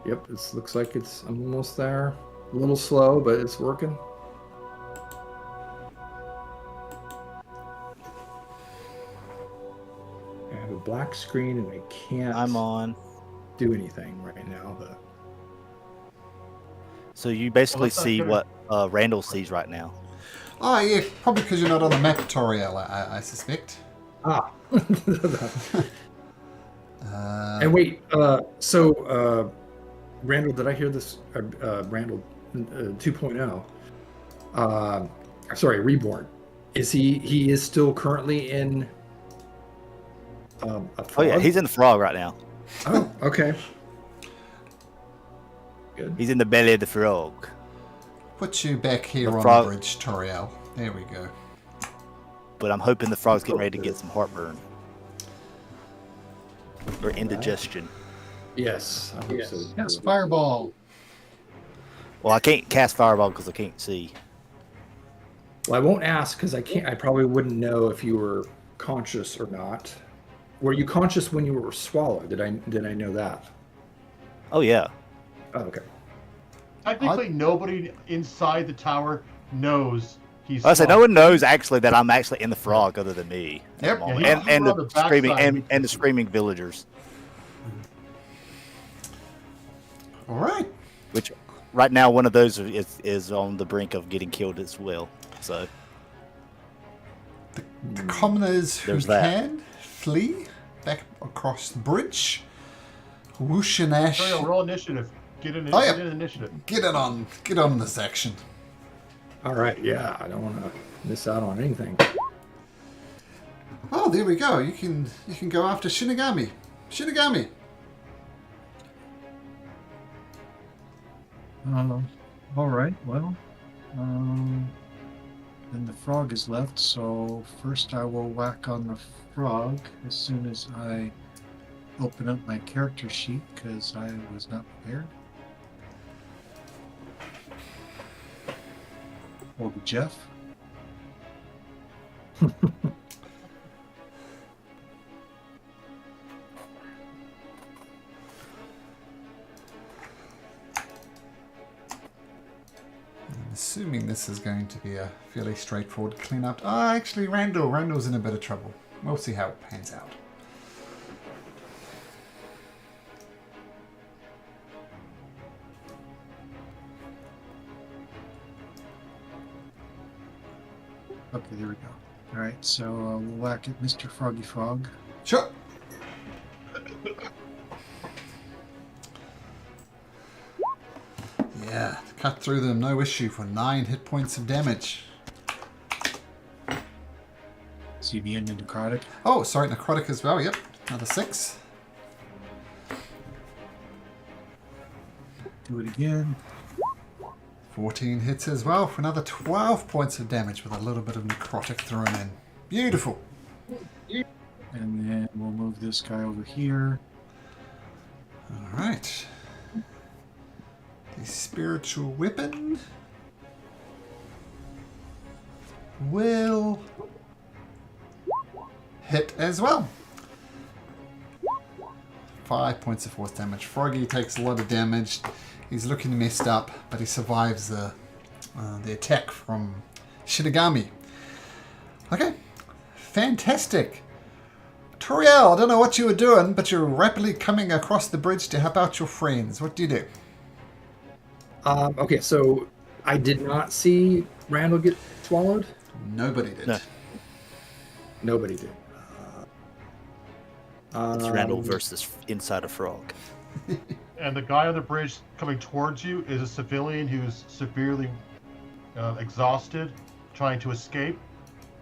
Yep, it looks like I'm almost there. A little slow, but it's working. I have a black screen and I can't I'm on. do anything right now. But So you basically see what Randall sees right now. Oh, yeah, probably because you're not on the map, Toriel, I suspect. ah. And wait, so Randall, did I hear this? Randall 2.0. Sorry, Reborn. Is he is still currently in a frog? Oh yeah, he's in the frog right now. Oh, okay. Good. He's in the belly of the frog. Put you back here The on frog- the bridge, Toriel. There we go. But I'm hoping the frog's getting ready to get some heartburn. Or indigestion. Yes. I hope so. Yes, fireball. Well, I can't cast fireball because I can't see. Well, I won't ask because I can't. I probably wouldn't know if you were conscious or not. Were you conscious when you were swallowed? Did I know that? Oh yeah. Oh, okay. Technically, nobody inside the tower knows he's. I said no one knows actually that I'm actually in the frog other than me. Yep. Yeah, And on the backside, screaming and the screaming villagers. All right. Which right now one of those is on the brink of getting killed as well. So The commoners who There's that. can flee back across the bridge. Whoosh and Ash. Sorry, roll initiative. Get in, Oh, yeah. get in initiative. Get on this action. All right. Yeah, I don't want to miss out on anything. Oh, there we go. You can go after Shinigami. Shinigami. All right. Well, then the frog is left. So first I will whack on the frog as soon as I open up my character sheet because I was not prepared. Will be Jeff. I'm assuming this is going to be a fairly straightforward cleanup. Oh, actually, Randall's in a bit of trouble. We'll see how it pans out. Okay, there we go. All right, so we'll whack at Mr. Froggy Frog. Sure. Yeah, cut through them, no issue for 9 hit points of damage. CB and necrotic. Oh, sorry, necrotic as well. Yep, another 6. Do it again. 14 hits as well for another 12 points of damage with a little bit of necrotic thrown in. Beautiful. And then we'll move this guy over here. All right. The spiritual weapon will hit as well. 5 points of force damage. Froggy takes a lot of damage. He's looking messed up, but he survives the attack from Shinigami. Okay, fantastic. Toriel, I don't know what you were doing, but you're rapidly coming across the bridge to help out your friends. What do you do? Okay, so I did not see Randall get swallowed. Nobody did. No. Nobody did. It's Randall versus inside a frog. And the guy on the bridge coming towards you is a civilian who's severely exhausted, trying to escape.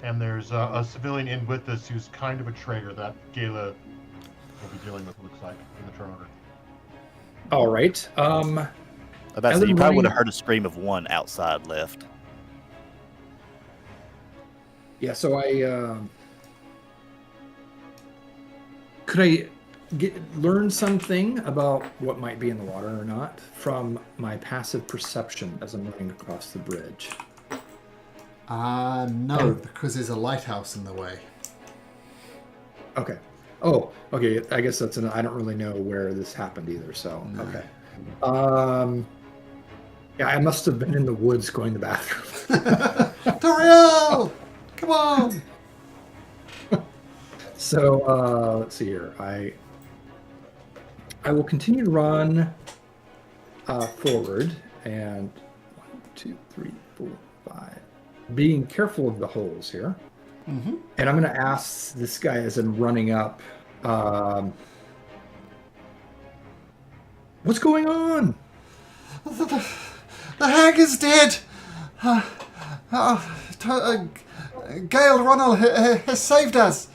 And there's a civilian in with us who's kind of a traitor that Gala will be dealing with, it looks like, in the turn order. All right. About to say, you probably would have heard a scream of one outside left. Yeah, so could I learn something about what might be in the water or not from my passive perception as I'm running across the bridge? No, because there's a lighthouse in the way. Okay. Oh, okay. I guess that's I don't really know where this happened either. So No. okay. Yeah, I must have been in the woods going to the bathroom. Toriel! Come on! So let's see here. I will continue to run forward and 1, 2, 3, 4, 5. Being careful of the holes here. Mm-hmm. And I'm going to ask this guy as I'm running up, what's going on? The hag is dead! Gale Ronald has saved us,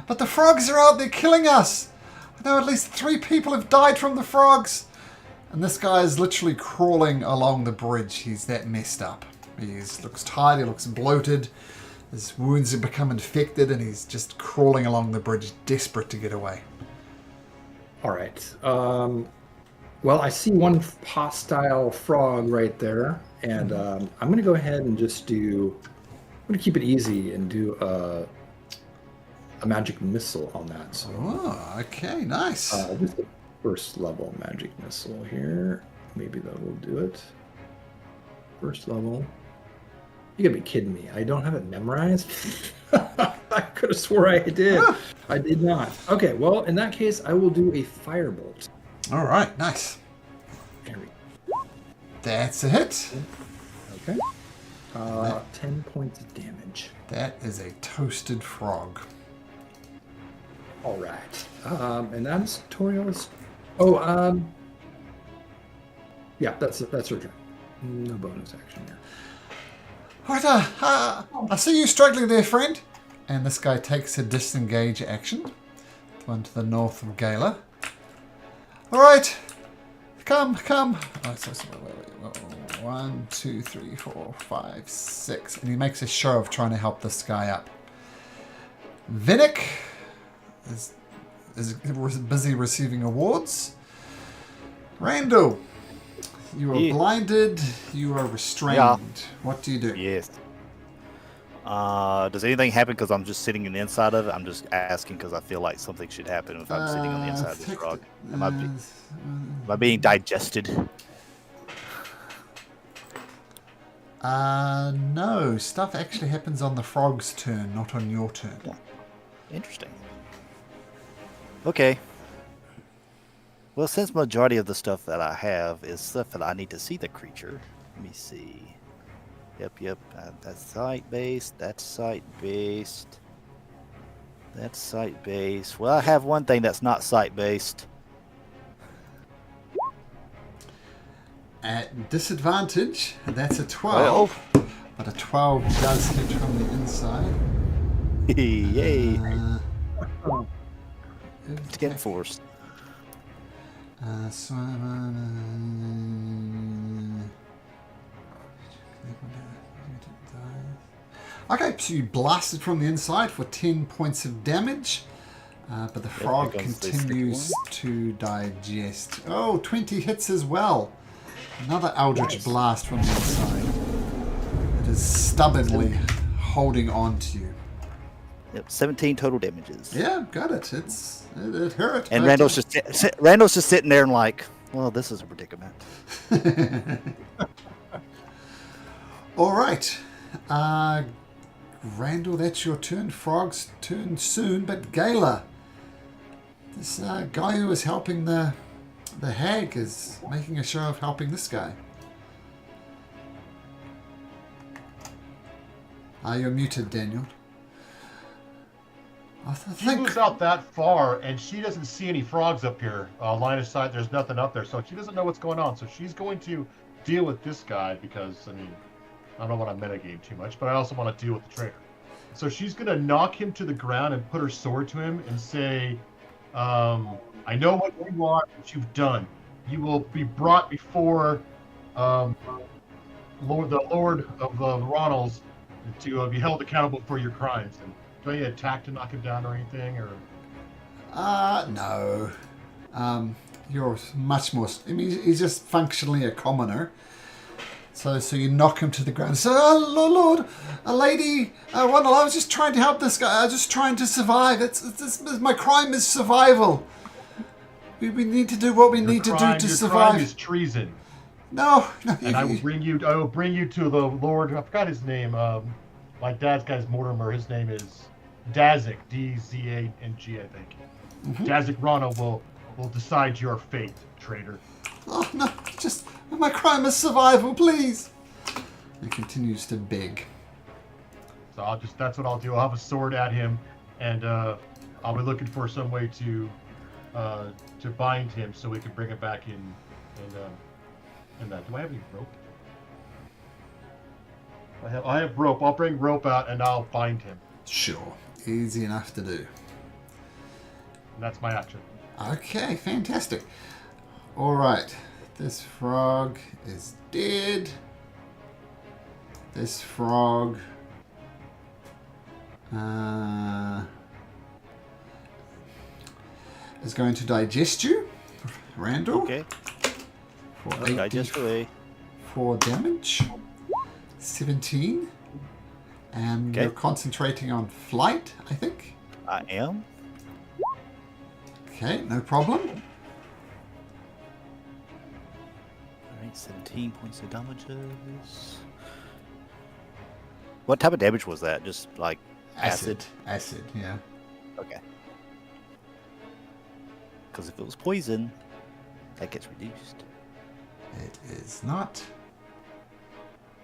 but the frogs are out there killing us. I know at least 3 people have died from the frogs. And this guy is literally crawling along the bridge. He's that messed up. He looks tired, he looks bloated. His wounds have become infected and he's just crawling along the bridge, desperate to get away. All right. Well, I see one hostile frog right there, and I'm going to go ahead and just I'm going to keep it easy and do a magic missile on that. So, Oh, okay, nice. just a first level magic missile here. Maybe that will do it. First level. You gotta be kidding me. I don't have it memorized? I could have swore I did. I did not. Okay, well, in that case, I will do a firebolt. All right, nice. There we go. That's a hit. Okay. 10 points of damage. That is a toasted frog. All right. And that's Toriel's. Oh, yeah, that's her turn. No bonus action here. Right, I see you struggling there, friend. And this guy takes a disengage action. The one to the north of Gala. All right, come. Oh, wait. 1, 2, 3, 4, 5, 6. And he makes a show of trying to help this guy up. Vinnick is busy receiving awards. Randall, you are blinded. You are restrained. Yeah. What do you do? Yes. Does anything happen because I'm just sitting on the inside of it? I'm just asking because I feel like something should happen if I'm sitting on the inside of this frog. Am I being digested? No. Stuff actually happens on the frog's turn, not on your turn. Interesting. Okay. Well, since majority of the stuff that I have is stuff that I need to see the creature. Let me see. Yep. That's site-based. That's site-based. That's site-based. Well, I have one thing that's not site-based. At disadvantage, that's a 12. But a 12 does hit from the inside. Yay. Get forced. Okay, so you blasted from the inside for 10 points of damage. But the frog continues to digest. Oh, 20 hits as well. Another Eldritch Blast from the inside. It is stubbornly holding on to you. Yep, 17 total damages. Yeah, got it. It hurt. And but- Randall's just sitting there and like, well, this is a predicament. All right. Randall, that's your turn. Frog's turn soon, but Gala, this guy who was helping the hag is making a show of helping this guy. You're muted, Daniel. I She think moves out that far, and she doesn't see any frogs up here. Line of sight, there's nothing up there, so she doesn't know what's going on. So she's going to deal with this guy because, I mean, I don't want to metagame too much, but I also want to deal with the traitor. So she's going to knock him to the ground and put her sword to him and say, I know what you are, what you've done. You will be brought before the Lord of the Ronalds to be held accountable for your crimes. And do I need to attack to knock him down or anything? Or no. You're much more. I mean, he's just functionally a commoner. So you knock him to the ground. So, Lord, a lady, Ronald, I was just trying to help this guy. I was just trying to survive. It's my crime is survival. We need to do what we need to do to Your survive. crime is treason. No, And I will bring you to the Lord. I forgot his name. My dad's guy's Mortimer. His name is Dazik. D-Z-A-N-G, I think. Dazik Rana will decide your fate, traitor. Oh no, just my crime is survival, please. He continues to beg. So that's what I'll do. I'll have a sword at him, and I'll be looking for some way to bind him so we can bring him back in that. Do I have any rope? I have rope. I'll bring rope out and I'll bind him. Sure, easy enough to do. And that's my action. Okay, fantastic. All right, this frog is dead. This frog is going to digest you, Randall. Okay. For Digest away. 4 damage. 17. And Okay. you're concentrating on flight, I think. I am. Okay, no problem. Alright, 17 points of damages. What type of damage was that? Just like acid? Acid, yeah. Okay. Because if it was poison, that gets reduced. It is not.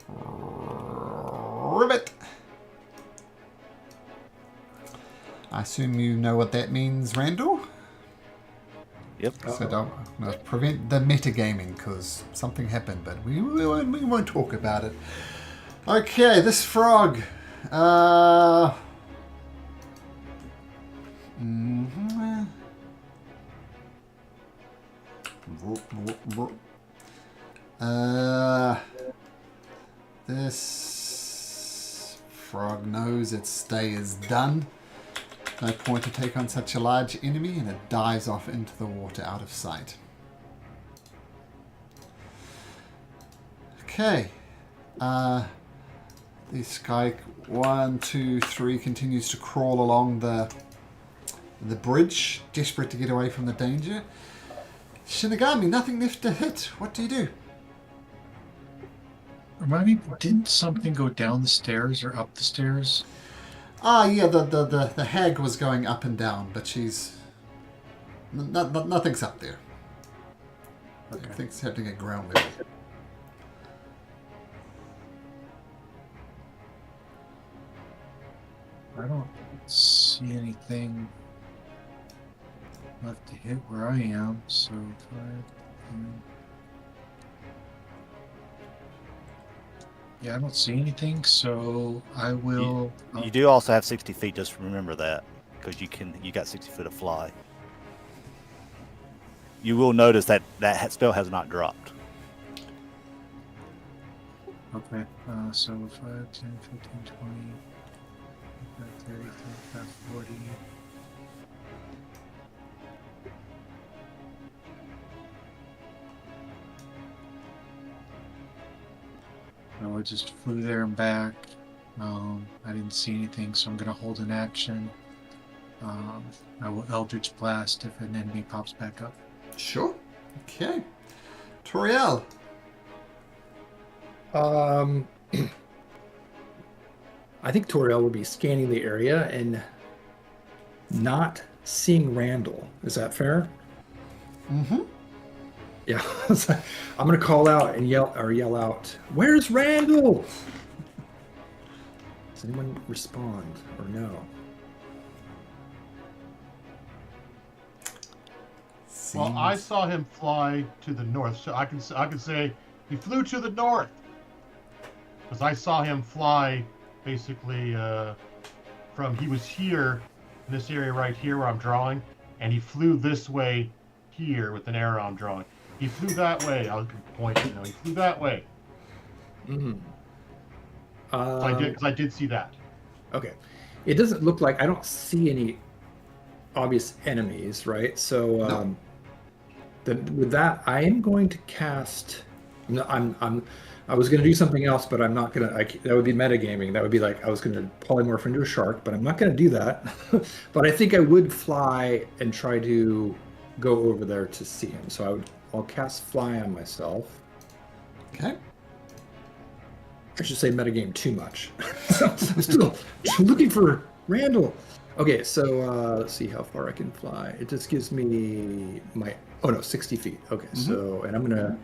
Ribbit. I assume you know what that means, Randall? Yep. So don't prevent the metagaming because something happened, but we won't talk about it. Okay, this frog. This frog knows its day is done. No point to take on such a large enemy, and it dives off into the water out of sight. Okay. This guy 1, 2, 3 continues to crawl along the bridge, desperate to get away from the danger. Shinigami, nothing left to hit. What do you do? Remind me, didn't something go down the stairs or up the stairs? Ah, yeah, the hag was going up and down, but she's... nothing's up there. Okay. Everything's happening at ground level. I don't see anything left to hit where I am, so 5, 10. Yeah, I don't see anything, so I will. You do also have 60 feet. Just remember that, because you got 60 foot of fly. You will notice that spell has not dropped. Okay, so 5, 10, 15, 20, 30, 35, 40. No, it just flew there and back. I didn't see anything, so I'm going to hold an action. I will Eldritch Blast if an enemy pops back up. Sure. Okay. Toriel. I think Toriel will be scanning the area and not seeing Randall. Is that fair? Mm-hmm. Yeah. I'm gonna call out and yell out, "Where's Randall?" Does anyone respond or no? Well, I saw him fly to the north, so I can say he flew to the north because I saw him fly basically he was here in this area right here where I'm drawing, and he flew this way here with an arrow I'm drawing. He flew that way. I'll point. He flew that way. Mm-hmm. So I did see that. Okay. It doesn't look like I don't see any obvious enemies, right? So No. with that, I am going to cast. I was going to do something else, but I'm not going to. That would be metagaming. That would be like I was going to polymorph into a shark, but I'm not going to do that. But I think I would fly and try to go over there to see him. So I'll cast Fly on myself. Okay. I should say metagame too much. I'm still looking for Randall. Okay, so let's see how far I can fly. It just gives me my 60 feet. Okay, so and I'm gonna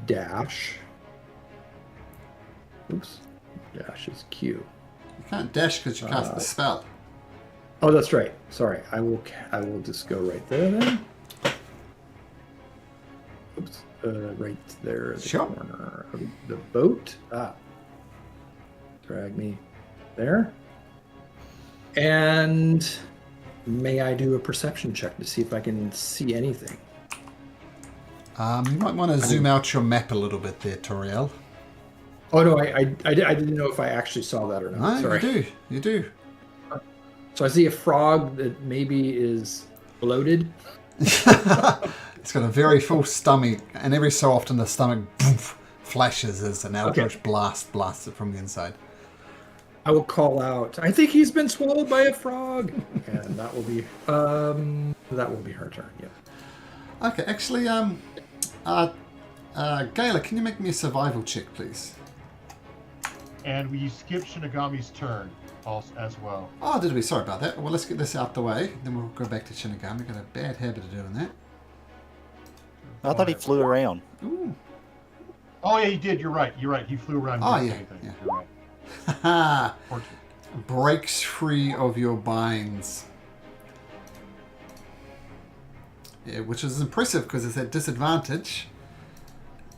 dash. Oops, dash is Q. You can't dash because you cast the spell. Oh, that's right. Sorry, I will just go right there then. Oops, right there at the Sure. corner of the boat. Drag me there. And may I do a perception check to see if I can see anything? You might want to zoom out your map a little bit there, Toriel. Oh no, I didn't know if I actually saw that or not. No, Sorry. you do. So I see a frog that maybe is bloated. It's got a very full stomach, and every so often the stomach flashes as an eldritch blast blasts it from the inside. I will call out, I think he's been swallowed by a frog. And that will be her turn, yeah. Okay, actually, Gayla, can you make me a survival check, please? And we skipped Shinigami's turn as well. Oh, did we? Sorry about that. Well, let's get this out the way. Then we'll go back to Shinigami. Got a bad habit of doing that. I thought he flew around. Ooh. Oh yeah, he did. You're right. He flew around. Oh, and did yeah, anything. yeah. You're right. Haha. 14. Breaks free of your binds. Yeah, which is impressive because it's at disadvantage.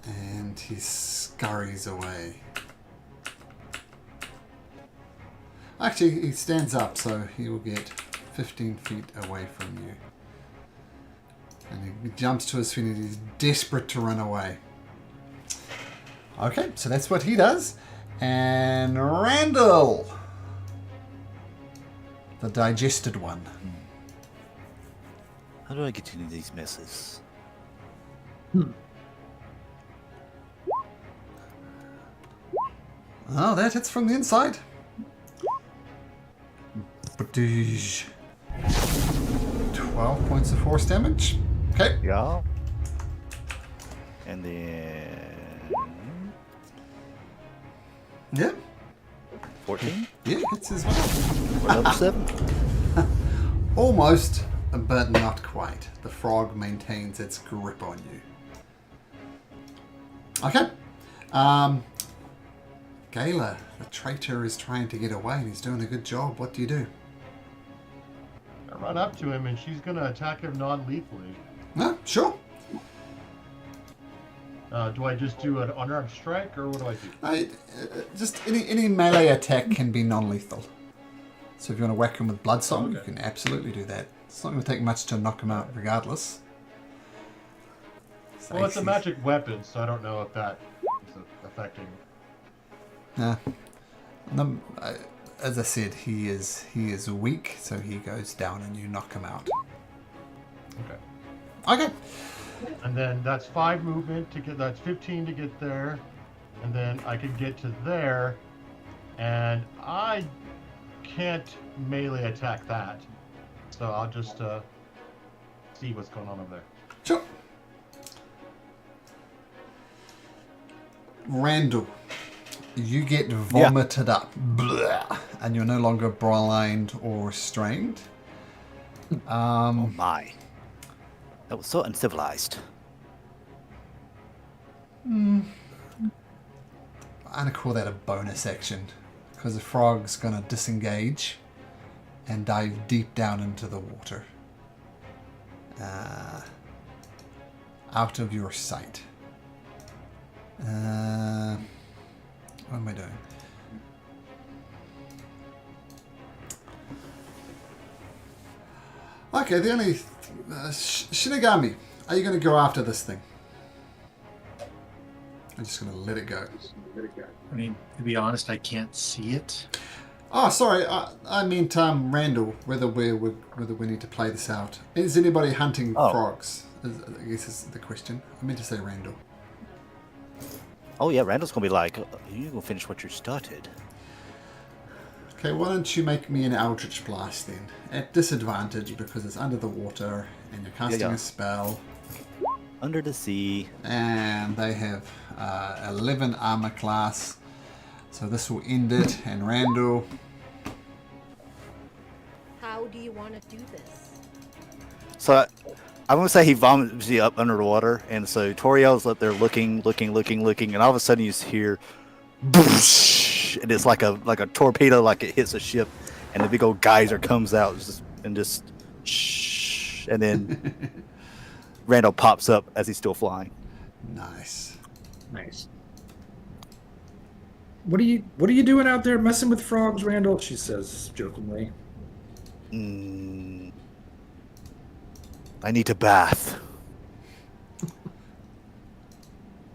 And he scurries away. Actually, he stands up, so he will get 15 feet away from you. And he jumps to his feet and he's desperate to run away. Okay, so that's what he does. And Randall, the digested one. How do I get into these messes? Oh, that hits from the inside. Badoosh. 12 points of force damage. Okay. Yeah. And then Yeah. 14 Yeah, hits as well. for another 7. Almost, but not quite. The frog maintains its grip on you. Okay. Gayla, the traitor is trying to get away and he's doing a good job. What do you do? I run up to him and she's gonna attack him non-lethally. No, sure. Do I just do an unarmed strike or what do I do? Just any melee attack can be non-lethal. So if you want to whack him with Bloodsong, you can absolutely do that. It's not going to take much to knock him out regardless. Well, it's a magic weapon, so I don't know if that is affecting. Nah. No, as I said, he is weak, so he goes down and you knock him out. Okay. Okay. And then that's 5 movement to get. That's 15 to get there, and then I can get to there, and I can't melee attack that, so I'll just see what's going on over there. Sure. Randall, you get vomited up, blah, and you're no longer blind or restrained. Oh my. That was so uncivilized. I'm gonna call that a bonus action because the frog's gonna disengage and dive deep down into the water, out of your sight. What am I doing? Okay, the only Shinigami, are you going to go after this thing? I'm just going to let it go. I mean, to be honest, I can't see it. Oh, sorry. I meant Randall. Whether we need to play this out. Is anybody hunting frogs? I guess is the question. I meant to say Randall. Oh yeah, Randall's gonna be like, "You gonna finish what you started?" Okay, why don't you make me an Eldritch Blast then? At disadvantage because it's under the water and you're casting Yeah. a spell. Under the sea. And they have 11 armor class. So this will end it. And Randall, How do you want to do this? So I'm gonna say he vomits you up under the water, and so Toriel's up there looking, and all of a sudden you just hear, boosh, and it's like a torpedo, like it hits a ship, and the big old geyser comes out and shh, and then Randall pops up as he's still flying. nice. Nice. What are you doing out there messing with frogs, Randall? She says jokingly. I need to bath.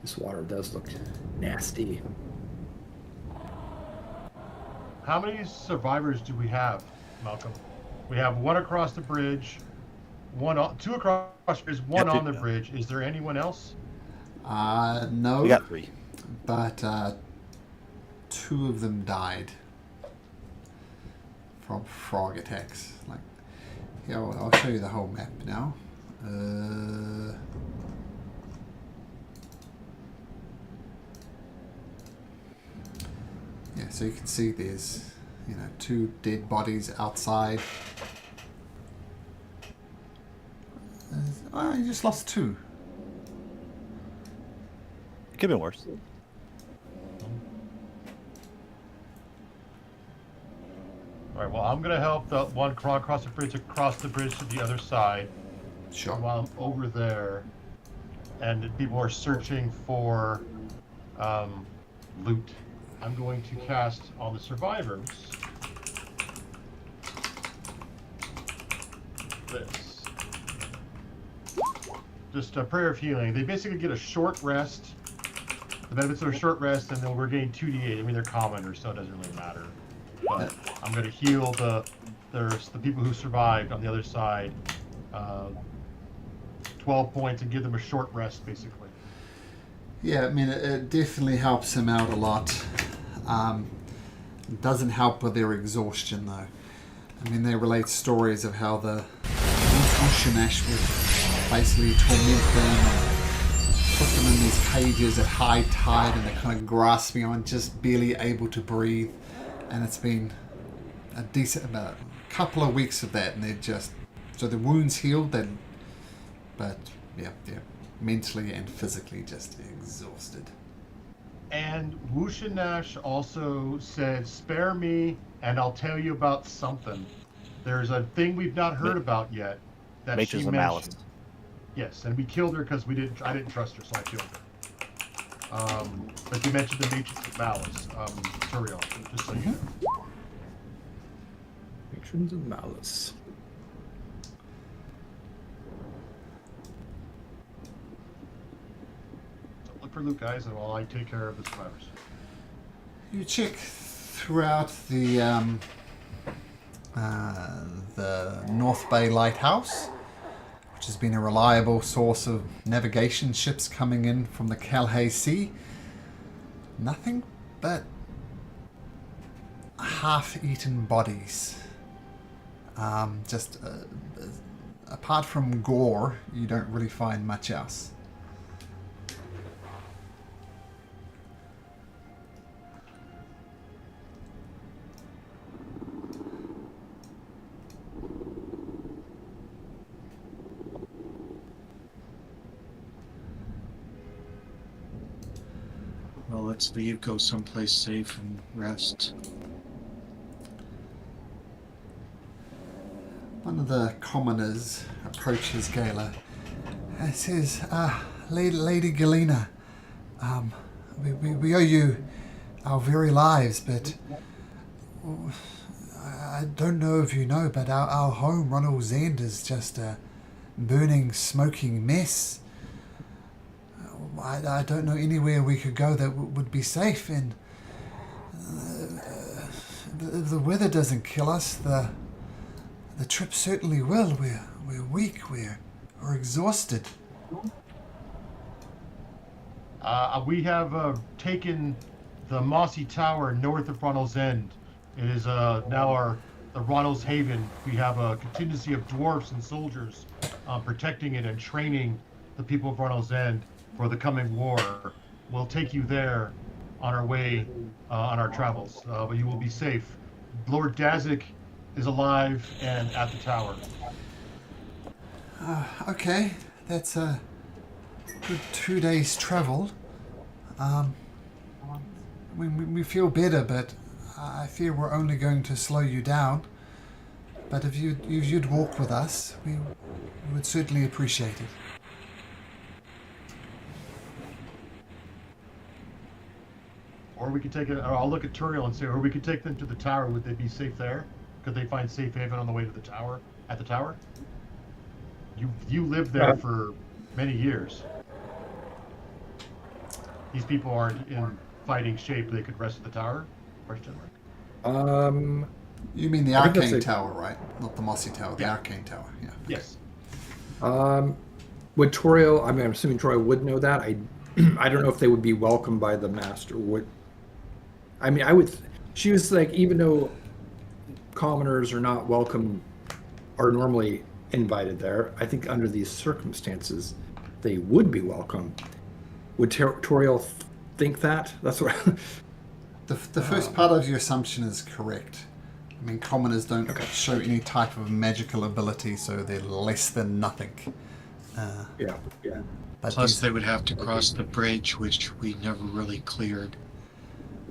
This water does look nasty. How many survivors do we have, Malcolm? We have one across the bridge, two across the bridge, one Yeah, two, on the yeah. bridge. Is there anyone else? No, We got 3. but 2 of them died from frog attacks. Like, here, I'll show you the whole map now. Yeah, so you can see there's 2 dead bodies outside. Oh, you just lost 2. It could have been worse. All right. Well, I'm gonna help the one crawl across the bridge to the other side. Sure. While I'm over there, and people are searching for loot, I'm going to cast on the survivors this. Just a prayer of healing. They basically get a short rest. The benefits of a short rest, and then we're getting 2d8. I mean, they're commoners, so it doesn't really matter. But I'm going to heal the people who survived on the other side 12 points and give them a short rest, basically. Yeah, I mean, it definitely helps him out a lot. It doesn't help with their exhaustion, though. I mean, they relate stories of how the Ushanash would basically torment them and put them in these cages at high tide, and they're kind of grasping on, just barely able to breathe. And it's been about a couple of weeks of that, and they're just... So the wound's healed, then, but yeah, mentally and physically just exhausted. And Wushanash also said, "Spare me, and I'll tell you about something." There's a thing we've not heard about yet that Matrix she of Malice. mentioned. Yes, and we killed her because I didn't trust her, so I killed her. But you mentioned the Matrix of Malice, Turiel, just so you know. Patrons of Malice. So look for loot, guys, and while I take care of the survivors. You check throughout the North Bay Lighthouse, which has been a reliable source of navigation ships coming in from the Calais Sea. Nothing but half-eaten bodies. Apart from gore, you don't really find much else. Well, let's leave, go someplace safe and rest. One of the commoners approaches Gala and says, Lady Galena, we owe you our very lives, but I don't know if you know, but our home, Ronald's End, is just a burning, smoking mess. I don't know anywhere we could go that would be safe, and if the weather doesn't kill us, the trip certainly will. We're weak, we're exhausted. We have taken the mossy tower north of Ronald's End. It is now the Ronald's Haven. We have a contingency of dwarves and soldiers protecting it and training the people of Ronald's End for the coming war. We'll take you there on our way on our travels, but you will be safe. Lord Dazik is alive and at the tower. Okay, that's a good 2 days travel. We feel better, but I fear we're only going to slow you down. But if you'd walk with us, we would certainly appreciate it. Or we could take it. I'll look at Turiel and say, or we could take them to the tower. Would they be safe there? Could they find safe haven on the way to the tower? At the tower? You lived there for many years. These people aren't in fighting shape. They could rest at the tower? Question mark. You mean the I think that's Arcane a- Tower, right? Not the Mossy Tower, the Yeah. Arcane Tower, yeah. Yes. Would Toriel? I mean, I'm assuming Toriel would know that. I don't know if they would be welcomed by the master. Would I mean? I would. She was like, even though commoners are not welcome, are normally invited there. I think under these circumstances, they would be welcome. Would Toriel think that? That's what. The first part of your assumption is correct. I mean, commoners don't show any type of magical ability, so they're less than nothing. Yeah. But Plus, these- they would have to cross the bridge, which we never really cleared.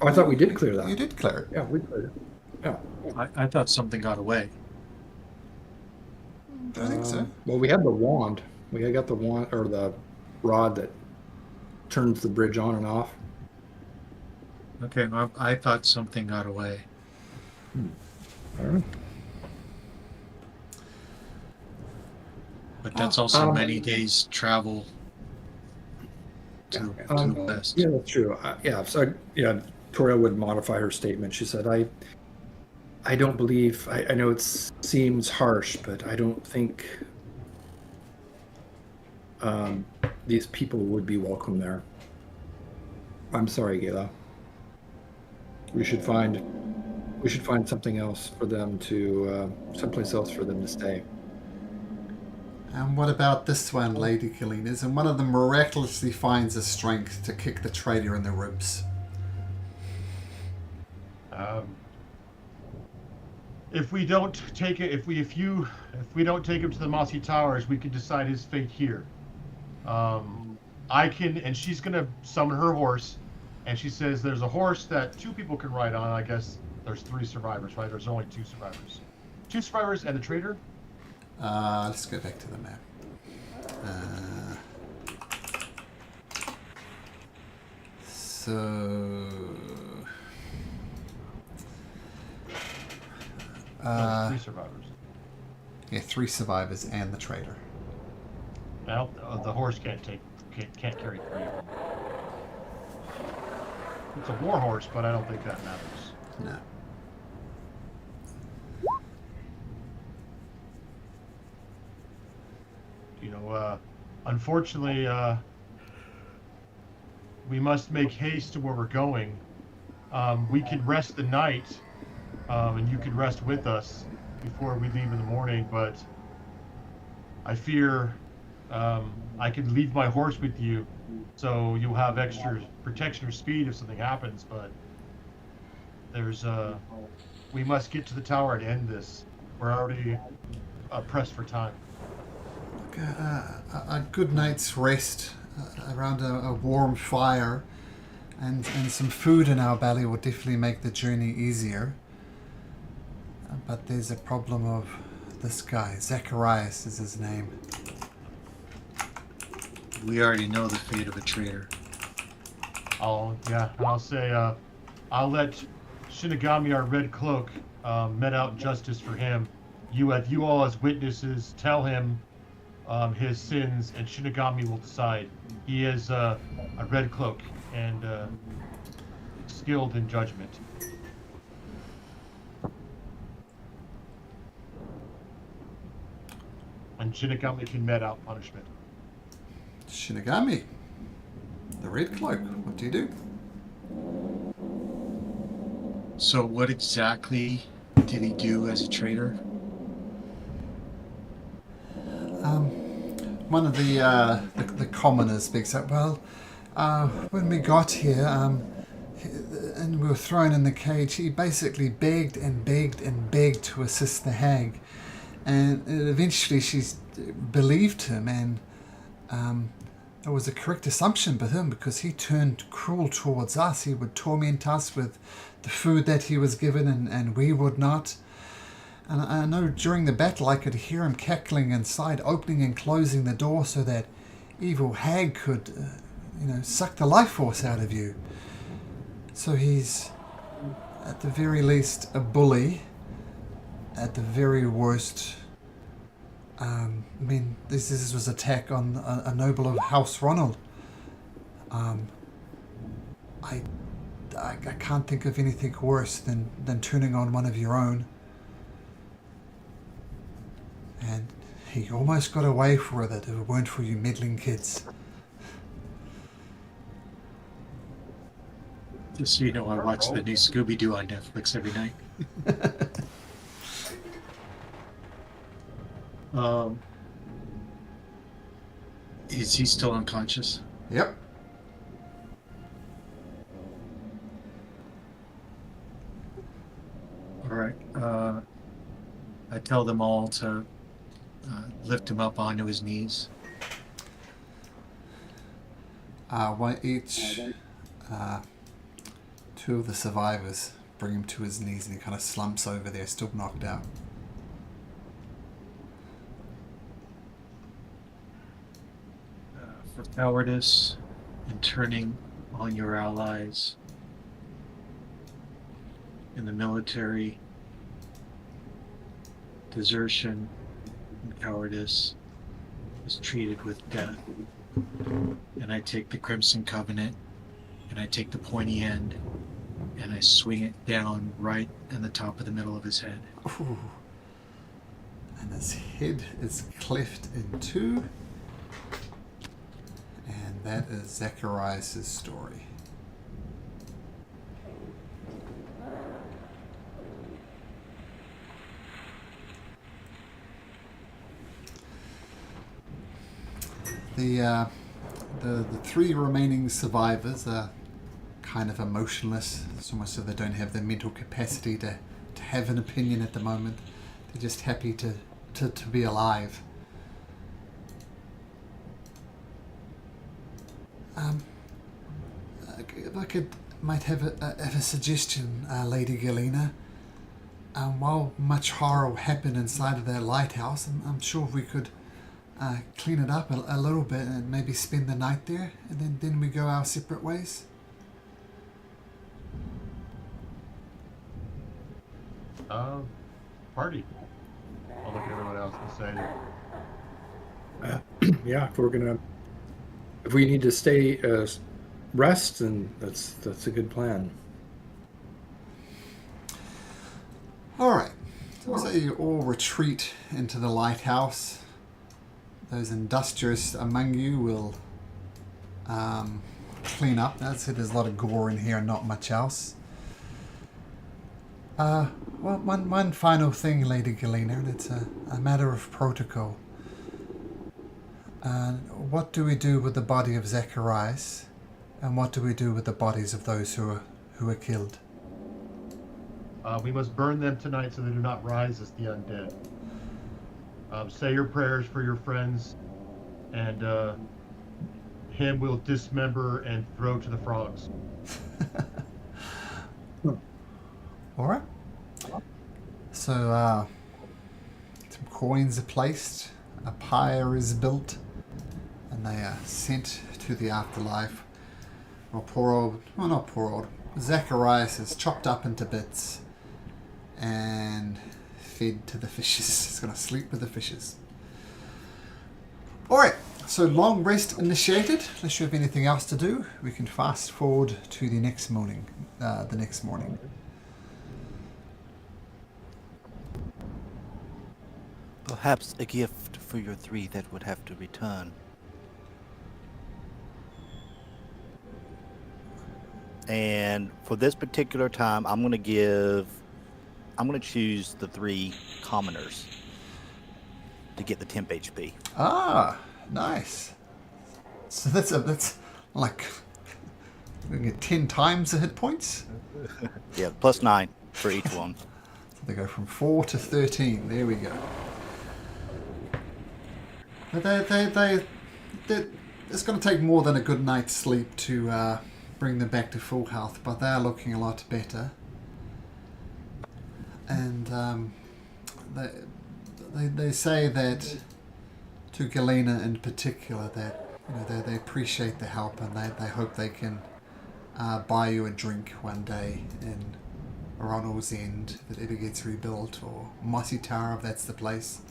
Oh, I thought we did clear that. you did clear it. Yeah, we cleared it. Yeah. I thought something got away. I think so. Well, we had the wand. We got the wand or the rod that turns the bridge on and off. Okay, I thought something got away. I don't know. But that's also many days travel to the west. Yeah, that's true. So Toriel would modify her statement. She said, I don't believe, I know it seems harsh, but I don't think these people would be welcome there. I'm sorry, Gayla. We should find something else for them to, someplace else for them to stay. And what about this one, Lady Kalinas? And one of them miraculously finds the strength to kick the trader in the ribs. If we don't take it, if we don't take him to the Mossy Towers, we can decide his fate here. I can, and she's gonna summon her horse, and she says there's a horse that 2 people can ride on. I guess there's 3 survivors, right? There's only 2 survivors. 2 survivors and the trader. Let's go back to the map. So... 3 survivors. Yeah, 3 survivors and the trader. Now the horse can't carry 3 of them. It's a war horse, but I don't think that matters. No. Unfortunately, we must make haste to where we're going. We can rest the night, and you can rest with us before we leave in the morning, but I fear I can leave my horse with you, so you'll have extra protection or speed if something happens, but we must get to the tower and end this. We're already pressed for time. A good night's rest around a warm fire and some food in our belly will definitely make the journey easier. But there's a problem of this guy. Zacharias is his name. We already know the fate of a traitor. I'll say I'll let Shinigami, our Red Cloak, met out justice for him. You all as witnesses tell him his sins, and Shinigami will decide. He is a Red Cloak and skilled in judgment. And Shinigami can met out punishment. Shinigami, the Red Cloak. What do you do? So what exactly did he do as a traitor? One of the commoners speaks up. Well, when we got here, and we were thrown in the cage, he basically begged and begged and begged to assist the hag, and eventually she believed him, and it was a correct assumption by him because he turned cruel towards us. He would torment us with the food that he was given, and we would not. And I know during the battle I could hear him cackling inside, opening and closing the door so that evil hag could, suck the life force out of you. So he's, at the very least, a bully. At the very worst, this was attack on a noble of House Ronald. I can't think of anything worse than turning on one of your own. And he almost got away with it if it weren't for you meddling kids. Just so you know, I watch the new Scooby-Doo on Netflix every night. Is he still unconscious? Yep. All right. I tell them all to lift him up onto his knees. One each, two of the survivors bring him to his knees, and he kind of slumps over there, still knocked out. For cowardice and turning on your allies in the military, desertion and cowardice is treated with death. And I take the Crimson Covenant and I take the pointy end and I swing it down right in the top of the middle of his head. Ooh. And his head is cleft in two. And that is Zacharias' story. The three remaining survivors are kind of emotionless. It's almost so they don't have the mental capacity to have an opinion at the moment. They're just happy to be alive. If I might have a suggestion, Lady Galena. While much horror will happen inside of that lighthouse, I'm sure we could clean it up a little bit and maybe spend the night there, and then we go our separate ways. Party. I'll look at everyone else and say, Yeah, if we need to stay rest, then that's a good plan. All right. So you all retreat into the lighthouse. Those industrious among you will clean up. As I said, there's a lot of gore in here and not much else. Well, one final thing, Lady Galena, and it's a matter of protocol. What do we do with the body of Zacharias, and what do we do with the bodies of those who are killed? we must burn them tonight so they do not rise as the undead. Say your prayers for your friends, and him will dismember and throw to the frogs. All right. So some coins are placed, a pyre is built, and they are sent to the afterlife. Not poor old, Zacharias is chopped up into bits and fed to the fishes. He's going to sleep with the fishes. Alright, so long rest initiated. Unless you have anything else to do, we can fast forward to the next morning. Perhaps a gift for your three that would have to return. And for this particular time, I'm going to choose the 3 commoners to get the temp HP. Ah, nice. So that's like we can get 10 times the hit points. Yeah, plus 9 for each one. So they go from 4 to 13. There we go. But it's going to take more than a good night's sleep to bring them back to full health, but they are looking a lot better. And they say that to Galena in particular that they appreciate the help, and they hope they can buy you a drink one day in Ronald's End if it ever gets rebuilt, or Mossy Tower if that's the place.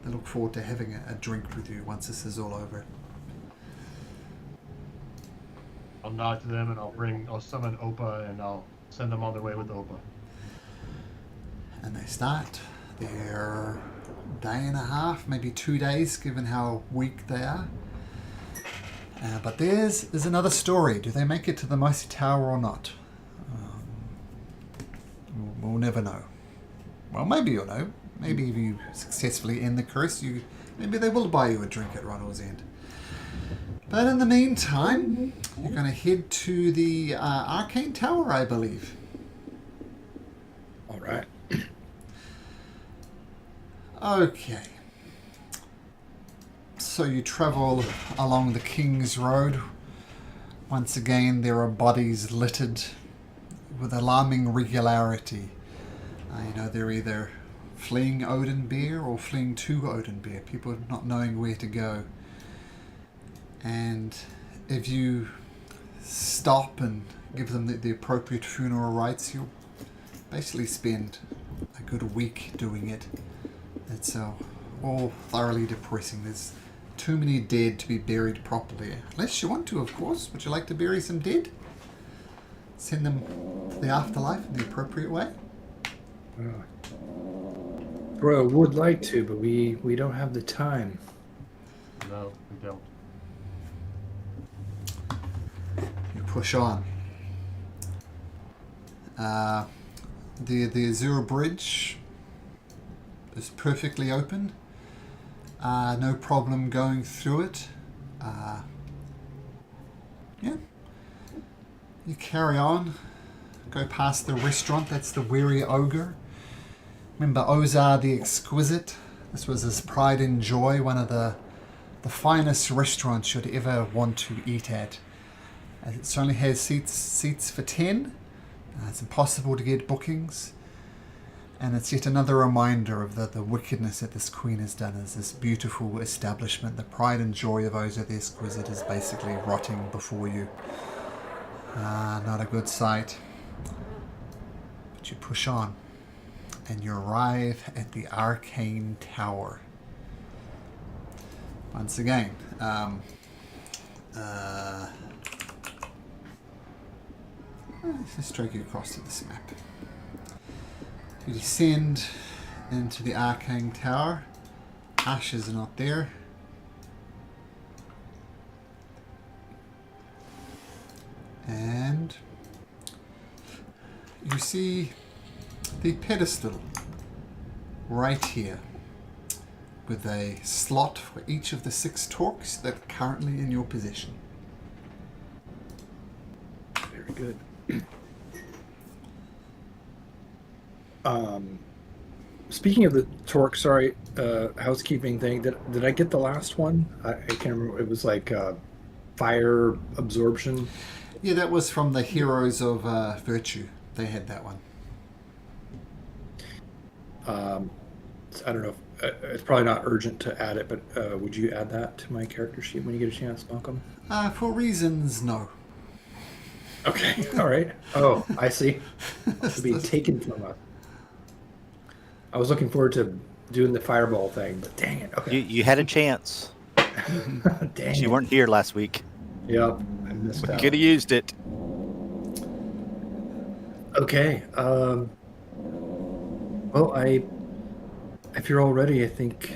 They look forward to having a drink with you once this is all over. I'll nod to them and I'll summon Opa and I'll send them on their way with Opa. And they start their day and a half, maybe 2 days, given how weak they are. But there's another story. Do they make it to the Mossy Tower or not? We'll never know. Well, maybe you'll know. Maybe if you successfully end the curse, maybe they will buy you a drink at Ronald's End. But in the meantime, you're going to head to the Arcane Tower, I believe. All right. Okay. So you travel along the King's Road. Once again, there are bodies littered with alarming regularity. They're either fleeing Oathbreaker or fleeing to Oathbreaker. People not knowing where to go. And if you stop and give them the appropriate funeral rites, you'll basically spend a good week doing it. It's all thoroughly depressing. There's too many dead to be buried properly. Unless you want to, of course. Would you like to bury some dead? Send them to the afterlife in the appropriate way? Bro, would like to, but we don't have the time. No, we don't. You push on. The Azure Bridge is perfectly open. No problem going through it. Yeah. You carry on. Go past the restaurant. That's the Weary Ogre. Remember Ozar the Exquisite? This was his pride and joy, one of the finest restaurants you'd ever want to eat at. It only has seats for 10. It's impossible to get bookings. And it's yet another reminder of the wickedness that this queen has done. As this beautiful establishment, the pride and joy of Ozar the Exquisite is basically rotting before you. Not a good sight. But you push on. And you arrive at the Arcane Tower. Once again, let's just drag you across to this map. You descend into the Arcane Tower. Ashes are not there. And you see the pedestal right here with a slot for each of the 6 torques that are currently in your possession. Very good. Speaking of the torque, sorry, housekeeping thing. Did I get the last one? I can't remember. It was like fire absorption. Yeah, that was from the Heroes of Virtue. They had that one. I don't know. It's probably not urgent to add it, but would you add that to my character sheet when you get a chance, Malcolm? For reasons, no. Okay. All right. Oh, I see. To be taken from us. I was looking forward to doing the fireball thing, but dang it. Okay. You had a chance. Dang You it. weren't here last week. Yep. I missed You out. could have used it. Okay. Well, if you're all ready, I think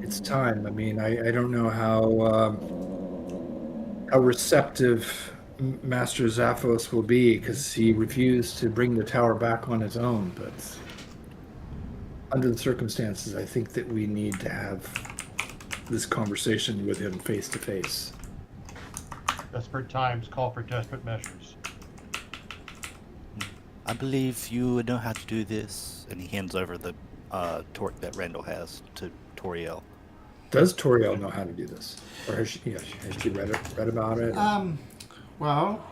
it's time. I mean, I don't know how receptive Master Zaphos will be, because he refused to bring the tower back on his own. But under the circumstances, I think that we need to have this conversation with him face to face. Desperate times call for desperate measures. I believe you would know how to do this. And he hands over the torque that Randall has to Toriel. Does Toriel know how to do this, or has she read about it? Well,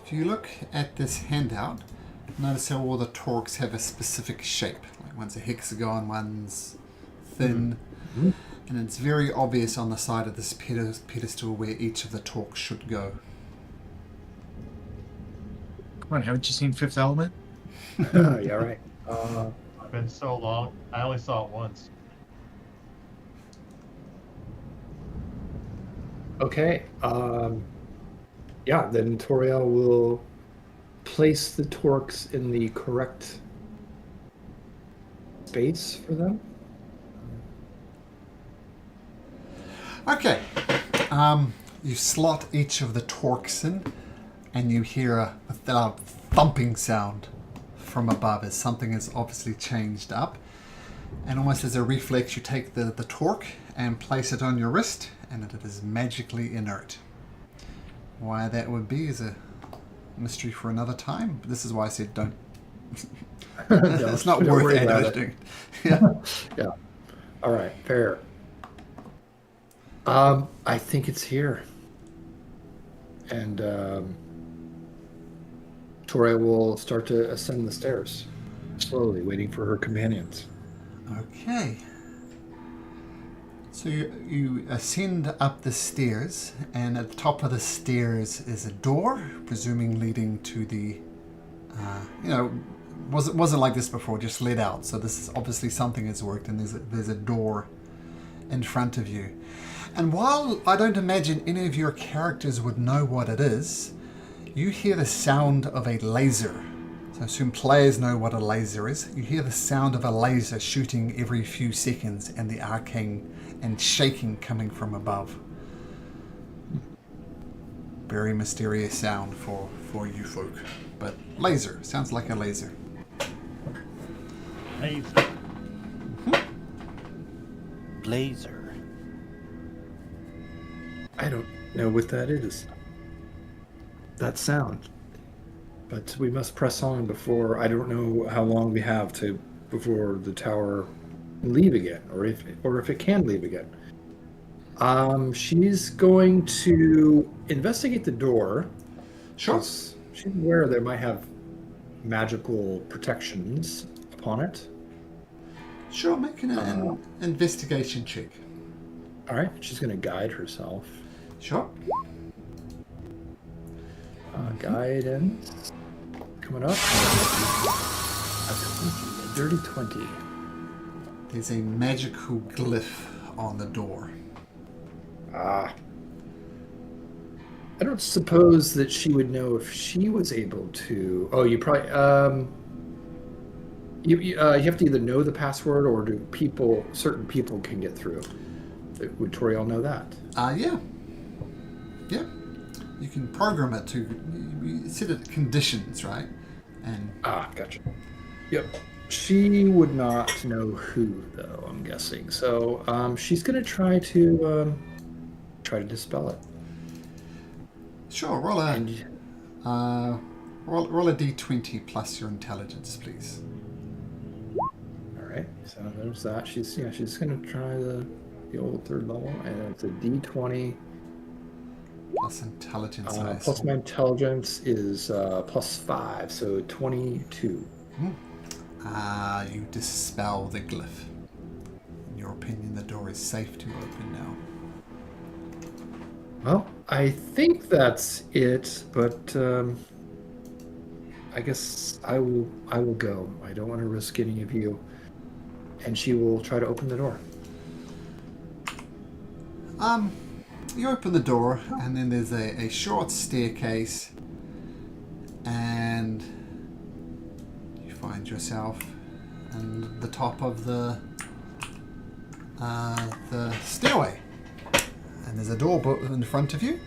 if you look at this handout, notice how all the torques have a specific shape. Like one's a hexagon, one's thin, and it's very obvious on the side of this pedestal where each of the torques should go. Come on, haven't you seen Fifth Element? Yeah, right. It's been so long. I only saw it once. Okay. Yeah, then Toriel will place the torques in the correct space for them. Okay. You slot each of the torques in, and you hear a loud thumping sound from above as something has obviously changed up. And almost as a reflex, you take the torque and place it on your wrist, and it is magically inert. Why that would be is a mystery for another time. But this is why I said don't. It's not don't worth worry about editing. Yeah. Yeah. All right. Fair. I think it's here. And Toriel will start to ascend the stairs, slowly, waiting for her companions. Okay. So you ascend up the stairs, and at the top of the stairs is a door, presuming leading to the, wasn't like this before, just led out. So this is obviously something has worked, and there's a door in front of you. And while I don't imagine any of your characters would know what it is, you hear the sound of a laser. So I assume players know what a laser is. You hear the sound of a laser shooting every few seconds, and the arcane and shaking coming from above. Very mysterious sound for you folk. But laser, sounds like a laser. Hey, Blazer. I don't know what that is. That sound. But we must press on before. I don't know how long we have before the tower can leave again, or if it can leave again. She's going to investigate the door. Sure. She's aware there might have magical protections upon it. Sure, make an investigation check. All right, she's going to guide herself. Sure. Guidance coming up. A 20, a dirty 20. There's a magical glyph on the door. I don't suppose that she would know if she was able to. Oh, you probably. You have to either know the password, or do certain people can get through? Would Toriel know that? Yeah. Yeah. You can program it to you set it conditions, right? And Gotcha. Yep. She would not know who, though, I'm guessing. So she's going to try to dispel it. sure, roll a d20 plus your intelligence, please. All right. So there's that. She's going to try the old third level, and it's a d20. Plus intelligence. I Plus assume. my intelligence is +5, so 22. You dispel the glyph. In your opinion, the door is safe to open now. Well, I think that's it, but I guess I will go. I don't want to risk any of you. And she will try to open the door. You open the door, and then there's a short staircase, and you find yourself at the top of the stairway. And there's a door in front of you.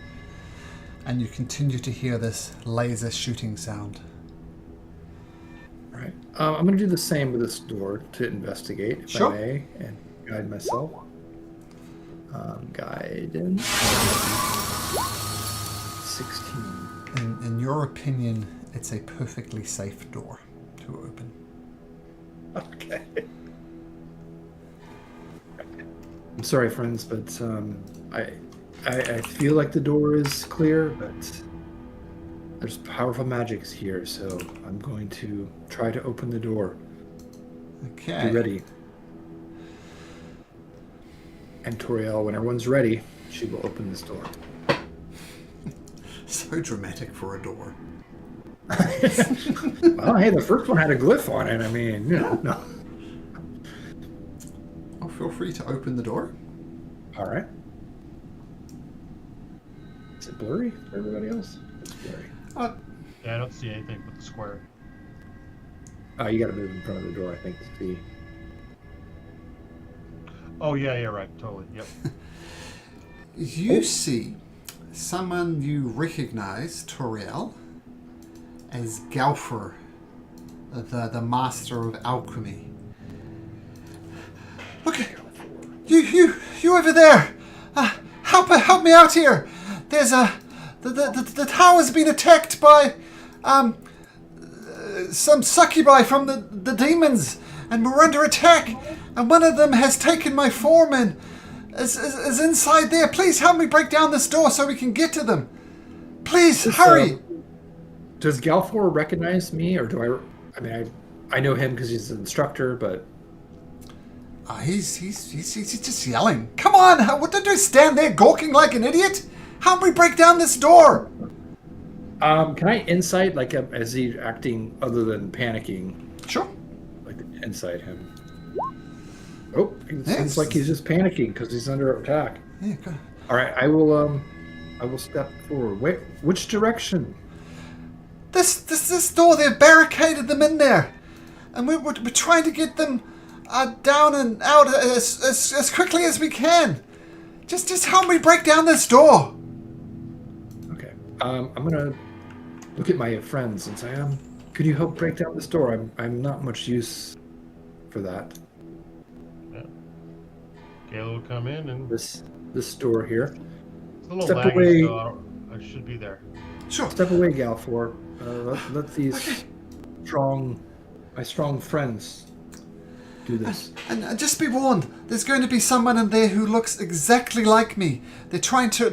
And you continue to hear this laser shooting sound. All right. I'm going to do the same with this door to investigate, if Sure. I may, and guide myself. Guidance. 16. In your opinion, it's a perfectly safe door to open. Okay. I'm sorry, friends, but I feel like the door is clear, but there's powerful magics here, so I'm going to try to open the door. Okay. Be ready. And Toriel, when everyone's ready, she will open this door. So dramatic for a door. Well, hey, the first one had a glyph on it. I mean, you know, no. Oh, feel free to open the door. All right. Is it blurry for everybody else? It's blurry. Yeah, I don't see anything but the square. Oh, you got to move in front of the door, I think, to see. Oh, yeah, right. Totally. Yep. You see someone you recognize, Toriel, as Galfer, the master of alchemy. Look, you over there! Help me out here! There's the tower's been attacked by some succubi from the demons, and we're under attack. And one of them has taken my form and is inside there. Please help me break down this door so we can get to them. Please, hurry! Does Galfor recognize me, or do I mean, I know him because he's an instructor, but He's just yelling. Come on! What did you stand there gawking like an idiot? Help me break down this door! can I insight, like, is he acting other than panicking? Sure. Like, insight him. Oh, it Yes. seems like he's just panicking because he's under attack. Yeah, go. All right, I will step forward. Wait, which direction? This door, they've barricaded them in there. And we're trying to get them down and out as quickly as we can. Just help me break down this door. Okay. I'm gonna look at my friends and say, could you help break down this door? I'm not much use for that. Yeah. Galen will come in and This door here. it's a little Step laggy, away. so I should be there. Sure. Step away, Galfor. Let these my strong friends do this. And just be warned, there's going to be someone in there who looks exactly like me. They're trying to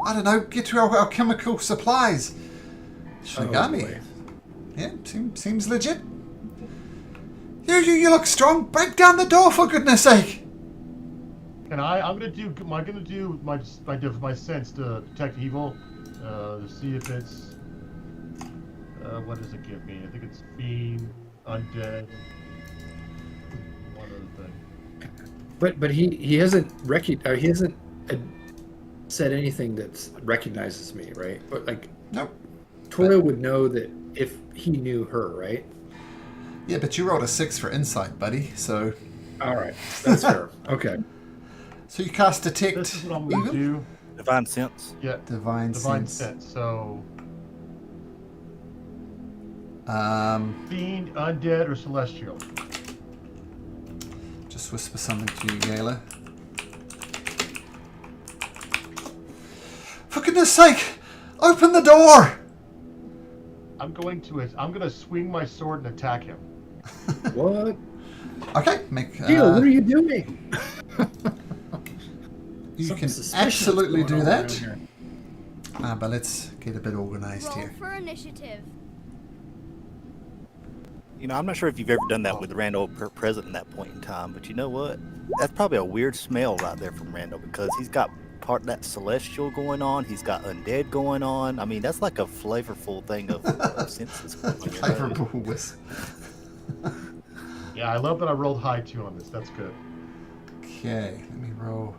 I don't know, get to our chemical supplies. Shinigami. boy. Yeah, seems legit. You look strong. Break down the door, for goodness sake. Can I'm gonna do my sense to detect evil, to see if it's what does it give me? I think it's fiend, undead, one other thing. But he hasn't said anything that recognizes me, right? But like, Nope. Toya would know that if he knew her, right? Yeah, but you rolled a 6 for insight, buddy. So All right, that's fair. Okay. you cast detect This is what I'm gonna evil? do. Divine sense. Yeah, Divine sense. sense. So fiend, undead, or celestial. Just whisper something to you, Gala. For goodness sake, open the door! I'm gonna swing my sword and attack him. What? Okay, make. Gila, what are you doing? You Something can suspicious absolutely going do on that. around here. But let's get a bit organized Roll here. for initiative. You know, I'm not sure if you've ever done that with Randall present in that point in time, but you know what? That's probably a weird smell right there from Randall because he's got part of that celestial going on. He's got undead going on. I mean, that's like a flavorful thing of senses. going on, you know? Favorable whisk. Yeah, I love that I rolled high too on this. That's good. Okay, let me roll.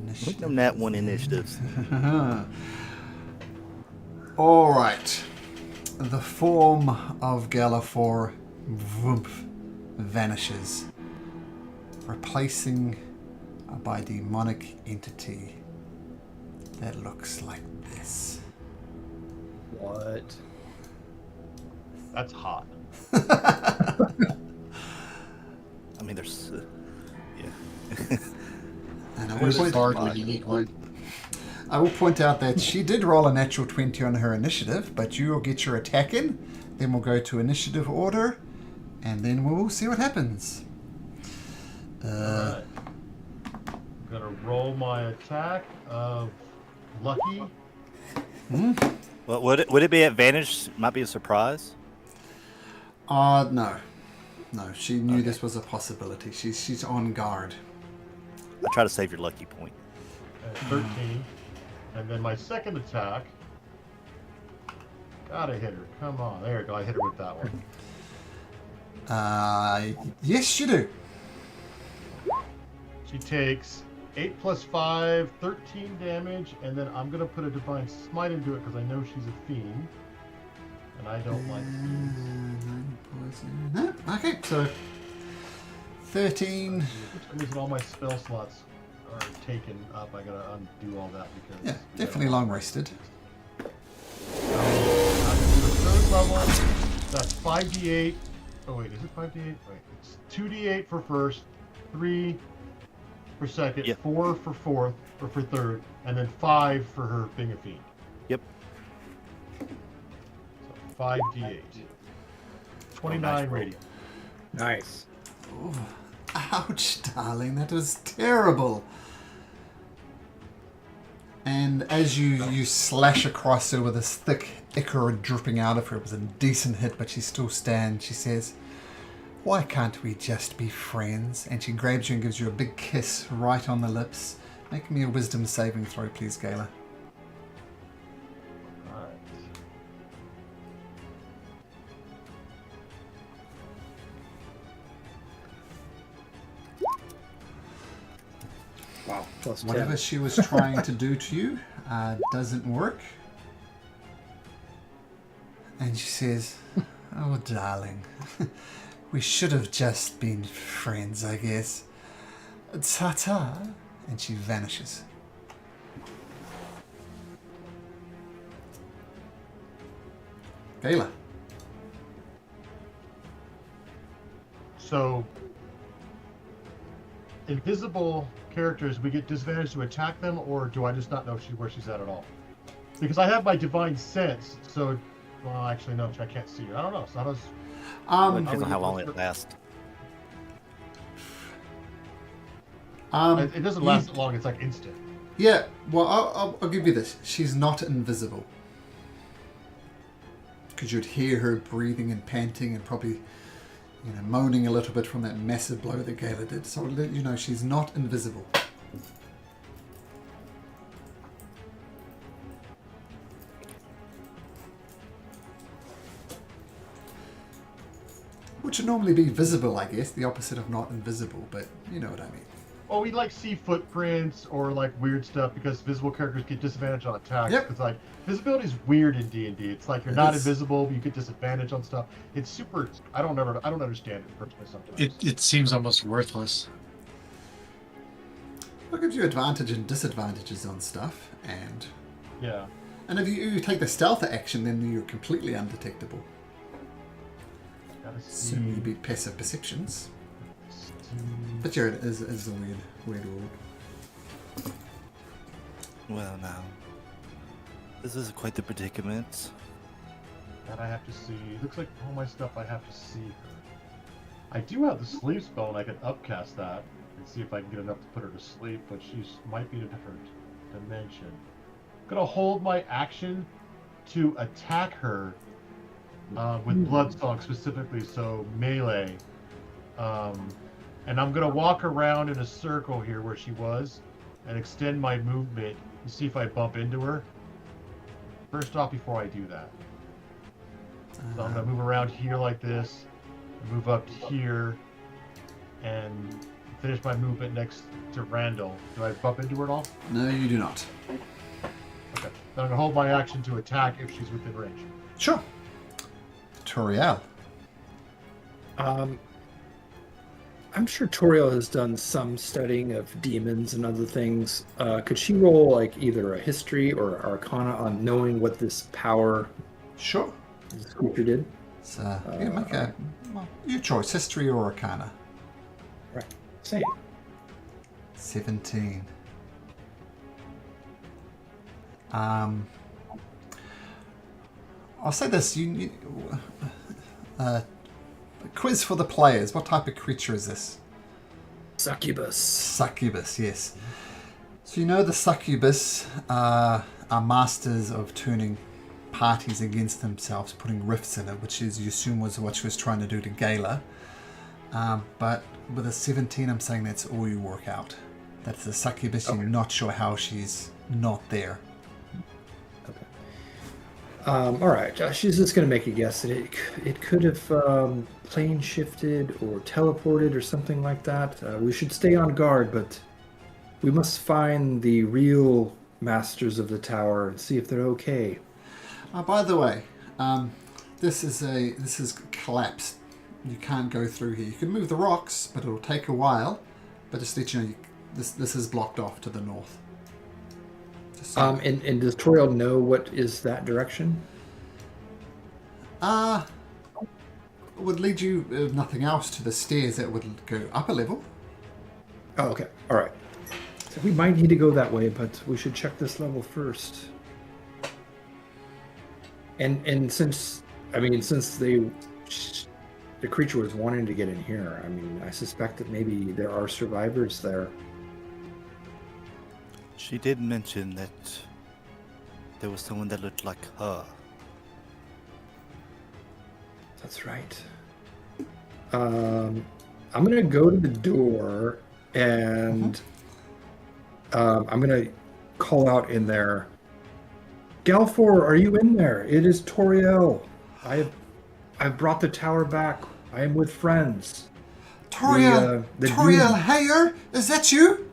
Look at them that one initiatives. All right. The form of Galafor vanishes, replacing by demonic entity that looks like this. What? That's hot. I mean, there's. Yeah. And I will, Where's the point, bard when you need one? I will point out that she did roll a natural 20 on her initiative, but you will get your attack in, then we'll go to initiative order, and then we'll see what happens. Alright. I'm gonna roll my attack of lucky. Well, would it be advantage? Might be a surprise. No. No, she knew this was a possibility. She's on guard. I try to save your lucky point. At 13. And then my second attack. Gotta hit her. Come on. There you go. I hit her with that one. Yes, you do. She takes 8 plus 5, 13 damage. And then I'm going to put a Divine Smite into it because I know she's a fiend. And I don't like fiends. No? Okay, so 13. For some reason, all my spell slots are taken up. I gotta undo all that because Yeah, definitely long rested. Third level, that's 5d8. Oh wait, is it 5d8? Wait, it's 2d8 for first, 3 for second, Yep. 4 for fourth or for third, and then 5 for her being a fiend. Yep. So 5d8. 29 radiant. Nice. Oh, ouch, darling, that was terrible. And as you slash across her with this thick ichor dripping out of her, it was a decent hit, but she still stands. She says, "Why can't we just be friends?" And she grabs you and gives you a big kiss right on the lips. Make me a wisdom saving throw, please, Gayla. Alright. Wow. Plus 10. Whatever she was trying to do to you doesn't work. And she says, "Oh, darling, we should have just been friends, I guess. Ta-ta." And she vanishes. Gayla. So, invisible characters, we get disadvantage to attack them, or do I just not know where she's at all? Because I have my divine sense, so well, actually no, I can't see her. I don't know. So how does Depends on how long it lasts. it doesn't last that long? It's like instant. Yeah, well, I'll give you this. She's not invisible. Because you'd hear her breathing and panting and probably, moaning a little bit from that massive blow that Gayla did. So I'll let you know she's not invisible. Which would normally be visible, I guess, the opposite of not invisible, but you know what I mean. Well, we like see footprints or like weird stuff because visible characters get disadvantage on attacks. Yep. It's like visibility is weird in D&D. It's like you're It not is. invisible, but you get disadvantage on stuff. It's super. I don't understand it personally sometimes. It seems almost worthless. It gives you advantage and disadvantages on stuff, and Yeah. if you take the stealth action, then you're completely undetectable. Gotta see. Assuming you beat passive perceptions. But yeah, it is a weird world. Well, now, this is quite the predicament. That I have to see. It looks like all my stuff I have to see her. I do have the sleep spell and I can upcast that and see if I can get enough to put her to sleep, but she might be in a different dimension. I'm gonna hold my action to attack her with Bloodsong specifically, so melee. And I'm gonna walk around in a circle here where she was and extend my movement to see if I bump into her. First off, before I do that. So I'm gonna move around here like this, move up here, and finish my movement next to Randall. Do I bump into her at all? No, you do not. Okay. Then I'm gonna hold my action to attack if she's within range. Sure. Toriel. I'm sure Toriel has done some studying of demons and other things. Could she roll like either a history or arcana on knowing what this power Sure. this creature did? So, yeah, make a your choice, history or arcana. Right. Same. 17. I'll say this: a quiz for the players. What type of creature is this? Succubus. Succubus, yes. So you know the succubus are masters of turning parties against themselves, putting rifts in it, which is you assume was what she was trying to do to Gala. But with a 17, I'm saying that's all you work out. That's the succubus. Okay. You're not sure how she's not there. Okay. All right. She's just going to make a guess that it could have plane shifted or teleported or something like that. We should stay on guard, but we must find the real masters of the tower and see if they're okay. By the way, this is collapsed. You can't go through here. You can move the rocks, but it'll take a while. But just let you know, this is blocked off to the north. And does Toriel know what is that direction? Would lead you, if nothing else, to the stairs that would go up a level. Oh, okay. All right. So we might need to go that way, but we should check this level first. And since the creature was wanting to get in here, I mean, I suspect that maybe there are survivors there. She did mention that there was someone that looked like her. That's right. I'm gonna go to the door and I'm gonna call out in there. Galfor, are you in there? It is Toriel. I've brought the tower back. I am with friends. Toriel, Toriel Hayer, is that you?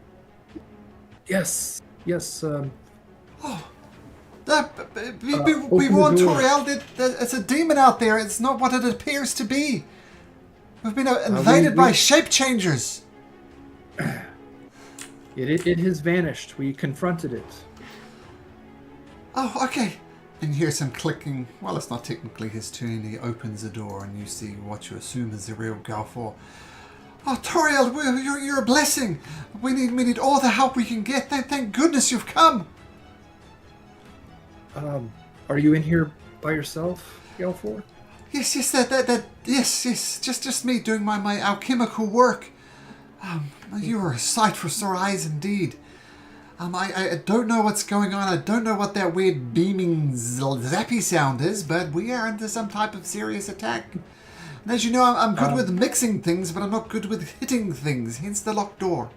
Yes. We warned Toriel that it's a demon out there. It's not what it appears to be. We've been invaded by shape changers. It has vanished. We confronted it. Oh, okay. And you hear some clicking. Well, it's not technically his turn. He opens the door and you see what you assume is the real Galfor. Oh, Toriel, you're a blessing. We need all the help we can get. Thank goodness you've come. Are you in here by yourself, Galfor? Yes, yes. Just me doing my alchemical work. You are a sight for sore eyes indeed. I don't know what's going on. I don't know what that weird beaming zappy sound is, but we are under some type of serious attack. And as you know, I'm good with mixing things, but I'm not good with hitting things, hence the locked door.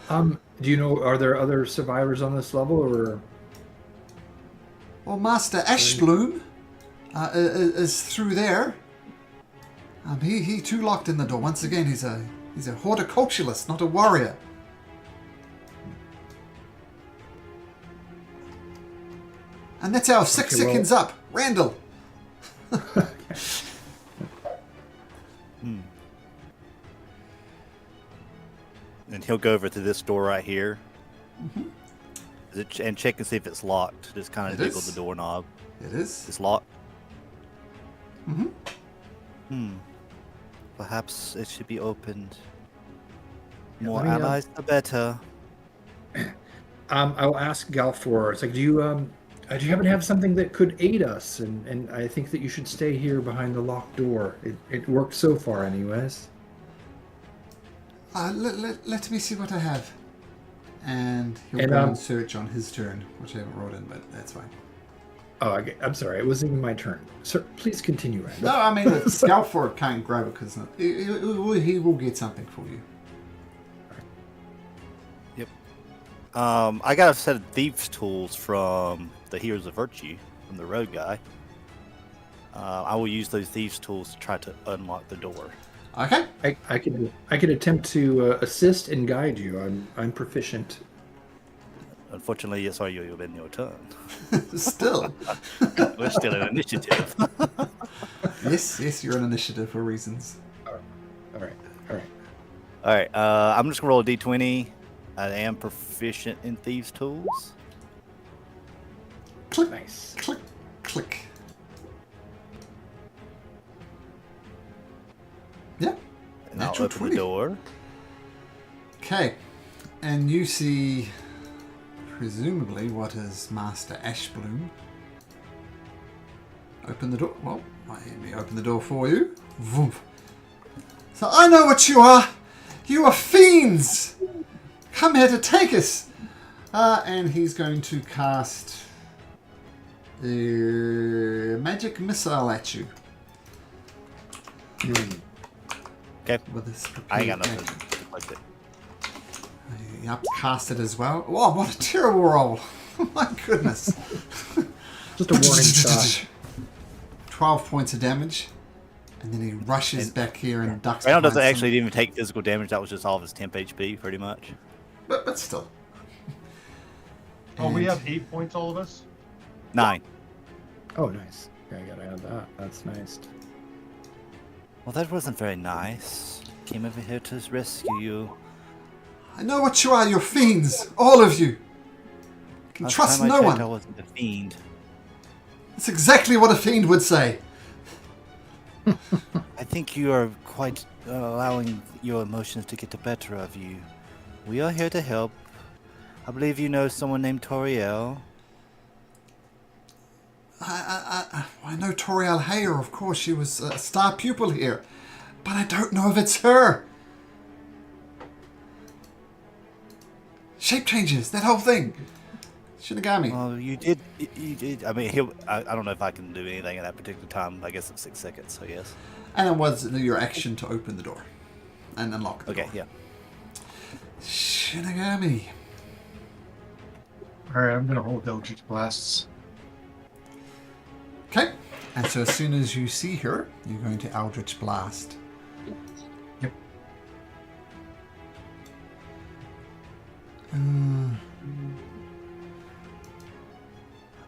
Do you know, are there other survivors on this level, or? Well, Master Ashbloom is through there. He too locked in the door. Once again, he's a horticulturalist, not a warrior. And that's our 6 seconds up. Randall. And he'll go over to this door right here. And check and see if it's locked. Just kind of jiggle the doorknob. It is. It's locked. Perhaps it should be opened. More allies, the better. I'll ask Galfor. It's like, do you happen to have something that could aid us? And I think that you should stay here behind the locked door. It worked so far, anyways. Let me see what I have. And he'll go and search on his turn, which I haven't wrote in, but that's fine. Oh, I'm sorry. It wasn't even my turn. Sir, please continue, Randall. No, I mean, Galfor can't grab it because he will get something for you. Yep. I got a set of thieves' tools from the Heroes of Virtue, from the road guy. I will use those thieves' tools to try to unlock the door. Okay. I could attempt to assist and guide you. I'm proficient. Unfortunately, it's already been your turn. Still. We're still in initiative. Yes, you're an initiative for reasons. All right. All right, I'm just gonna roll a d20. I am proficient in thieves' tools. Click, Nice. click, click. Yeah. And I'll Natural open 20. the door. Okay. And you see, presumably, what is Master Ashbloom. Open the door. Well, let me open the door for you. Vroom. So I know what you are. You are fiends. Come here to take us. And he's going to cast a magic missile at you. Okay. With this I ain't got prepared nothing. magic. Like that. Yep, cast it as well. Oh, what a terrible roll. My goodness. Just a warning shot. 12 points of damage. And then he rushes back here and ducks Randall doesn't behind actually even take physical damage. That was just all of his temp HP, pretty much. But still. Oh, we And- have 8 points, all of us? 9. Oh, nice. Okay, I gotta add that. That's nice. Well, that wasn't very nice. Came over here to rescue you. I know what you are. You're fiends. All of you. You can Last trust time I no checked, one. I wasn't a fiend. That's exactly what a fiend would say. I think you are quite allowing your emotions to get the better of you. We are here to help. I believe you know someone named Toriel. I know Toriel Hayer, of course. She was a star pupil here. But I don't know if it's her. Shape changes, that whole thing. Shinigami. Well, you did. I mean, I don't know if I can do anything at that particular time. I guess it's 6 seconds, so yes. And it was your action to open the door. And unlock the Okay, door. yeah. Shinigami. Alright, I'm gonna hold Eldritch Blasts. Okay. And so as soon as you see her, you're going to Eldritch Blast. Yep.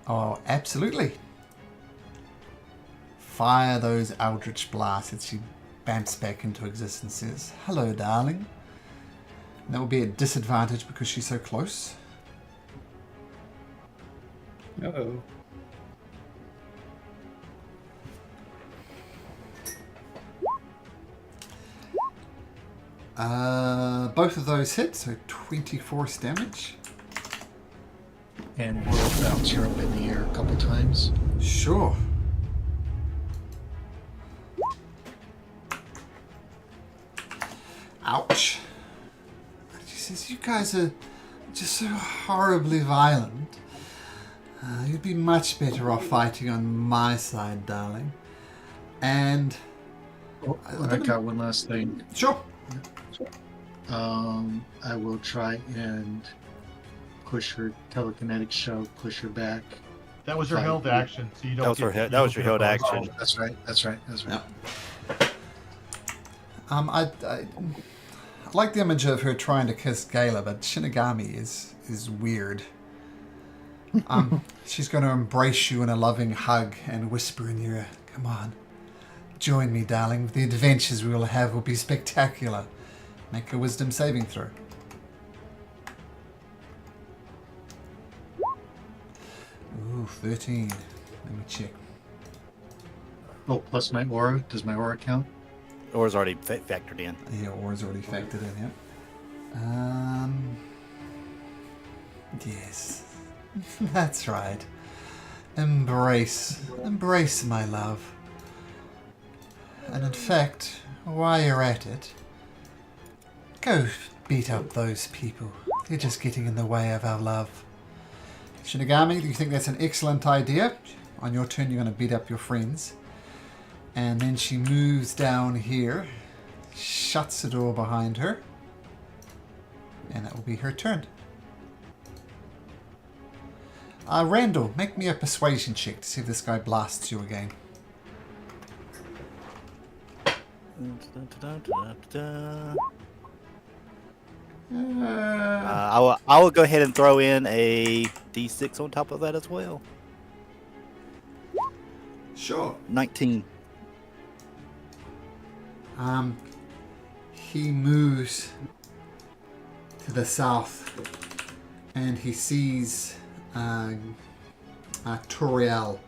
Oh, absolutely. Fire those Eldritch Blasts as she bamps back into existence. Says, hello, darling. And that will be a disadvantage because she's so close. Uh-oh. Both of those hit, so 20 force damage. And we'll bounce her up in the air a couple times. Sure. Ouch. She says, you guys are just so horribly violent. You'd be much better off fighting on my side, darling. And... Oh, I got one last thing. Sure. I will try and push her telekinetic shove, push her back. That was your held action, so you don't. That was get her to- he- that was your held bonus action. roll. That's right. That's right. That's right. Yep. I like the image of her trying to kiss Gala, but Shinigami is weird. She's going to embrace you in a loving hug and whisper in your ear, come on, join me, darling. The adventures we will have will be spectacular. Make a wisdom saving throw. Ooh, 13. Let me check. Oh, plus my aura. Does my aura count? Or is already factored in. Yeah, aura's already factored in, yeah. Yes. That's right. Embrace. Embrace, my love. And in fact, while you're at it, go beat up those people. They're just getting in the way of our love. Shinigami, do you think that's an excellent idea? On your turn, you're going to beat up your friends. And then she moves down here, shuts the door behind her, and that will be her turn. Randall, make me a persuasion check to see if this guy blasts you again. I will go ahead and throw in a d6 on top of that as well. Sure. 19. he moves to the south and he sees Toriel.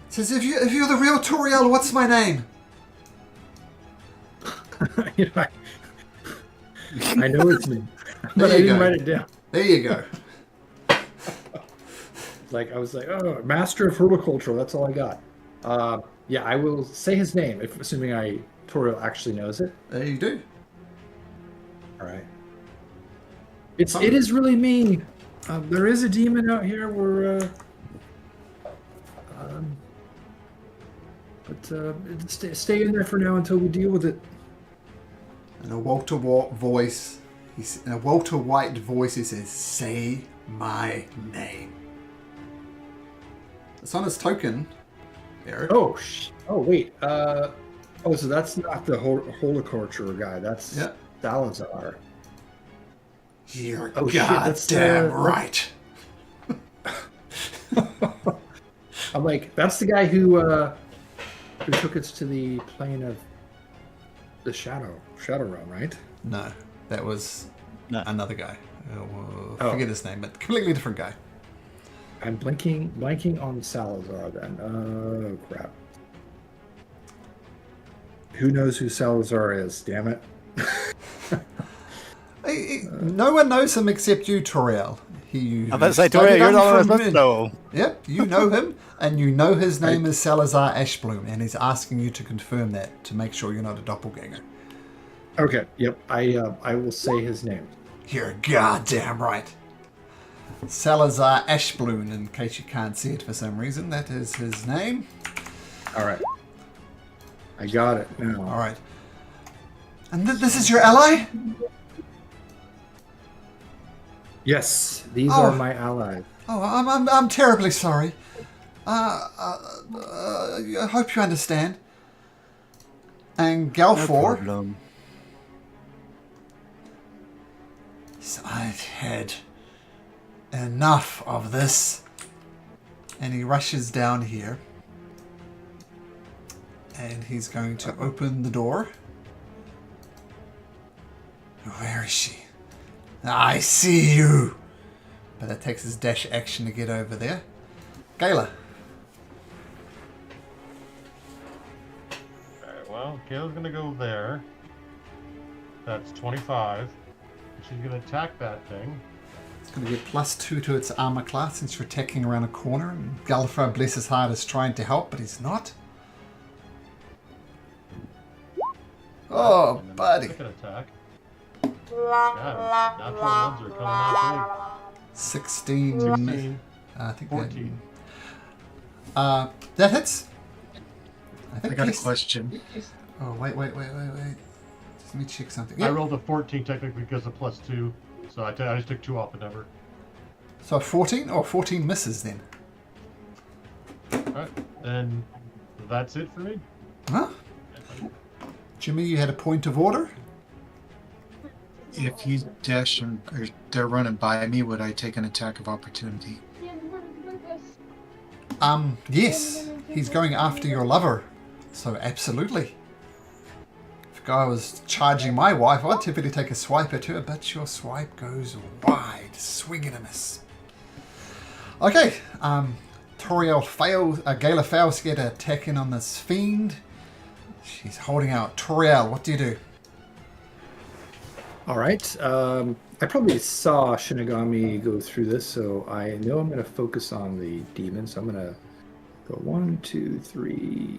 Says, if you're the real Toriel, what's my name? You know, I know his name, but There I you didn't go. write it down. There you go. I was like, oh, master of horticulture. That's all I got. Yeah, I will say his name, assuming Toriel actually knows it. There you do. All right. It is really me. There is a demon out here. Stay in there for now until we deal with it. In a Walter White voice, he says, "Say my name." It's on his token, Eric. Oh wait. So that's not the horticulture guy. That's Yep. Salazar. You're goddamn right. I'm like, that's the guy who took us to the plane of the Shadow Realm, right? No, that was No. another guy. Forget his name, but completely different guy. I'm blanking on Salazar then. Oh crap. Who knows who Salazar is? Damn it. No one knows him except you, Toriel. I'm about to say, Toriel, you're not on the know. Yep, you know him, and you know his name is Salazar Ashbloom, and he's asking you to confirm that to make sure you're not a doppelganger. Okay. Yep. I will say his name. You're goddamn right. Salazar Ashbloom, in case you can't see it for some reason, that is his name. All right. I got it now. All right. And this is your ally? Yes, these Oh. are my allies. Oh, I'm terribly sorry. I hope you understand. And Galfor, problem. I've had enough of this. And he rushes down here. And he's going to open the door. Where is she? I see you. But that takes his dash action to get over there. Gayla. Alright, well, Kayla's gonna go there. That's 25. She's gonna attack that thing. It's going to get +2 to its armor class since you're attacking around a corner. And Galfra, bless his heart, is trying to help, but he's not. Oh, And then buddy. Second attack. God, natural ones are coming out 16. big. 16. I think 14. that hits. I think got a he's- question. Oh, wait. Just let me check something. I Yeah. rolled a 14 technically because of +2, so I just took 2 off the number. So 14? Oh, 14 misses then. Alright, and that's it for me. Huh? Jimmy, you had a point of order? If he's dashing or they're running by me, would I take an attack of opportunity? Yes. He's going after your lover. So absolutely. If a guy was charging my wife, I'd typically take a swipe at her, but your swipe goes wide. Swing and a miss. Okay. Toriel fails, Gala fails to get an attack in on this fiend. She's holding out. Toriel, what do you do? All right. I probably saw Shinigami go through this, so I know I'm going to focus on the demon. So I'm going to go 1, 2, 3,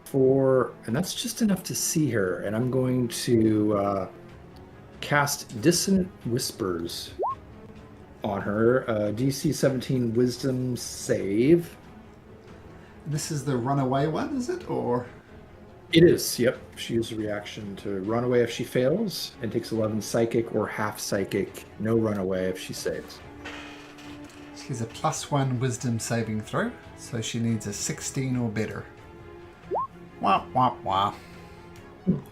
4, and that's just enough to see her. And I'm going to cast Dissonant Whispers on her. DC 17 Wisdom save. This is the runaway one, is it? Or It is, yep. She uses a reaction to run away if she fails, and takes 11 psychic or half psychic, no runaway if she saves. she's a +1 wisdom saving throw, so she needs a 16 or better. Wah, wah, wah.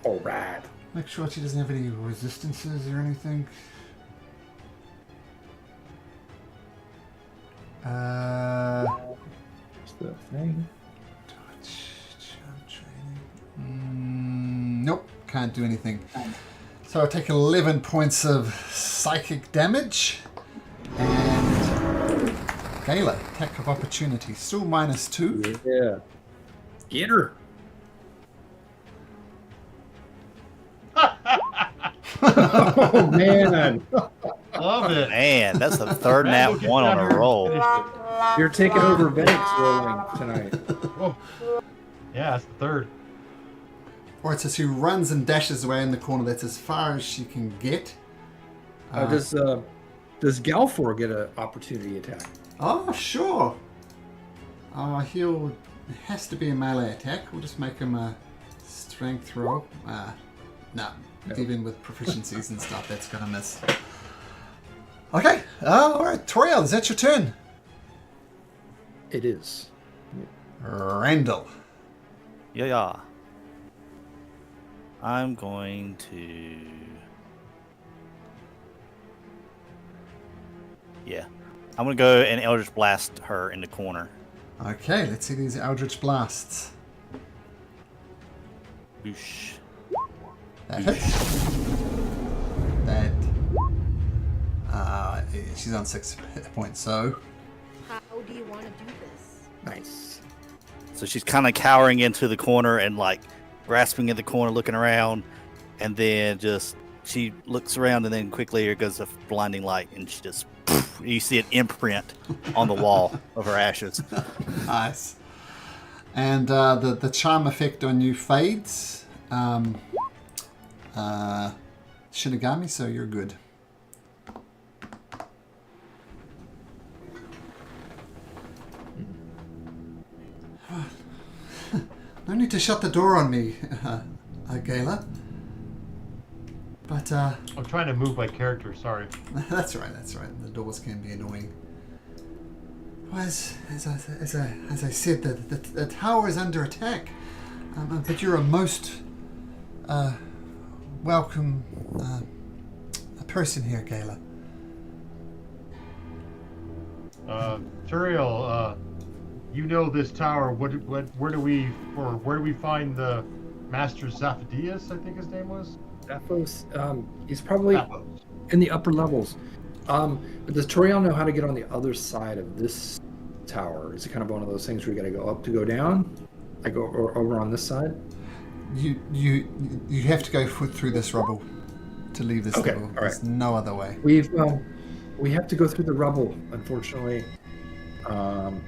All right. Make sure she doesn't have any resistances or anything. What's the thing? Touch, charm training. Nope. can't do anything. So I take 11 points of psychic damage. And Gala, attack of opportunity. Still -2. Yeah. Get her. Oh man, Love it. Man, that's the third nat 1 on a roll. you're taking over Vex rolling tonight. Oh. Yeah, it's the third. Alright, so she runs and dashes away in the corner. That's as far as she can get. Does Galfor get an opportunity attack? Oh, sure. It has to be a melee attack. We'll just make him a strength roll. No. Even with proficiencies and stuff, that's gonna miss. Okay. Alright, Toriel, is that your turn? It is. Randall. Yeah. I'm going to... Yeah. I'm going to go and Eldritch Blast her in the corner. Okay, let's see these Eldritch Blasts. Boosh. That hits. That. She's on 6 hit points, so. How do you want to do this? Nice. So she's kind of cowering into the corner and like grasping at the corner, looking around, and then just she looks around and then quickly there goes a blinding light and she just you see an imprint on the wall of her ashes. Nice. And the charm effect on you fades. Shinigami, so you're good. No need to shut the door on me, Gala. But I'm trying to move my character, sorry. that's right. The doors can be annoying. Well, as I said, the tower is under attack. But you're a most welcome person here, Gala. Turiel, you know this tower. Where do we find the Master Zaphodius, I think his name was? Zaphos, he's probably Zaphos. in the upper levels. But does Toriel know how to get on the other side of this tower? Is it kind of one of those things where you got to go up to go down? Like or over on this side? You have to go through this rubble to leave this Okay, level. all There's no other way. We have to go through the rubble, unfortunately. I'm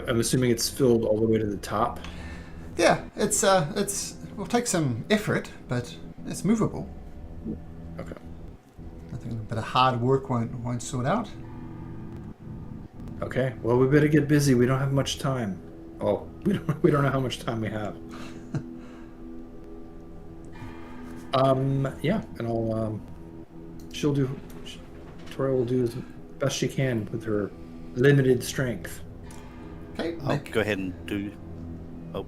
assuming it's filled all the way to the top. Yeah, it will take some effort, but it's movable. Okay. Nothing but a hard work won't sort out. Okay. Well, we better get busy. We don't have much time. Oh, we don't know how much time we have. Yeah, and Toriel will do as best she can with her limited strength. Okay, I'll go ahead and do... Oh,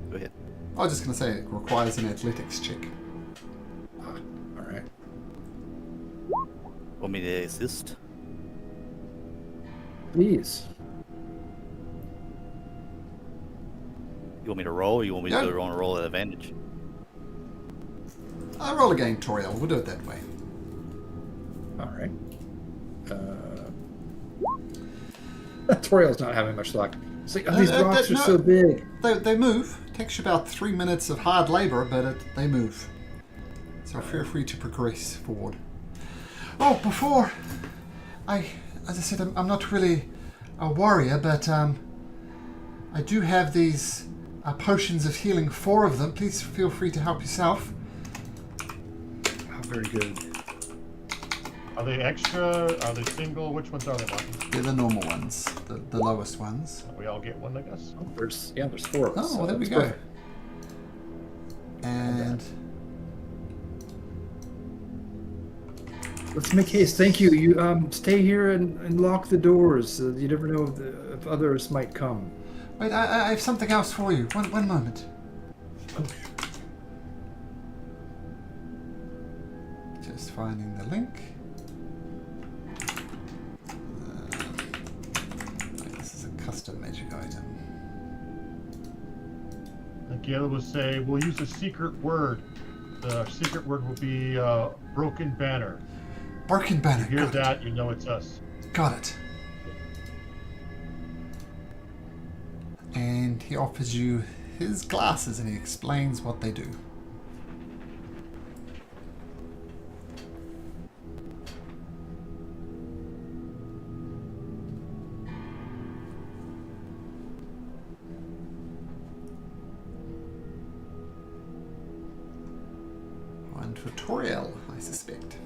go ahead. I was just going to say it requires an athletics check. All right. Want me to assist? Please. You want me to roll or you want me to Yeah. go on a roll at advantage? I'll roll again, Toriel. We'll do it that way. All right. Toriel's not having much luck. It's like, these rocks are so big. They move. It takes you about 3 minutes of hard labor, but they move. So feel free to progress forward. Oh, before as I said, I'm not really a warrior, but I do have these potions of healing, 4 of them. Please feel free to help yourself. Oh, very good. Are they extra? Are they single? Which ones are they, Martin? They're the normal ones, the lowest ones. We all get one, I guess. Oh, there's 4 of us. Oh, well, there we that's go. perfect. And Let's make haste. Thank you. You stay here and lock the doors. You never know if others might come. wait, I have something else for you. One moment. Just finding the link. This is a custom magic item. Galen will say, we'll use a secret word. The secret word will be broken banner. Broken banner. If you hear Got that, you know it's us. it. Got it. And he offers you his glasses and he explains what they do. One tutorial, I suspect.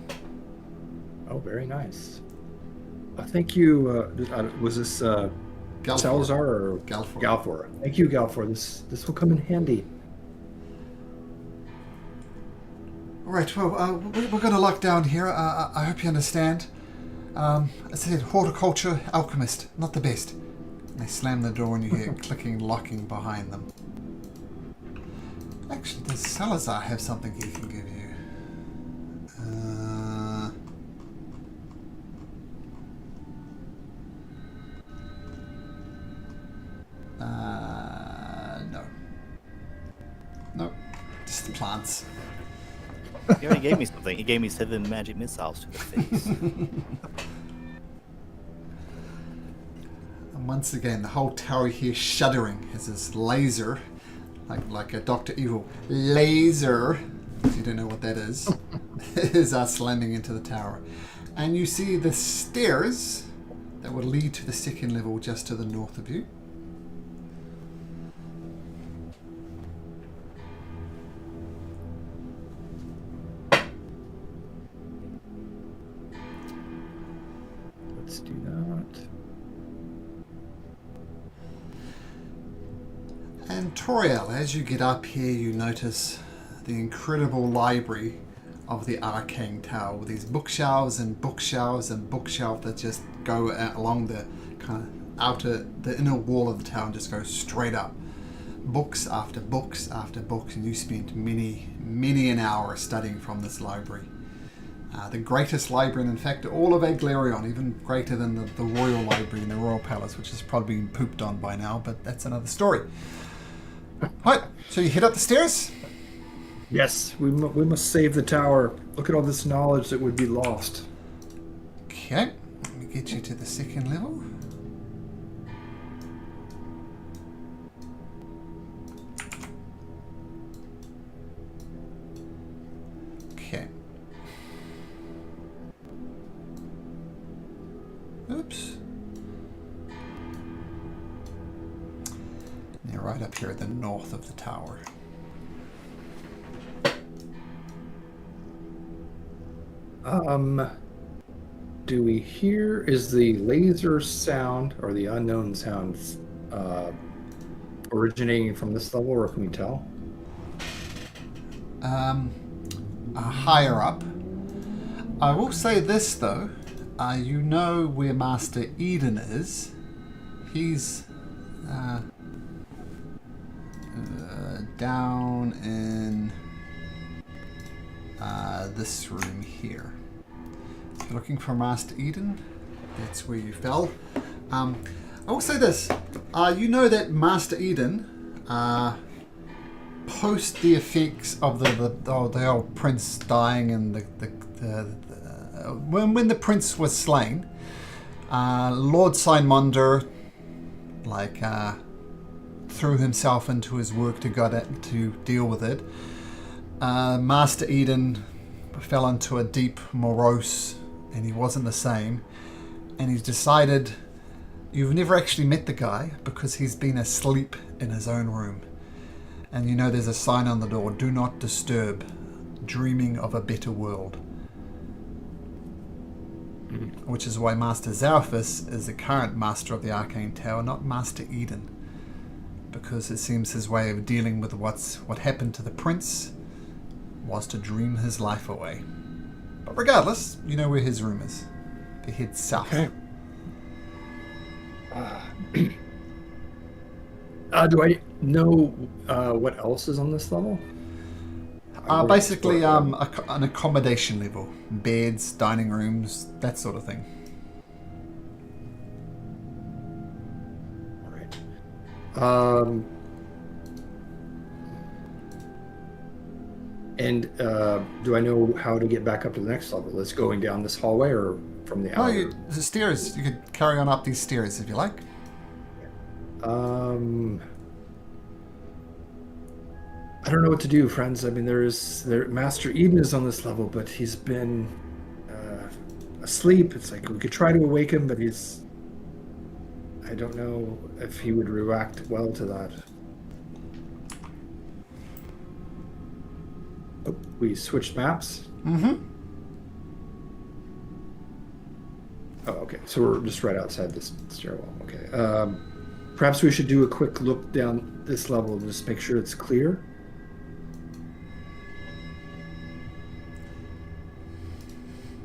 Oh, very nice. Thank you. Was this Galfor. Salazar or Galfor. Galfor? Thank you, Galfor. This will come in handy. All right, well, we're going to lock down here. I hope you understand. I said horticulture, alchemist, not the best. And they slam the door and you hear clicking, locking behind them. Actually, does Salazar have something he can give you? No. Nope. Just the plants. He already gave me something. He gave me 7 magic missiles to the face. And once again, the whole tower here shuddering as this laser, like a Dr. Evil laser, if you don't know what that is, is slamming into the tower. And you see the stairs that would lead to the second level just to the north of you. Let's do that. And Toriel, as you get up here, you notice the incredible library of the Arcane Tower with these bookshelves and bookshelves and bookshelves that just go along the kind of the inner wall of the tower and just go straight up. Books after books after books, and you spent many an hour studying from this library. The greatest library, and in fact, all of Aglarion, even greater than the Royal Library in the Royal Palace, which has probably been pooped on by now, but that's another story. Right, so you head up the stairs? Yes, we must save the tower. Look at all this knowledge that would be lost. Okay, let me get you to the second level. Okay. Oops. They're right up here at the north of the tower. Do we hear, is the laser sound or the unknown sound originating from this level, or can we tell? Higher up. I will say this though, you know where Master Eden is. He's down in this room here. If you're looking for Master Eden, that's where you fell. I will say this, you know that Master Eden, post the effects of the old prince dying and when the prince was slain, Lord Simonder threw himself into his work to deal with it. Master Eden fell into a deep morose and he wasn't the same, and he's decided, you've never actually met the guy because he's been asleep in his own room, and you know there's a sign on the door, do not disturb, dreaming of a better world. Which is why Master Zalphus is the current master of the Arcane Tower, not Master Eden, because it seems his way of dealing with what happened to the prince was to dream his life away. But regardless, you know where his room is. They head south. Okay. Do I know what else is on this level? Basically, an accommodation level. Beds, dining rooms, that sort of thing. All right. And do I know how to get back up to the next level? Is going down this hallway or from the Oh, outer? the stairs. You could carry on up these stairs if you like. I don't know what to do, friends. I mean, Master Eden is on this level, but he's been asleep. It's like we could try to awake him, but I don't know if he would react well to that. Oh, we switched maps. Mm-hmm. Oh, okay. So we're just right outside this stairwell. Okay. Perhaps we should do a quick look down this level to just make sure it's clear.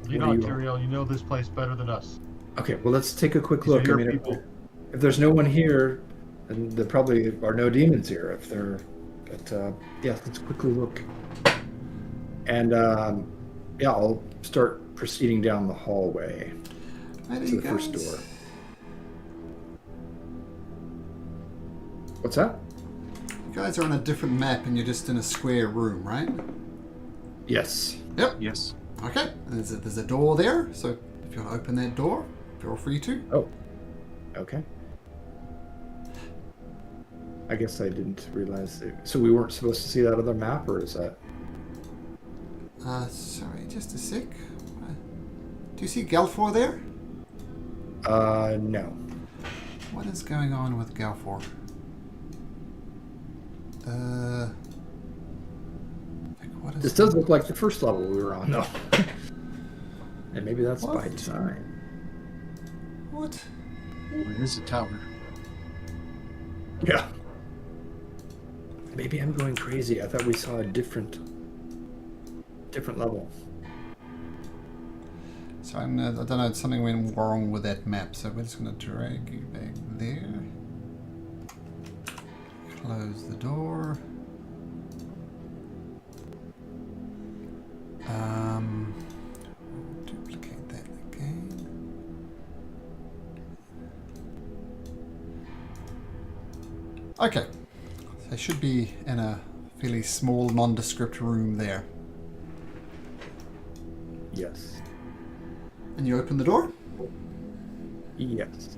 You What know, do you- Tyrael, you know this place better than us. Okay. Well, let's take a quick These are look. I your mean, people. if there's no one here, then there probably are no demons here. If there, but yeah, let's quickly look. And yeah, I'll start proceeding down the hallway Where do to you the first guys- door. What's that? You guys are on a different map and you're just in a square room, right? Yes. Yep. Yes. Okay. There's a door there, so if you want to open that door, feel free to. Oh. Okay. I guess I didn't realize it. So we weren't supposed to see that other map, or is that? Sorry, just a sec. Do you see Galfor there? No. What is going on with Galfor? What is This does look like the first level we were on, though. And maybe that's by What? design. What? It is a tower. Yeah. Maybe I'm going crazy. I thought we saw a different level. So I don't know, something went wrong with that map, so we're just going to drag you back there. Close the door. Duplicate that again. Okay, so I should be in a fairly small, nondescript room there. Yes. And you open the door? Yes.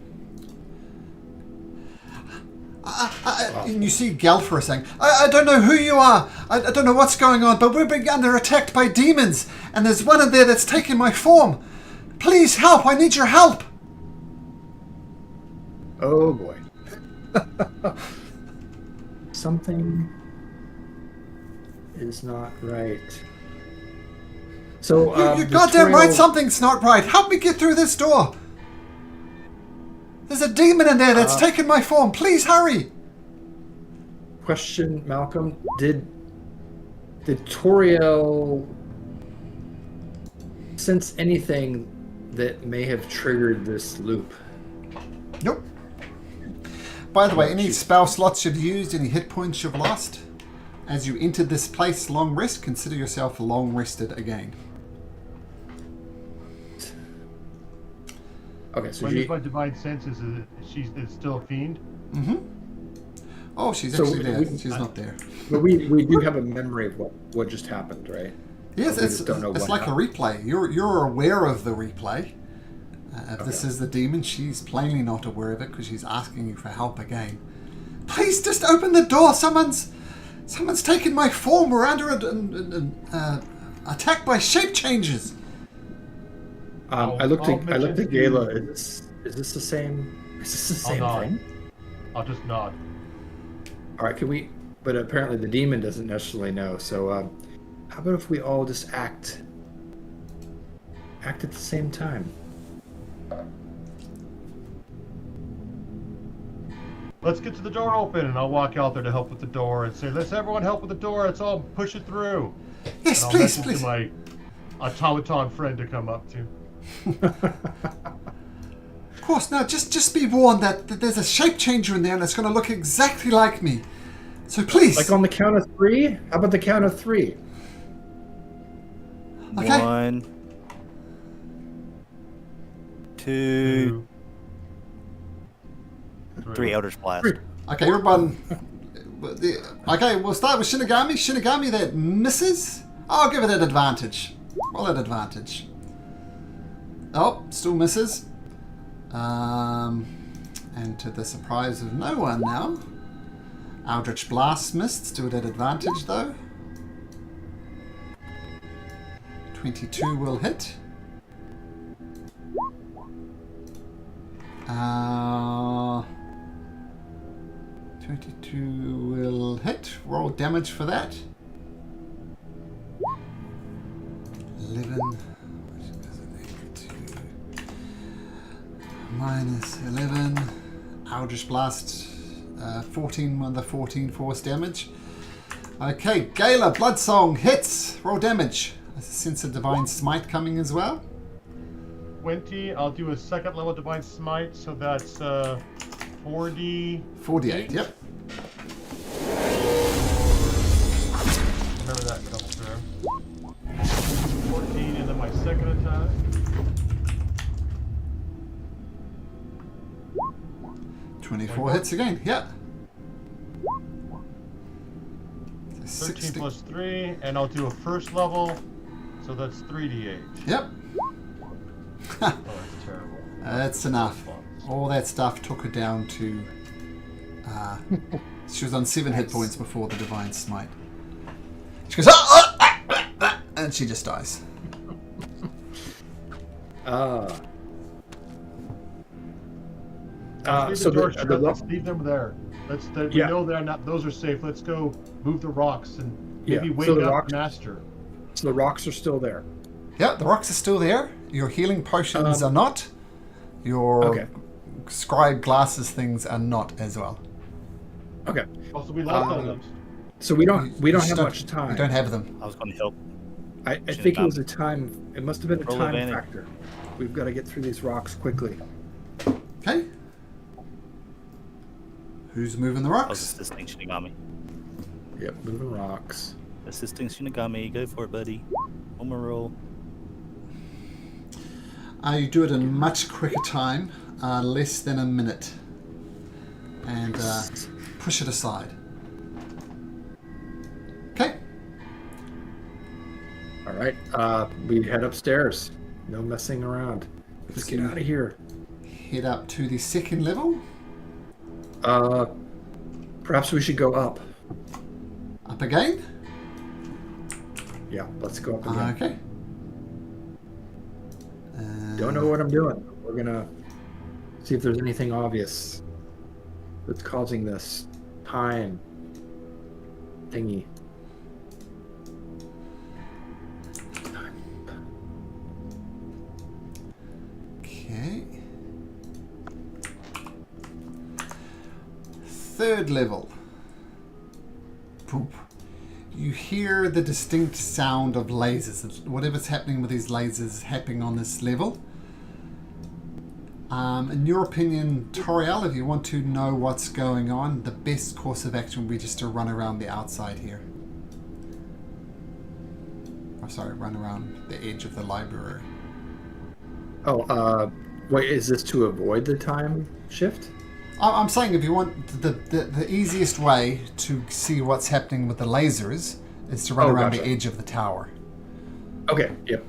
And you see Galfer saying, I don't know who you are. I don't know what's going on, but we're being under attacked by demons. And there's one in there that's taken my form. Please help. I need your help. Oh boy. Something is not right. So You're the goddamn right. trail- Something's not right. Help me get through this door. There's a demon in there that's taken my form. Please hurry. Question, Malcolm. Did Toriel sense anything that may have triggered this loop? Nope. By the way, any spell slots you've used, any hit points you've lost, as you entered this place, long rest, consider yourself long rested again. Okay, so When she, use my divine senses, she's still a fiend. Mm-hmm. Oh, she's So actually there. we- She's not there. but we do have a memory of what just happened, right? Yes, We it's just don't know what like happened. a replay. You're aware of the replay. If this Okay. is the demon, she's plainly not aware of it because she's asking you for help again. Please, just open the door. Someone's taken my form. We're under an attack by shape changes. I looked I'll at mention Gala. you- Is this the same? Is this the I'll same nod. thing? I'll just nod. All right, can we? But apparently the demon doesn't necessarily know. So how about if we all just act at the same time? Let's get to the door open, and I'll walk out there to help with the door and say, "Let's everyone help with the door. Let's all push it through." Yes, And I'll please, message please. to my automaton friend to come up too. Of course. Now, just be warned that there's a shape changer in there, and it's going to look exactly like me. So please. Like on the count of three? How about the count of three? Okay. 1, 2, 3. Eldritch Blast. Okay, everyone. Okay, we'll start with Shinigami. Shinigami, that misses. I'll give it an advantage. Roll at advantage. Oh, still misses. And to the surprise of no one now, Eldritch Blast missed. Still at advantage though. 22 will hit. 22 will hit. Roll damage for that. 11 minus 11. Eldritch Blast. 14 on the 14 force damage. Okay, Gala Bloodsong hits. Roll damage. I sense a Divine Smite coming as well. 20. I'll do a second level Divine Smite, so that's 40. 48, yep. Remember that comes through. 14, and then my second attack. 24 hits again, yeah. 13 plus 3, and I'll do a first level, so that's 3d8. Yep. Oh, that's terrible. That's enough. All that stuff took her down to... she was on 7 hit points before the Divine Smite. She goes, and she just dies. So let's leave them there. We know they're not; those are safe. Let's go move the rocks and maybe wake up rocks, Master. So the rocks are still there. Yeah, the rocks are still there. Your healing potions are not. Your scribe glasses things are not as well. Okay. Also, we lost all them. So we don't have much time. We don't have them. I was going to help. I think it was a time. It must have been a Roll time advantage. factor. We've got to get through these rocks quickly. Okay. Who's moving the I was rocks? assisting Shinigami. Yep, moving rocks. Assisting Shinigami. Go for it, buddy. One more roll. You do it in much quicker time, less than a minute, and push it aside. Okay. All right. We head upstairs. No messing around. Let's get out of here. Head up to the second level. Perhaps we should go up. Up again. Yeah, let's go up again. Okay. Don't know what I'm doing. We're gonna see if there's anything obvious that's causing this time thingy. Okay. Third level. Poop. You hear the distinct sound of lasers. Whatever's happening with these lasers is happening on this level. In your opinion, Toriel, if you want to know what's going on, the best course of action would be just to run around the outside here. Oh, sorry, run around the edge of the library. Oh, wait, is this to avoid the time shift? I'm saying if you want the easiest way to see what's happening with the lasers is to run around the edge of the tower. Okay, yep.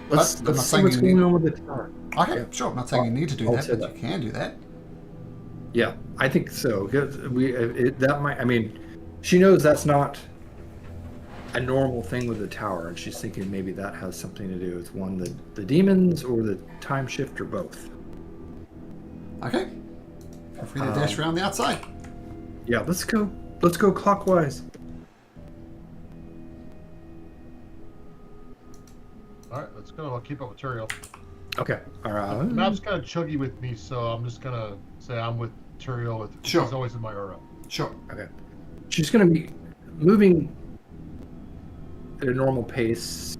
Let's not see saying what's you going need- on with the tower. Okay, Yeah. sure. I'm not saying you need to do I'll that, say but that. you can do that. Yeah, I think so. 'Cause that might. I mean, she knows that's not a normal thing with the tower, and she's thinking maybe that has something to do with one the demons or the time shift or both. Okay. Feel free to dash around the outside. Yeah, let's go. Let's go clockwise. All right, let's go. I'll keep up with Turiel. Okay. All right. The map's kind of chuggy with me, so I'm just gonna say I'm with Turiel. Sure. She's always in my aura. Sure. Okay. She's gonna be moving at a normal pace,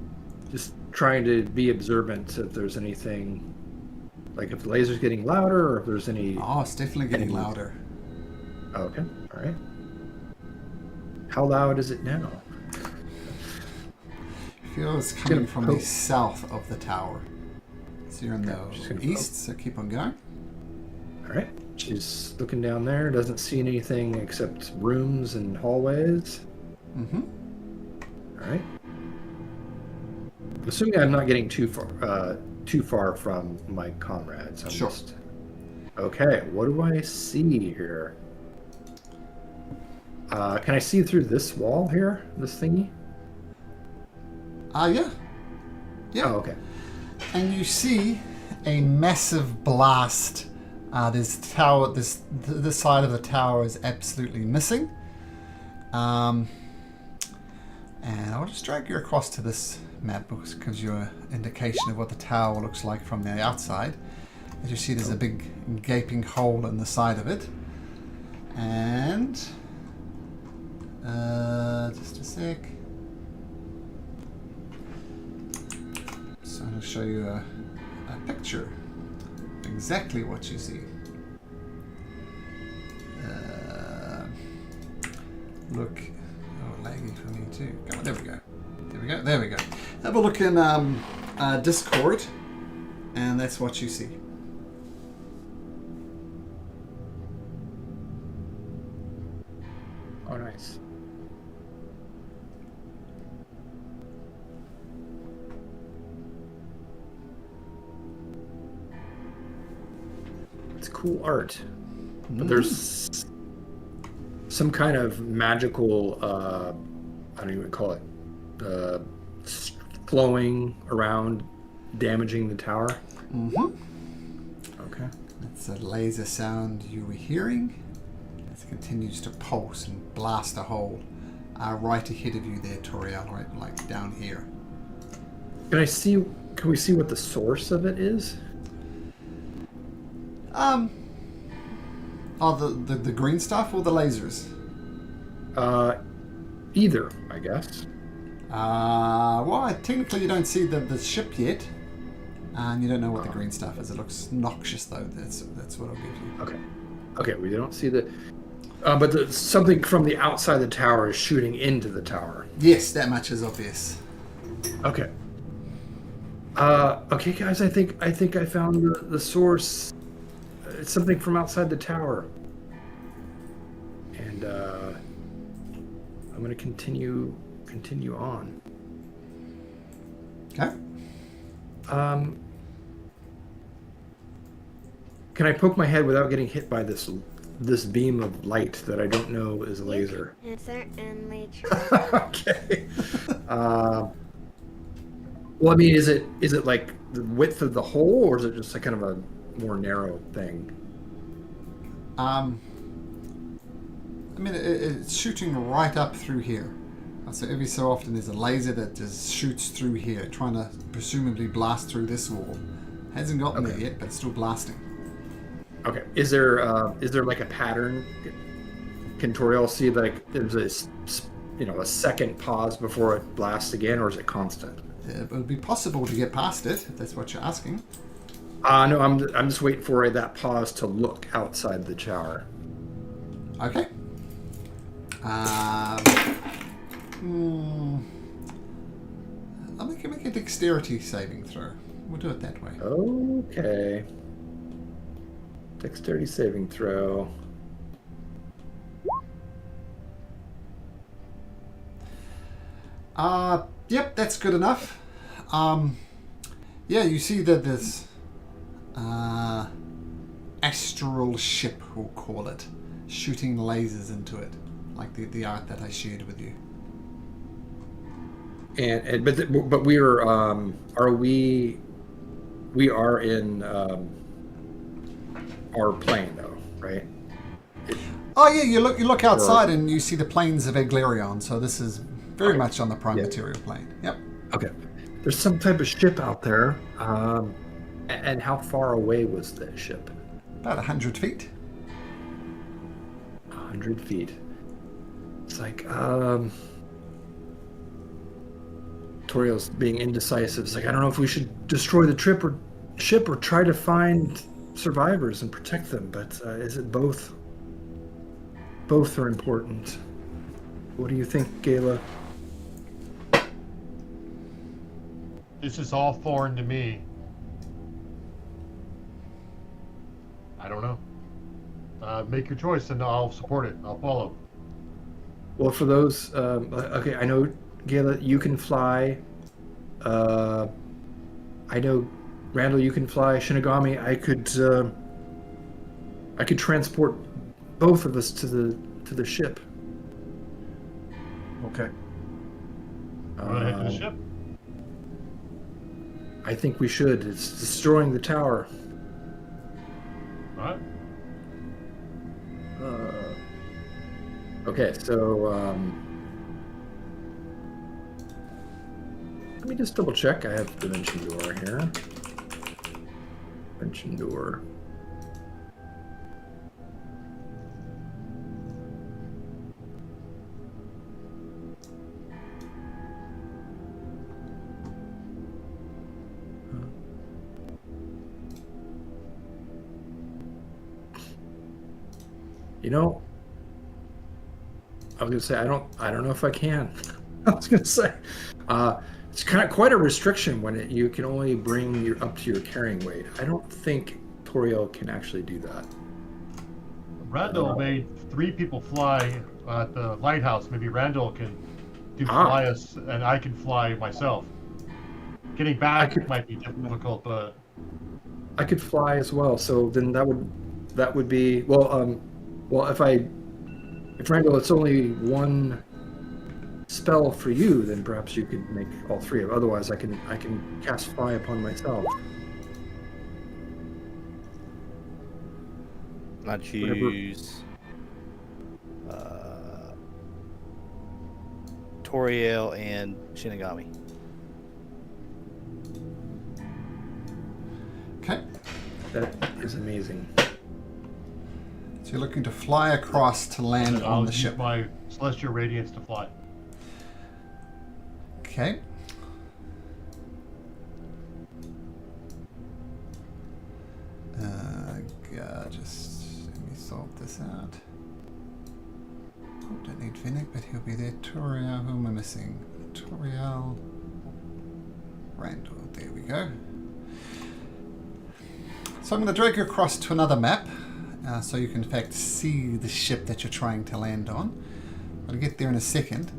just trying to be observant if there's anything, like if the laser's getting louder or if there's any. Oh, it's definitely getting Any- louder. Oh, okay. All right. How loud is it now? I feel it's coming gonna from the poke. south of the tower. So you're in She's gonna the east, so keep on going. All right. She's looking down there. Doesn't see anything except rooms and hallways. Mm-hmm. All right. assuming I'm not getting too far from my comrades. I'm Sure. just... Okay, what do I see here? Can I see through this wall here? This thingy? Yeah. Yeah. Oh, okay. And you see a massive blast. This tower, this side of the tower is absolutely missing. And I'll just drag you across to this map, which gives you an indication of what the tower looks like from the outside. As you see, there's a big gaping hole in the side of it. And just a sec. So I'm going to show you a picture. Exactly what you see. Look. Oh, laggy for me too. Come on, there we go. There we go. There we go. Have a look in Discord, and that's what you see. Oh, nice. It's cool art. But there's some kind of magical, I don't even call it, flowing around, damaging the tower. Mm-hmm. Okay. That's a laser sound you were hearing. It continues to pulse and blast a hole right ahead of you there, Toriel, right, like down here. Can we see what the source of it is? The green stuff or the lasers? Either, I guess. Well, technically you don't see the ship yet, and you don't know what the green stuff is. It looks noxious, though. That's what I'll give you. Okay. Okay, we don't see the... but something from the outside of the tower is shooting into the tower. Yes, that much is obvious. Okay. Okay, guys, I think I found the source. It's something from outside the tower. And I'm gonna continue on. Okay. Can I poke my head without getting hit by this beam of light that I don't know is a laser? It's certainly true. Okay. Well, I mean, is it like the width of the hole, or is it just like kind of a more narrow thing? I mean, it's shooting right up through here. So every so often there's a laser that just shoots through here, trying to presumably blast through this wall. Hasn't gotten there yet, but it's still blasting. Okay. Is there like a pattern? Can Toriel see like there's a second pause before it blasts again, or is it constant? It would be possible to get past it, if that's what you're asking. No, I'm just waiting for that pause to look outside the tower. Okay. Let me make a dexterity saving throw. We'll do it that way. Okay. Dexterity saving throw. Yep, that's good enough. Yeah, you see that this astral ship, we'll call it, shooting lasers into it, like the art that I shared with you. But we are in our plane though, right? Oh yeah, you look outside and you see the plains of Eglarion, so this is very much on the prime material plane. Yep. Okay. There's some type of ship out there. And how far away was that ship? About 100 feet. 100 feet. It's like, Toriel's being indecisive. It's like, I don't know if we should destroy the ship or try to find survivors and protect them, but is it both? Both are important. What do you think, Gala? This is all foreign to me. I don't know. Make your choice and I'll support it. I'll follow. Well, for those, okay, I know, Gala, you can fly I know, Randall, you can fly Shinigami. I could transport both of us to the ship. Okay. Want to head to the ship? I think we should. It's destroying the tower. All right. Okay, so let me just double check. I have dimension door here. Dimension door. You know, I was gonna say I don't know if I can. I was gonna say it's quite a restriction when you can only bring your up to your carrying weight. I don't think Toriel can actually do that. Randall made 3 people fly at the lighthouse. Maybe Randall can fly us, and I can fly myself. Getting back might be difficult, but I could fly as well. So then that would be well if Randall, it's only one spell for you, then perhaps you could make all 3 of. Otherwise, I can cast fly upon myself. I choose Toriel and Shinigami. Okay. That is amazing. So you're looking to fly across to land I'll on the use ship. my Celestial Radiance to fly. Okay. Just let me sort this out. Oh, don't need Finnick, but he'll be there. Toriel, who am I missing? Toriel. Randall, there we go. So I'm going to drag you across to another map, so you can in fact see the ship that you're trying to land on. I'll get there in a second.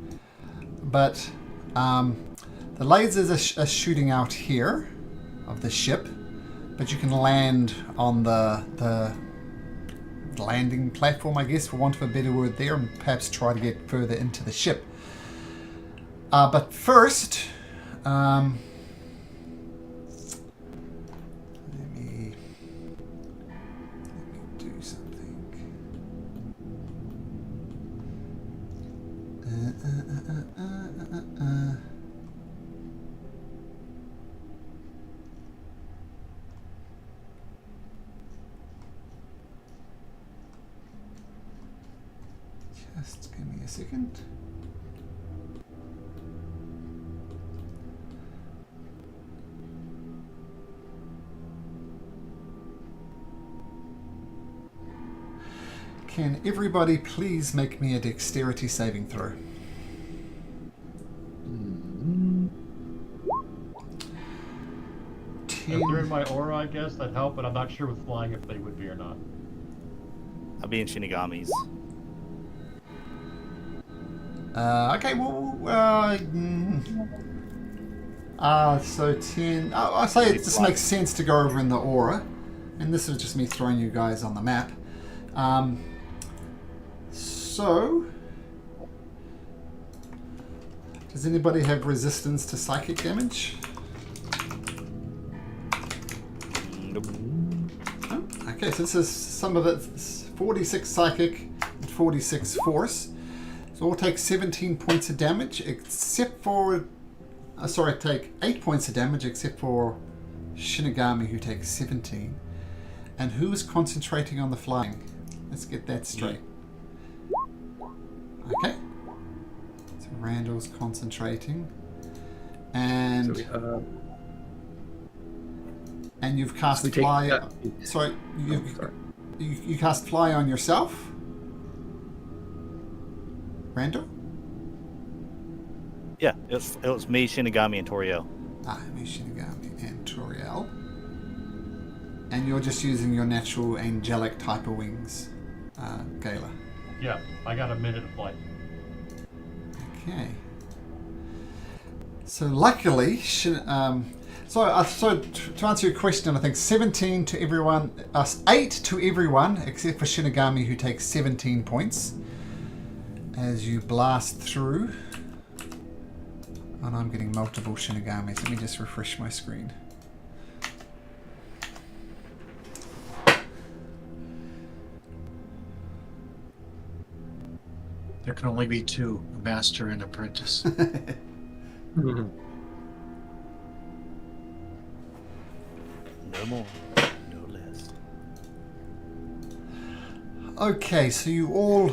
But the lasers are shooting out here of the ship, but you can land on the landing platform, I guess, for want of a better word there, and perhaps try to get further into the ship. But first, let me do something. Just give me a second. Can everybody please make me a dexterity saving throw? If they're in my aura, I guess that'd help, but I'm not sure with flying if they would be or not. I'll be in Shinigami's. Okay, well, so 10. I say it just makes sense to go over in the aura, and this is just me throwing you guys on the map. So, does anybody have resistance to psychic damage? Nope. Oh, okay, so this is some of it's 46 psychic and 46 force. So we'll take 17 points of damage, except for... take 8 points of damage, except for Shinigami, who takes 17. And who's concentrating on the flying? Let's get that straight. Okay. So Randall's concentrating. And... So and you've cast fly... Sorry, you cast fly on yourself? Randall? Yeah, it was me, Shinigami, and Toriel. Me, Shinigami, and Toriel. And you're just using your natural angelic type of wings, Gala. Yeah, I got a minute of flight. Okay. So luckily, so to answer your question, I think 17 to everyone, 8 to everyone except for Shinigami, who takes 17 points as you blast through. And I'm getting multiple Shinigamis. Let me just refresh my screen. There can only be two, a master and apprentice. Mhm. No more, no less. Okay, so you all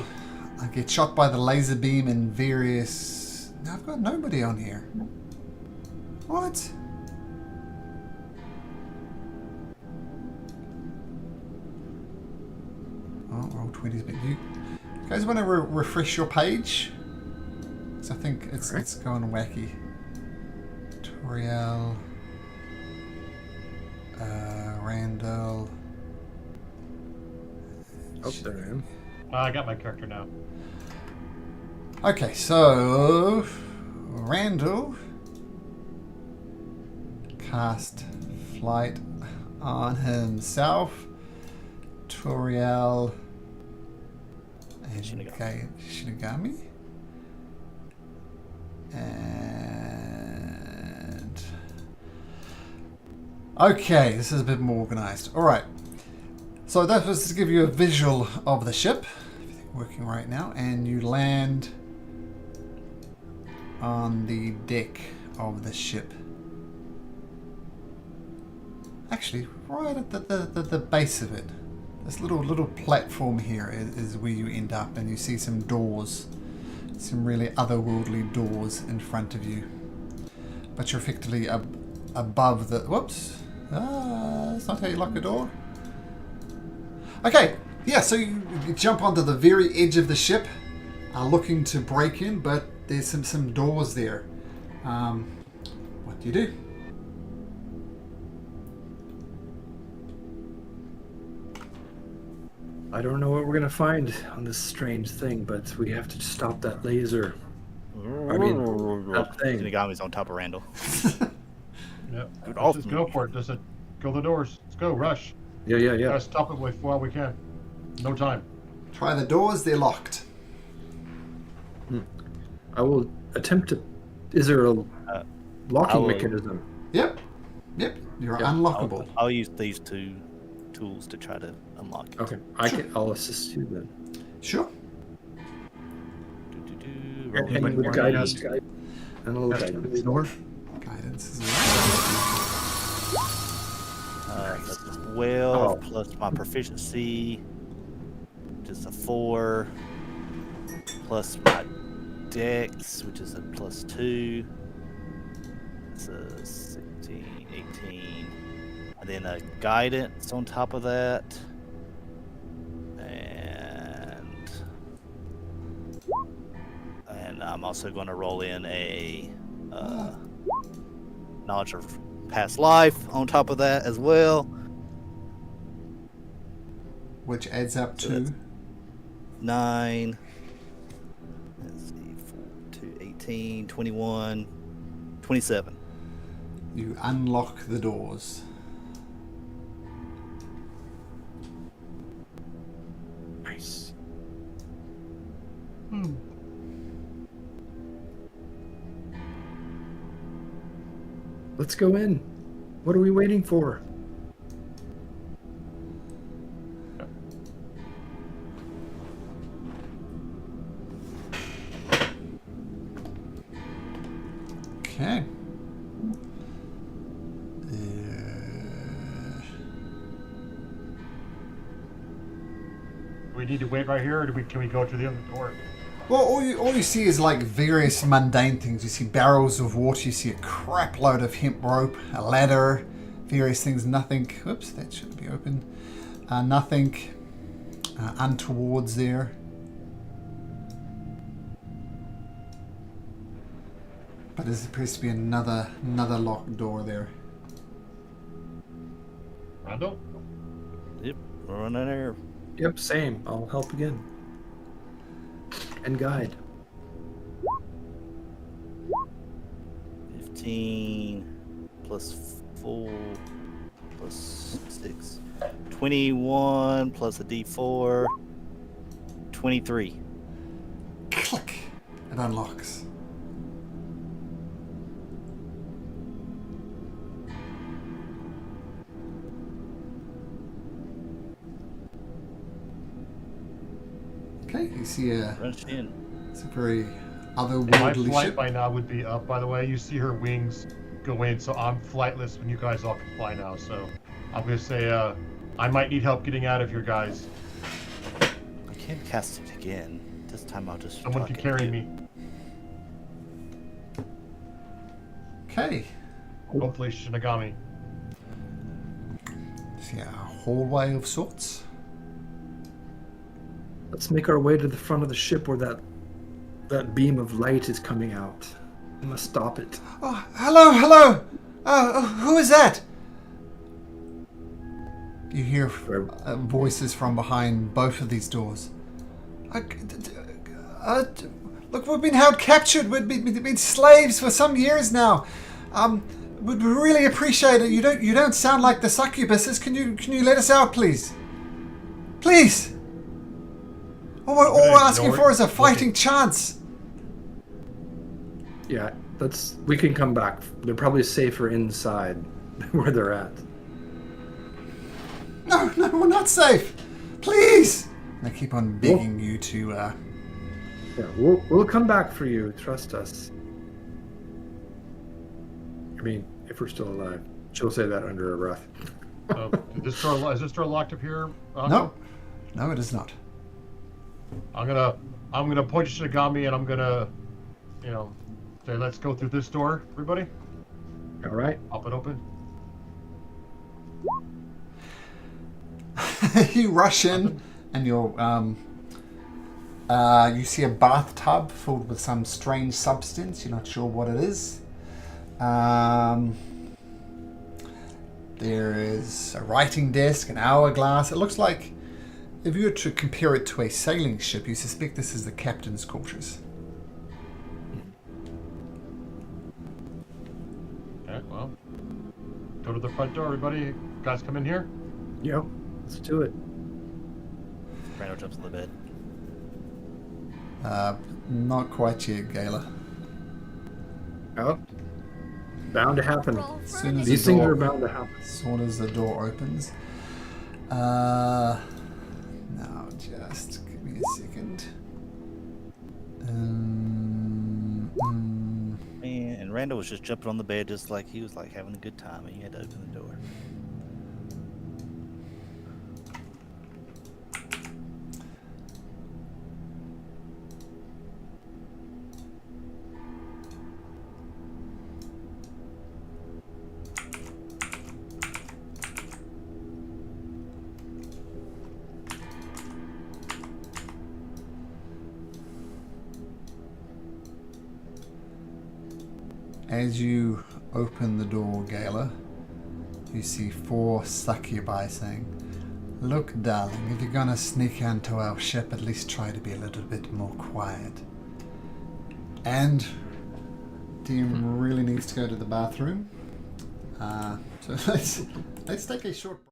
get shot by the laser beam in various... No, I've got nobody on here. What? Oh, roll 20s, but you guys want to refresh your page? Because I think it's going wacky. Toriel, Randall. Oh, there I am. I got my character now. Okay, so Randall cast flight on himself. Toriel and Shinigami. And okay, this is a bit more organized. All right. So that was to give you a visual of the ship. Everything working right now, and you land on the deck of the ship. Actually, right at the base of it. This little platform here is where you end up, and you see some doors. Some really otherworldly doors in front of you. But you're effectively above the... Whoops. That's not how you lock a door. Okay, yeah, so you jump onto the very edge of the ship, looking to break in, but there's some doors there. What do you do? I don't know what we're gonna find on this strange thing, but we have to stop that laser. I mean, that thing. Shinigami's on top of Randall. Yep. Dude, Let's just go for it. Just go the doors. Let's go. Rush. Yeah. Gotta stop it while we can. No time. Try the doors, they're locked. I will attempt to. Is there a locking mechanism? Yep, you're unlockable. I'll use these two tools to try to unlock it. Okay, I'll assist you then. Sure. And with guidance, and a little guidance. Guidance is That's 12 plus my proficiency, which is a 4, plus my dex, which is a +2. It's a 16, 18. And then a guidance on top of that. And I'm also going to roll in a knowledge of past life on top of that as well. which adds up to 9. Let's see, 4, 2, 18, 21, 27. you unlock the doors. Nice. Let's go in. What are we waiting for? Okay. Do we need to wait right here, or can we go to the other door? Well, all you see is like various mundane things. You see barrels of water, you see a crap load of hemp rope, a ladder, various things. Nothing. Whoops, that shouldn't be open. Nothing untowards there. But there appears to be another locked door there. Rondo? Yep, we're running there. Yep, same. I'll help again. And guide. 14 plus 4 plus 6. 21 plus a d4. 23. Click. It unlocks. Okay, you see Rush in. it's a very My otherworldly flight ship. by now would be up, by the way. You see her wings go in, so I'm flightless when you guys all can fly now. So I'm going to say I might need help getting out of here, guys. I can cast it again. This time I'll just. Someone talk can it carry to- me. Okay, Hopefully Shinigami. see a hallway of sorts. Let's make our way to the front of the ship where that beam of light is coming out. We must stop it. Oh, hello. Who is that? You hear voices from behind both of these doors. Look, we've been held captured. We've been slaves for some years now. We'd really appreciate it. You don't sound like the succubuses. Can you let us out, please? Please. All we're asking for is a fighting chance. Yeah, we can come back. They're probably safer inside where they're at. No, we're not safe. Please. I keep on begging you to. Yeah, we'll come back for you. Trust us. I mean, if we're still alive. She'll say that under her breath. Is this door locked up here? No, it is not. I'm gonna point to Shinigami and I'm gonna, say let's go through this door, everybody. All right. Pop it open. You rush in, and you see a bathtub filled with some strange substance. You're not sure what it is. There is a writing desk, an hourglass. It looks like, if you were to compare it to a sailing ship, you suspect this is the captain's quarters. Okay, well, go to the front door, everybody. Guys, come in here. Yep. Let's do it. Randall jumps on the bed. Not quite yet, Gala. Oh. Bound to happen. Roll As for soon as These the things door, are bound to happen. as soon as the door opens. Now, just give me a second. Man, and Randall was just jumping on the bed just like he was like having a good time, and he had to open the door. As you open the door, Gala, you see 4 succubi saying, "Look, darling, if you're gonna sneak onto our ship, at least try to be a little bit more quiet." And Dean really needs to go to the bathroom. So let's take a short break.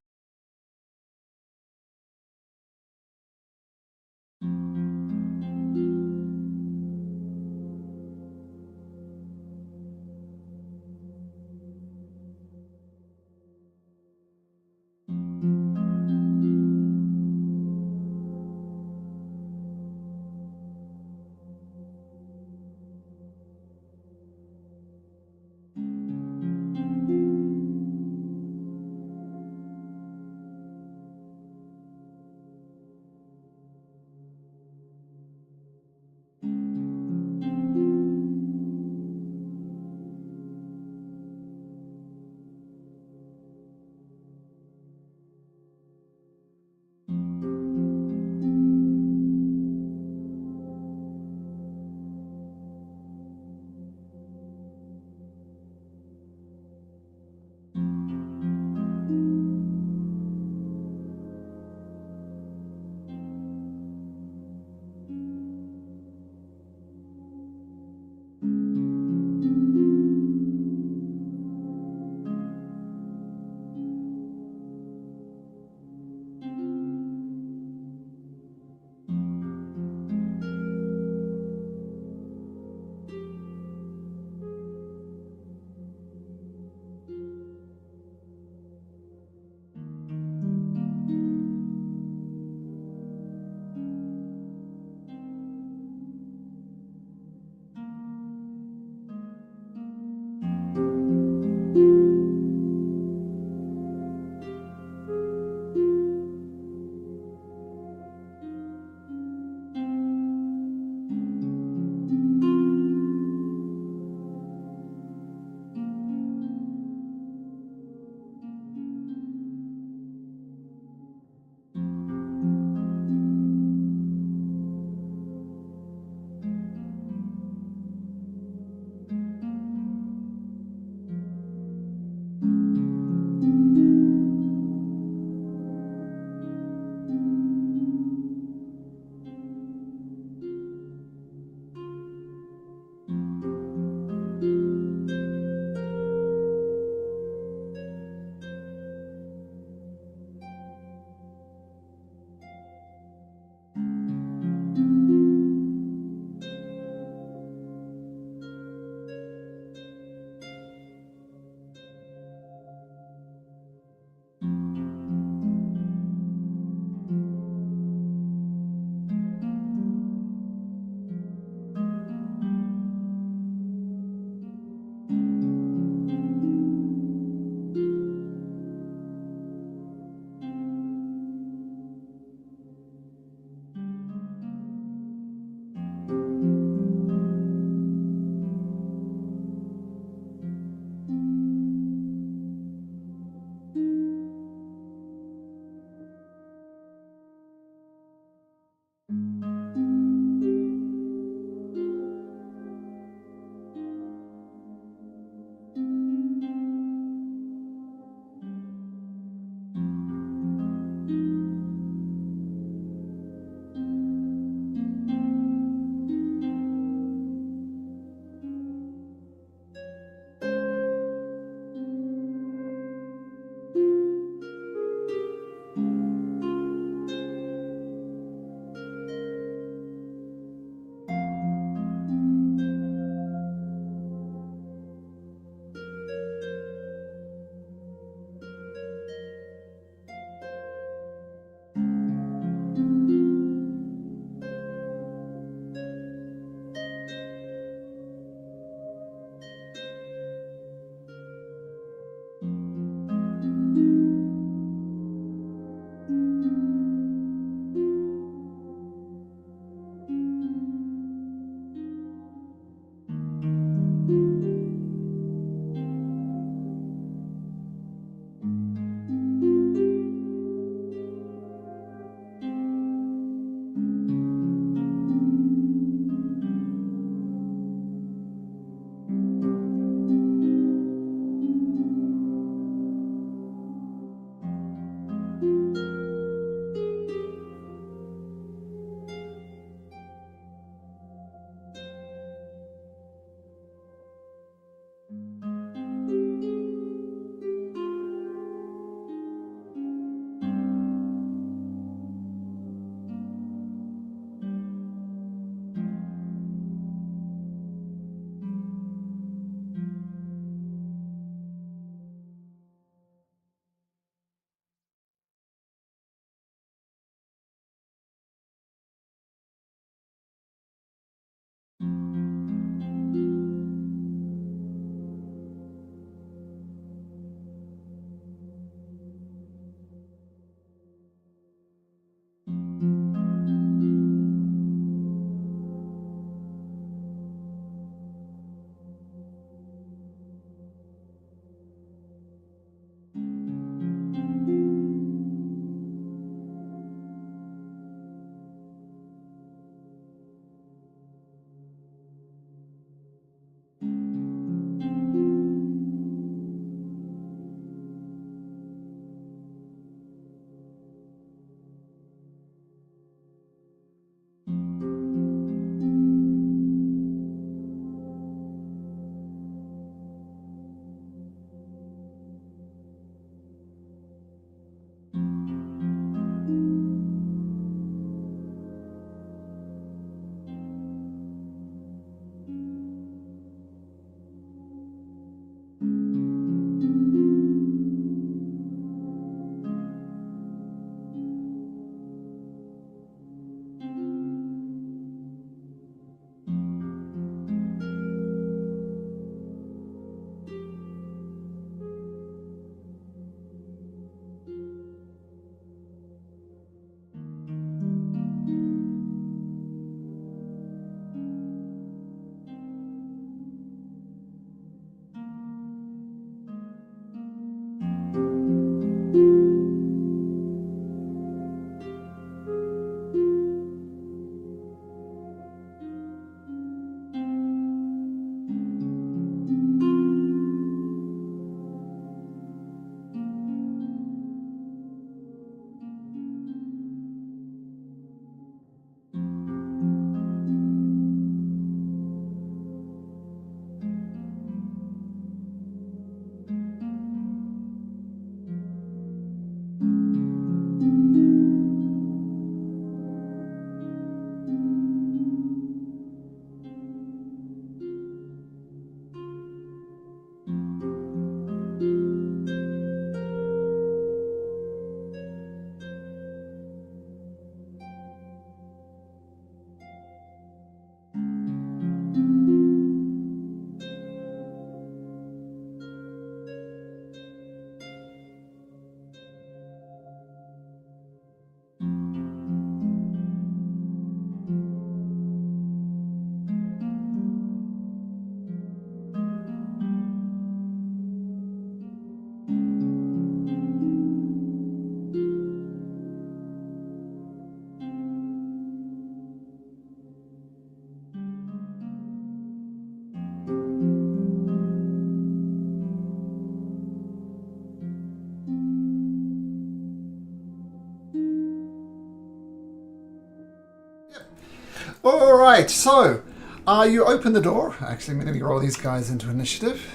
All right, so you open the door. Actually, let me roll these guys into initiative.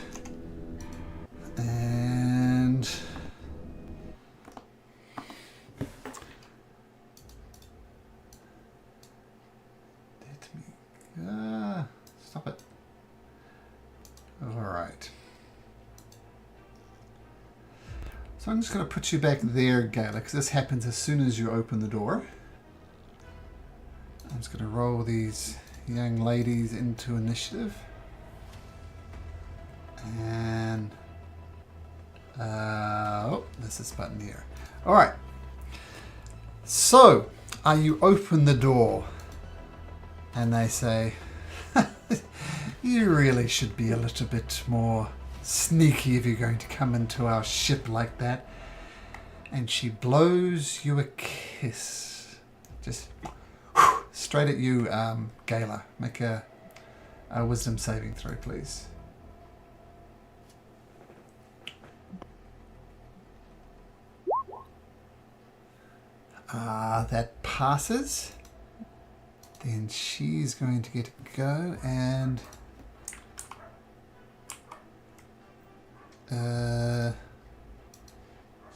And stop it. All right. So I'm just going to put you back there, Gala, because this happens as soon as you open the door. I'm just going to roll these young ladies into initiative. And there's this button here. All right. So you open the door, and they say, "You really should be a little bit more sneaky if you're going to come into our ship like that." And she blows you a kiss, just straight at you, Gala. Make a wisdom saving throw, please. That passes. Then she's going to get to go, and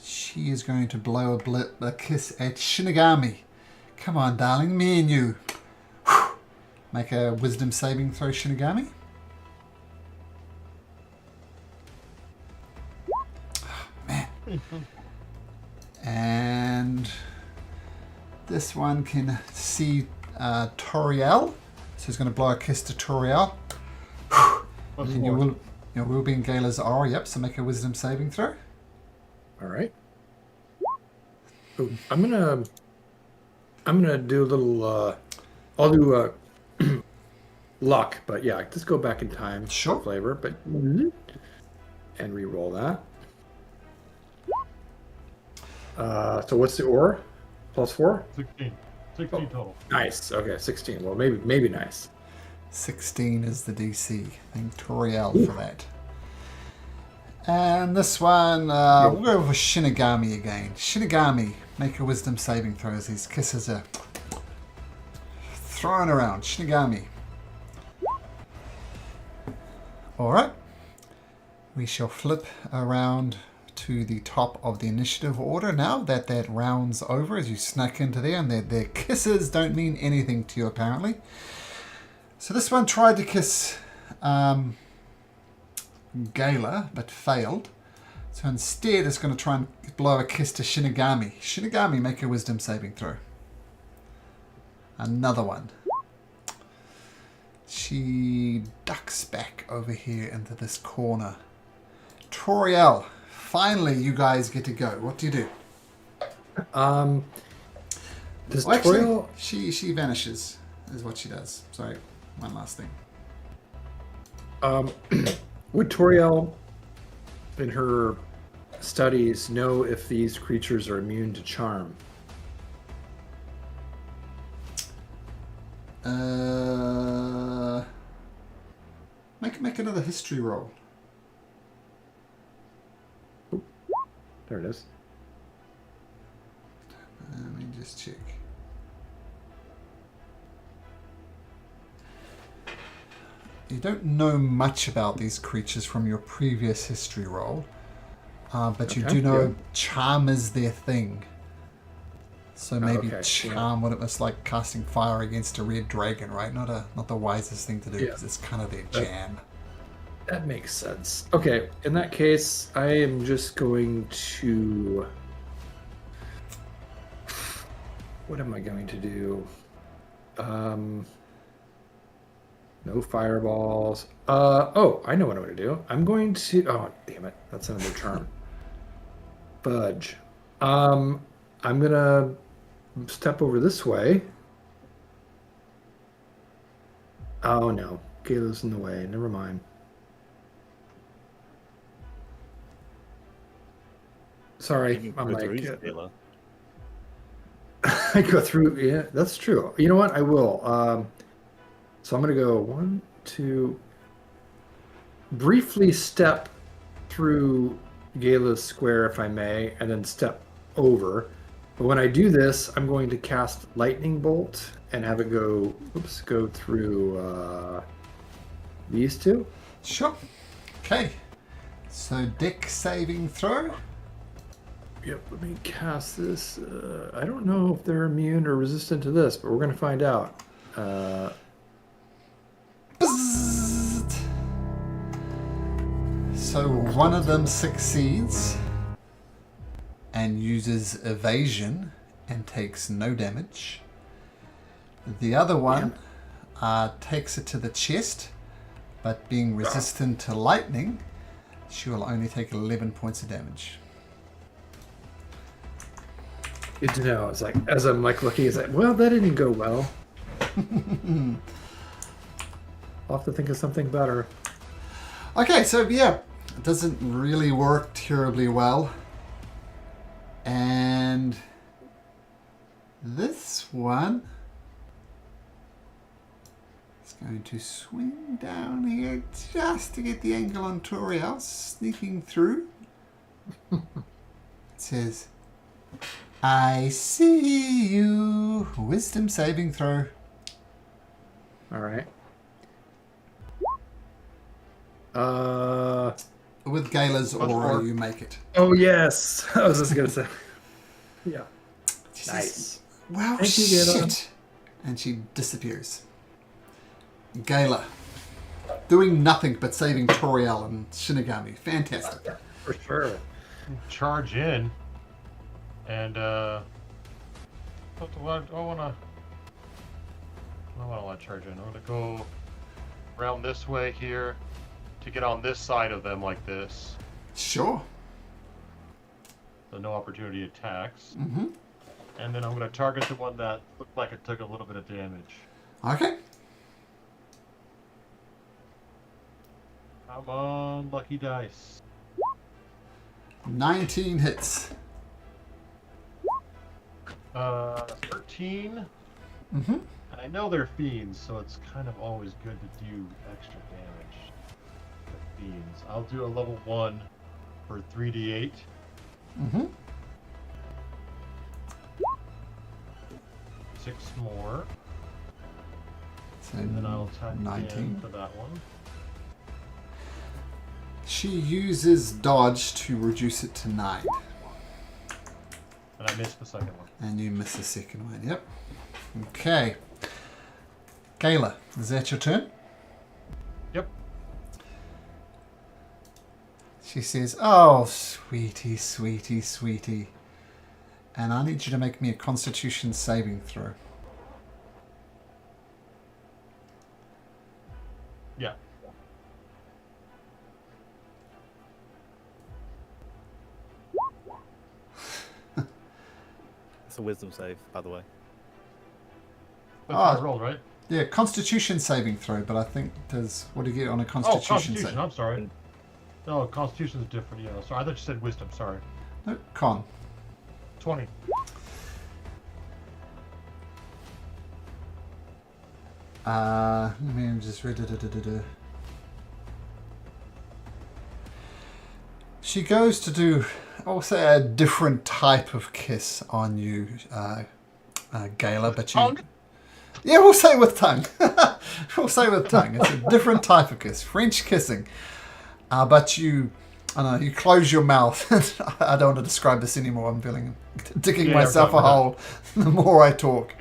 she is going to blow a kiss at Shinigami. Come on, darling, me and you. Make a wisdom saving throw, Shinigami. Oh, man. And this one can see Toriel. So he's going to blow a kiss to Toriel. And you will be in Gala's aura, yep, so make a wisdom saving throw. All right. Ooh, I'm gonna do a little. I'll do luck, but yeah, just go back in time. Sure. For flavor, but and re-roll that. So what's the aura? +4. 16. 16 total. Nice. Okay, 16. Well, maybe nice. 16 is the DC. Thank Toriel for that. And this one, we'll go with Shinigami again. Shinigami, make a wisdom saving throw as these kisses are thrown around. Shinigami. Alright. We shall flip around to the top of the initiative order now that round's over, as you snuck into there, and their kisses don't mean anything to you apparently. So this one tried to kiss Gala, but failed. So instead it's going to try and blow a kiss to Shinigami. Shinigami, make a wisdom saving throw. Another one. She ducks back over here into this corner. Toriel, finally you guys get to go. What do you do? Does Actually, Toriel... she vanishes, is what she does. Sorry, one last thing. Would Toriel, in her studies, know if these creatures are immune to charm? Make another history roll. There it is. Let me just check. You don't know much about these creatures from your previous history roll, but you do know charm is their thing. So maybe charm, what it was like casting fire against a red dragon, right? Not the wisest thing to do because it's kind of their jam. That makes sense. Okay, in that case, I am just going to... What am I going to do? No fireballs. Oh, I know what I'm going to do. I'm going to... Oh, damn it. That's another charm. Fudge. I'm going to step over this way. Oh, no. Gala's in the way. Never mind. Sorry. I'm like... I go through... Yeah, that's true. You know what? I will. So I'm going to go 1, 2... Briefly step through Gala's square, if I may, and then step over. But when I do this, I'm going to cast Lightning Bolt and have it go through these two. Sure. Okay. So deck saving throw. Yep, let me cast this. I don't know if they're immune or resistant to this, but we're going to find out. Bzzzt. So one of them succeeds and uses evasion and takes no damage. The other one takes it to the chest, but being resistant to lightning, she will only take 11 points of damage. Good to know. It's like, as I'm like looking, it's like, well, that didn't go well. I'll have to think of something better. Okay, so yeah, it doesn't really work terribly well. And this one is going to swing down here just to get the angle on Toriel, sneaking through. It says, I see you. Wisdom saving throw. All right. With Gala's aura, you make it. Oh, yes. I was just going to say. Yeah. She Nice. says, well, Thank you, Gala. shit. And she disappears. Gala. Doing nothing but saving Toriel and Shinigami. Fantastic. For sure. Charge in, and I want to charge in. I'm gonna go around this way here to get on this side of them like this, Sure. so no opportunity attacks. Mm-hmm. And then I'm gonna target the one that looked like it took a little bit of damage. Okay. Come on, lucky dice. 19 hits. 13. Mm-hmm. And I know they're fiends, so it's kind of always good to do extra damage with fiends. I'll do a level 1 for 3d8. Mm-hmm. 6 more. So And then I'll attack 19. again for that one. She uses dodge to reduce it to 9. And I missed the second one. And you miss the second one. Yep. Okay. Gala, is that your turn? Yep. She says, oh, sweetie, sweetie, sweetie. And I need you to make me a Constitution saving throw. Yeah. It's a wisdom save, by the way. That's what I Oh. rolled, right? Yeah, Constitution saving throw, but I think there's... What do you get on a Oh, Constitution Constitution. save? I'm sorry. No, Constitution is different. Yeah, sorry. I thought you said Wisdom. Sorry. No, con. 20. Let me just read it. She goes to do, I'll say, a different type of kiss on you, Gala, but you... Tongue? Yeah, we'll say with tongue. We'll say with tongue. It's a different type of kiss. French kissing. But you... I don't know, you close your mouth. I don't want to describe this anymore. I'm feeling digging myself a hole the more I talk.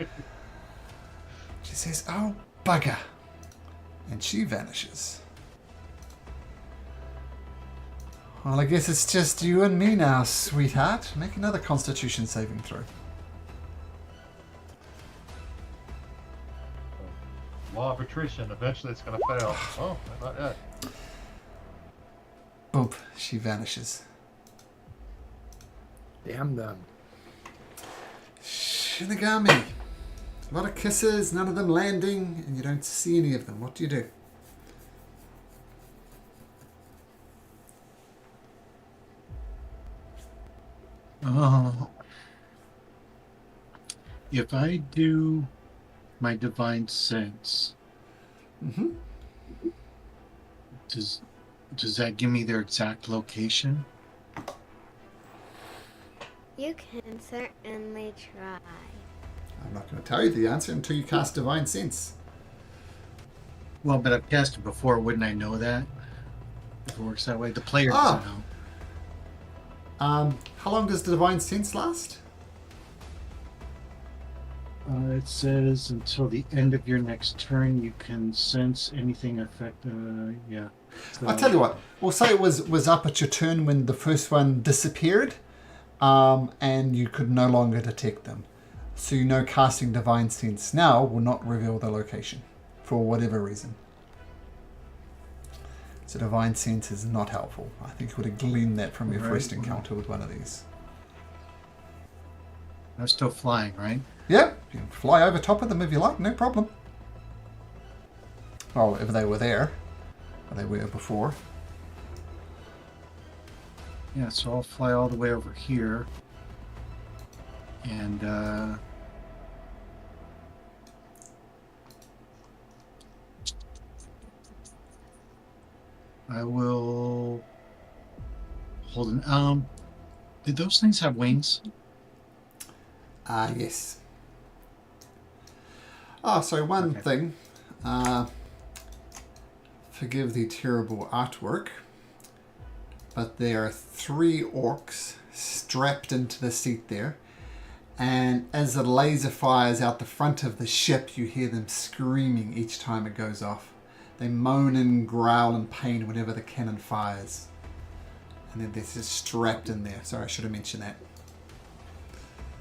She says, oh, bugger. And she vanishes. Well, I guess it's just you and me now, sweetheart. Make another Constitution saving throw. Law of attrition. Eventually it's going to fail. Oh, not yet. Boom. She vanishes. Damn them. Shinigami. A lot of kisses, none of them landing, and you don't see any of them. What do you do? If I do my divine sense, Mm-hmm. does that give me their exact location? You can certainly try. I'm not going to tell you the answer until you cast Divine Sense. Well, but I've cast it before. Wouldn't I know that? If it works that way, the player Ah. doesn't know. How long does the Divine Sense last? It says until the end of your next turn, you can sense anything affect. Yeah. So, I'll tell you what. We'll say it was up at your turn when the first one disappeared, and you could no longer detect them. So you know casting Divine Sense now will not reveal the location, for whatever reason. So Divine Sense is not helpful. I think you would have gleaned that from your first encounter with one of these. I'm still flying, right? Yeah, you can fly over top of them if you like, no problem. Well, if they were there, or they were before. Yeah, so I'll fly all the way over here. And I will hold an did those things have wings? Yes. Oh, so one thing. Forgive the terrible artwork, but there are 3 orcs strapped into the seat there. And as the laser fires out the front of the ship, you hear them screaming each time it goes off. They moan and growl in pain whenever the cannon fires. And then they're just strapped in there. Sorry, I should have mentioned that.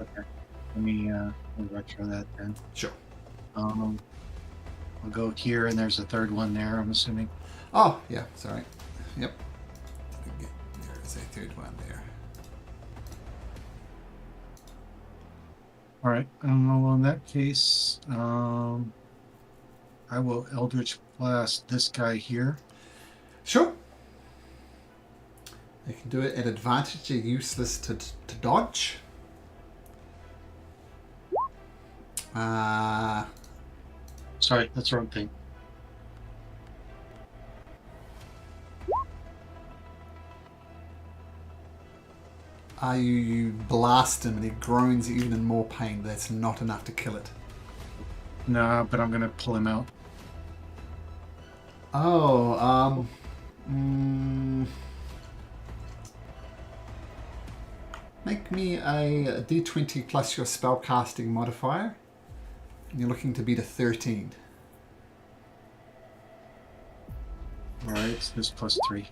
Okay. Let me retro that then. Sure. I'll go here, and there's a third one there, I'm assuming. Oh, yeah, sorry. Yep. There is a third one there. All right. Well, in that case, I will Eldritch Blast this guy here. Sure. They can do it at advantage. They're useless to dodge. Sorry, that's the wrong thing. You blast him and he groans even in more pain. That's not enough to kill it. Nah, but I'm going to pull him out. Oh, make me a d20 plus your spellcasting modifier. And you're looking to beat a 13. All right, so this plus 3.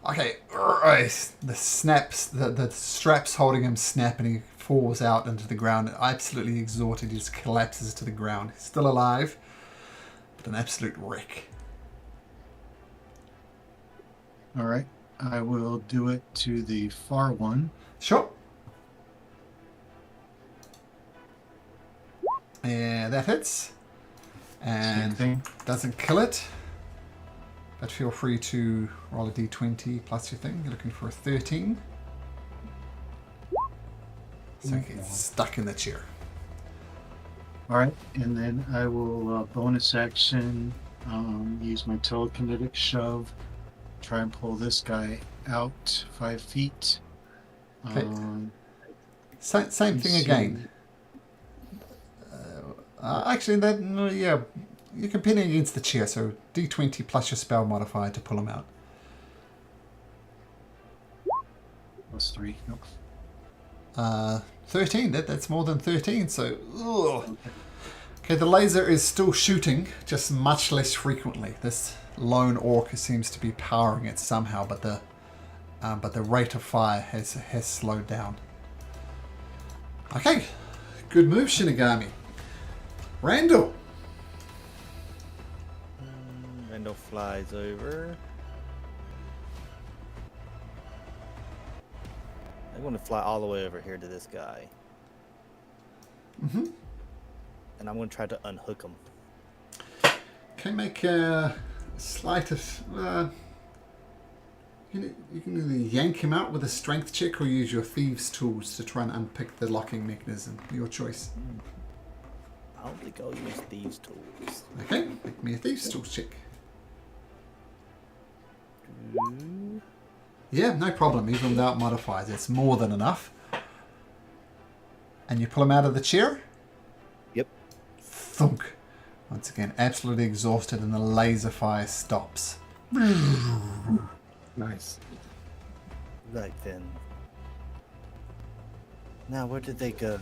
Okay, the straps holding him snap and he falls out into the ground. Absolutely exhausted, he just collapses to the ground. He's still alive, but an absolute wreck. All right, I will do it to the far one. Sure. Yeah, that hits. Same thing. Doesn't kill it. But feel free to roll a d20 plus your thing. You're looking for a 13. So he's stuck in the chair. All right, and then I will bonus action, use my telekinetic shove, try and pull this guy out 5 feet. Okay. Same thing again. Actually, yeah, you're competing against the chair, so d20 plus your spell modifier to pull him out. Plus 3. Nope. 13. That's more than 13. So, ugh. Okay, the laser is still shooting, just much less frequently. This lone orc seems to be powering it somehow, but the rate of fire has slowed down. Okay, good move, Shinigami. Randall. Randall flies over. I'm going to fly all the way over here to this guy. Mm-hmm. And I'm going to try to unhook him. Okay, make a sleight of... you can either yank him out with a strength check or use your thieves' tools to try and unpick the locking mechanism. Your choice. I don't think I'll use these tools. Okay, make me a thieves' tools check. Ooh. Yeah, no problem. Even without modifiers, it's more than enough. And you pull him out of the chair? Yep. Thunk. Once again, absolutely exhausted, and the laser fire stops. Nice. Right then. Now, where did they go?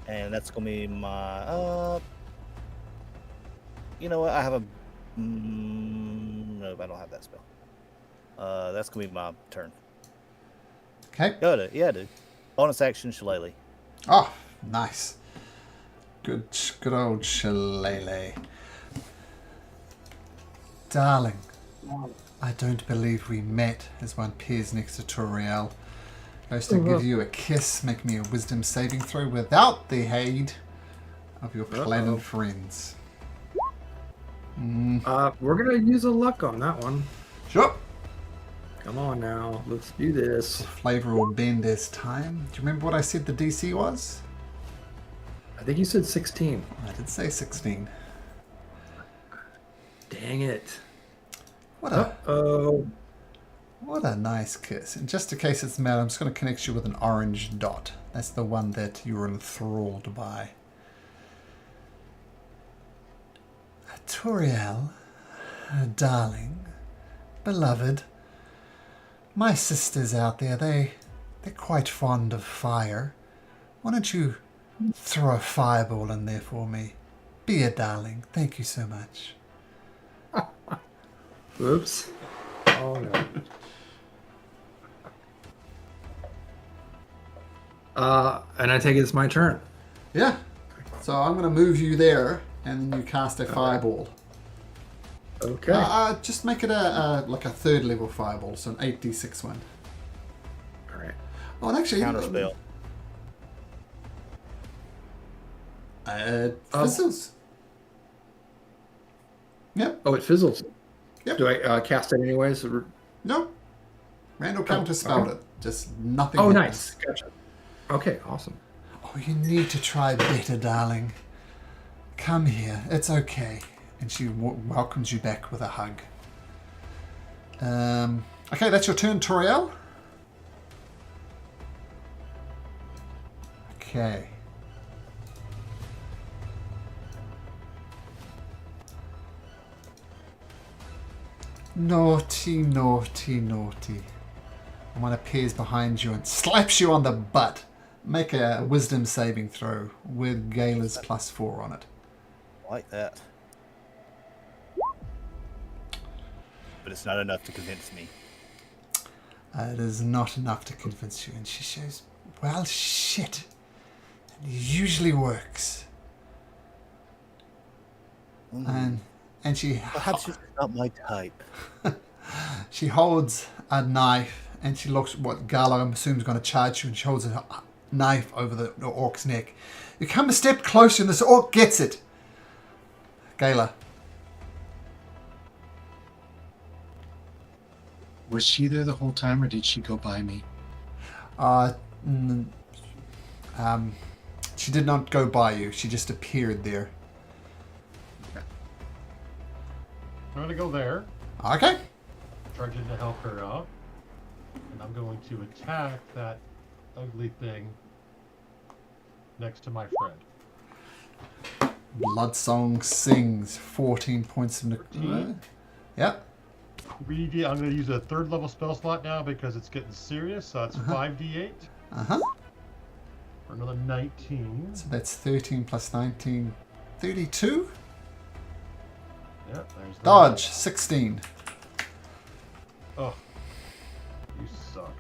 And that's gonna be my. You know what? I have a. No, I don't have that spell. That's gonna be my turn. Okay. Got it. Yeah, dude. Bonus action, Shillelagh. Oh, nice. Good old Shillelagh. Darling, I don't believe we met, as one peers next to Toriel. Goes to give you a kiss, make me a wisdom saving throw without the aid of your planet friends. We're gonna use a luck on that one. Sure. Come on now, let's do this. Flavor will bend as time. Do you remember what I said the DC was? I think you said 16. I did say 16. Dang it. What a Oh. what a nice kiss. And just in case it's mad, I'm just going to connect you with an orange dot. That's the one that you were enthralled by. Toriel, darling, beloved, my sisters out there, they're quite fond of fire. Why don't you throw a fireball in there for me? Be a darling. Thank you so much. Oops. Oh no. And I take it it's my turn. Yeah. So I'm going to move you there, and then you cast a fireball. Okay. Just make it like a third level fireball, so an 8d6 one. All right. Oh, and actually, Counterspell. fizzles. Yep. Oh, it fizzles. Yep. Do I cast it anyways? No. Randall counterspelled okay. it. Just nothing. Oh, happens. nice. Gotcha. Okay, awesome. Oh, you need to try better, darling. Come here. It's okay. And she welcomes you back with a hug. Okay, that's your turn, Toriel. Okay. Naughty, naughty, naughty. And one appears behind you and slaps you on the butt. Make a wisdom saving throw with Gala's +4 on it. Like that. But it's not enough to convince me. It is not enough to convince you. And she says, well, shit. It usually works. And she Perhaps it's not my type. she holds a knife and she looks what Gala, I'm assuming, is going to charge you, and she holds a knife over the orc's neck. You come a step closer and this orc gets it. Gala. Was she there the whole time, or did she go by me? She did not go by you. She just appeared there. I'm gonna go there, Okay. charge in to help her out, and I'm going to attack that ugly thing next to my friend. Bloodsong sings. 14 points of 14. Yep. I'm going to use a third level spell slot now because it's getting serious. So that's 5d8 Uh-huh. for another 19. So that's 13 plus 19. 32. Yep, there's that. Dodge. 16. Oh, you suck.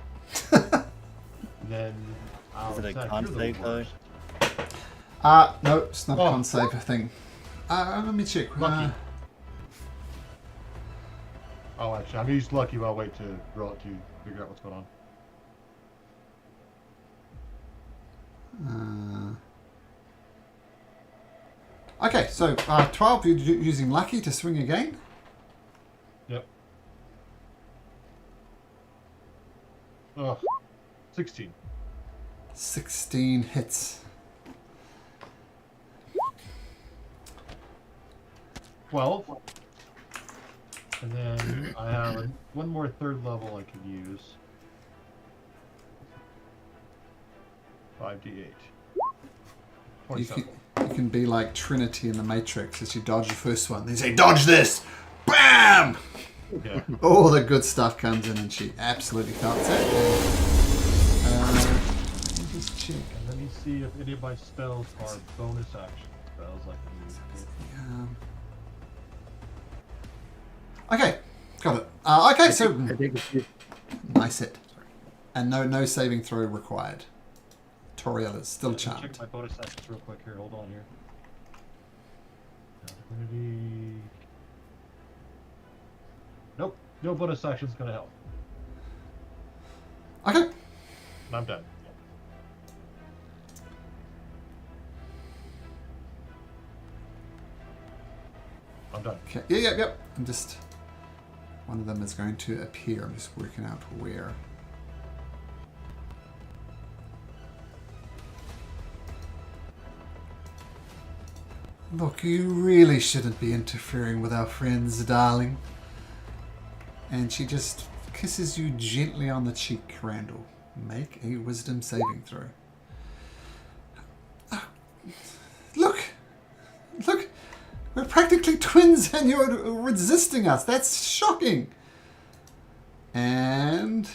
And then I'll Is it a attack con your little save, though? worst. No, it's not a Oh. con save thing. Let me check. Lucky. Oh, actually, I'm going to use lucky, but I'll wait to roll it to figure out what's going on. Okay, so 12, you're using lucky to swing again. Yep. Oh, 16. 16 hits. 12. And then I have one more third level I can use. 5d8. You 27. can be like Trinity in the Matrix as you dodge the first one. Then say, dodge this! BAM! Yeah. All the good stuff comes in and she absolutely felt it. Let me just check. And let me see if any of my spells are bonus action spells. Like Okay, got it. Okay, so I think if you, nice hit. And no saving throw required. Toriel is still check charmed. my bonus actions real quick here. Hold on here. Divinity. Nope. No bonus action's gonna help. Okay. I'm done. I'm done. Okay. Yep. I'm just... One of them is going to appear. I'm just working out where. Look, you really shouldn't be interfering with our friends, darling. And she just kisses you gently on the cheek, Randall. Make a wisdom saving throw. Look! We're practically twins and you're resisting us. That's shocking. And...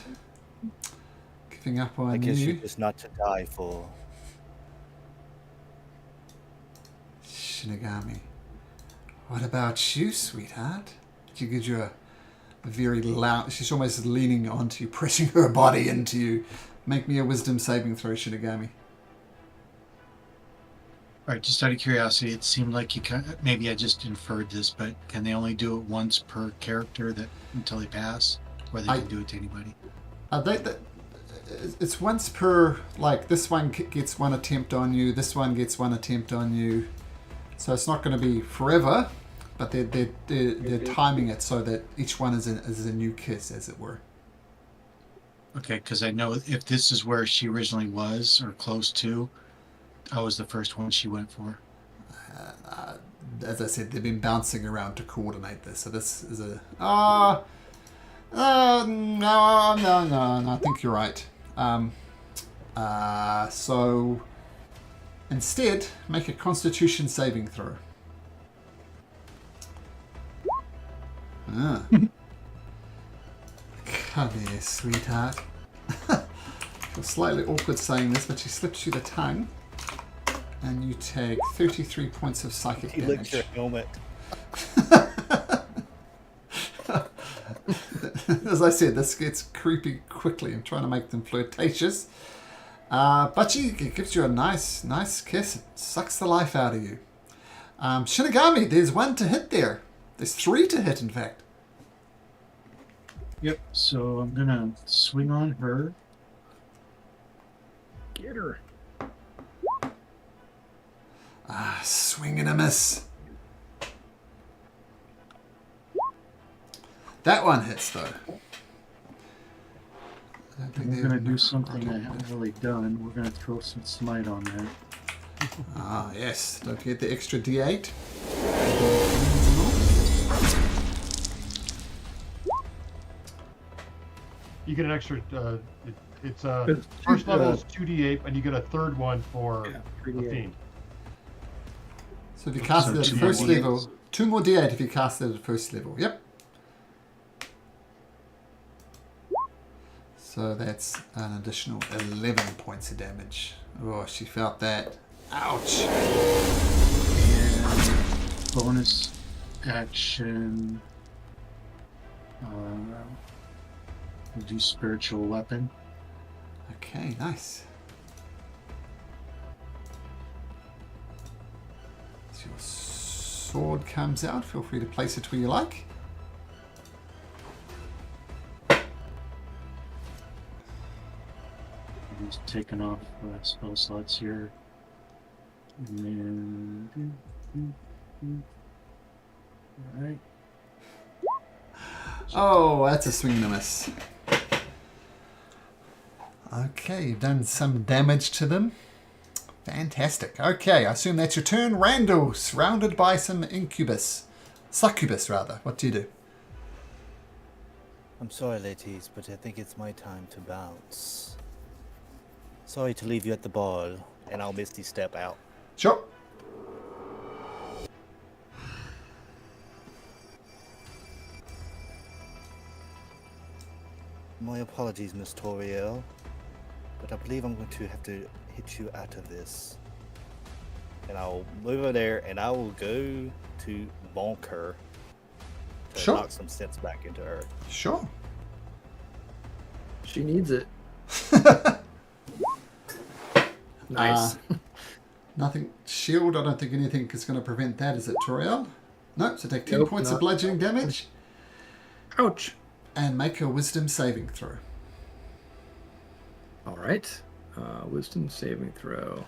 Giving up on I guess you. you're just not to die for. Shinigami. What about you, sweetheart? She gives you a very loud... She's almost leaning onto you, pressing her body into you. Make me a wisdom saving throw, Shinigami. All right, just out of curiosity, it seemed like you can. Maybe I just inferred this, but can they only do it once per character until they pass, or they can do it to anybody? It's once per. Like this one gets one attempt on you. This one gets one attempt on you. So it's not going to be forever, but they're timing it so that each one is a new kiss, as it were. Okay, because I know if this is where she originally was or close to, I was the first one she went for. As I said, they've been bouncing around to coordinate this. So this is a... no, I think you're right. So instead, make a Constitution saving throw. Come here, sweetheart. It's slightly awkward saying this, but she slips you the tongue. And you take 33 points of psychic He damage. licks your helmet. As I said, this gets creepy quickly. I'm trying to make them flirtatious. But it gives you a nice kiss. It sucks the life out of you. Shinigami, there's one to hit there. There's 3 to hit, in fact. Yep. So I'm gonna swing on her. get her. Swing and a miss. That one hits, though. We're gonna do something I haven't really done. We're gonna throw some smite on there. Ah, yes. Don't forget the extra D8. You get an extra. It's first level is 2d8, and you get a third one for the 3d8. fiend. So if you cast it at two first more level, 2 more D8 if you cast it at first level. Yep. So that's an additional 11 points of damage. Oh, she felt that. Ouch. And bonus action. We'll do spiritual weapon. Okay, nice. So your sword comes out. Feel free to place it where you like. I'm just taking off spell slots here. And then... Alright. Oh, that's a swing and a miss. Okay, you've done some damage to them. Fantastic. Okay, I assume that's your turn. Randall, surrounded by some incubus. Succubus, rather. What do you do? I'm sorry, ladies, but I think it's my time to bounce. Sorry to leave you at the bar, and I'll misty step out. Sure. My apologies, Miss Toriel, but I believe I'm going to have to hit you out of this. And I'll move over there, and I will go to bonk her to Sure. knock some sense back into her. Sure. She needs it. Nice. Nothing. Shield, I don't think anything is going to prevent that, is it, Toriel? No, so take 10 Nope, points of not- bludgeoning damage Ouch. and make a wisdom saving throw. All right. Wisdom saving throw.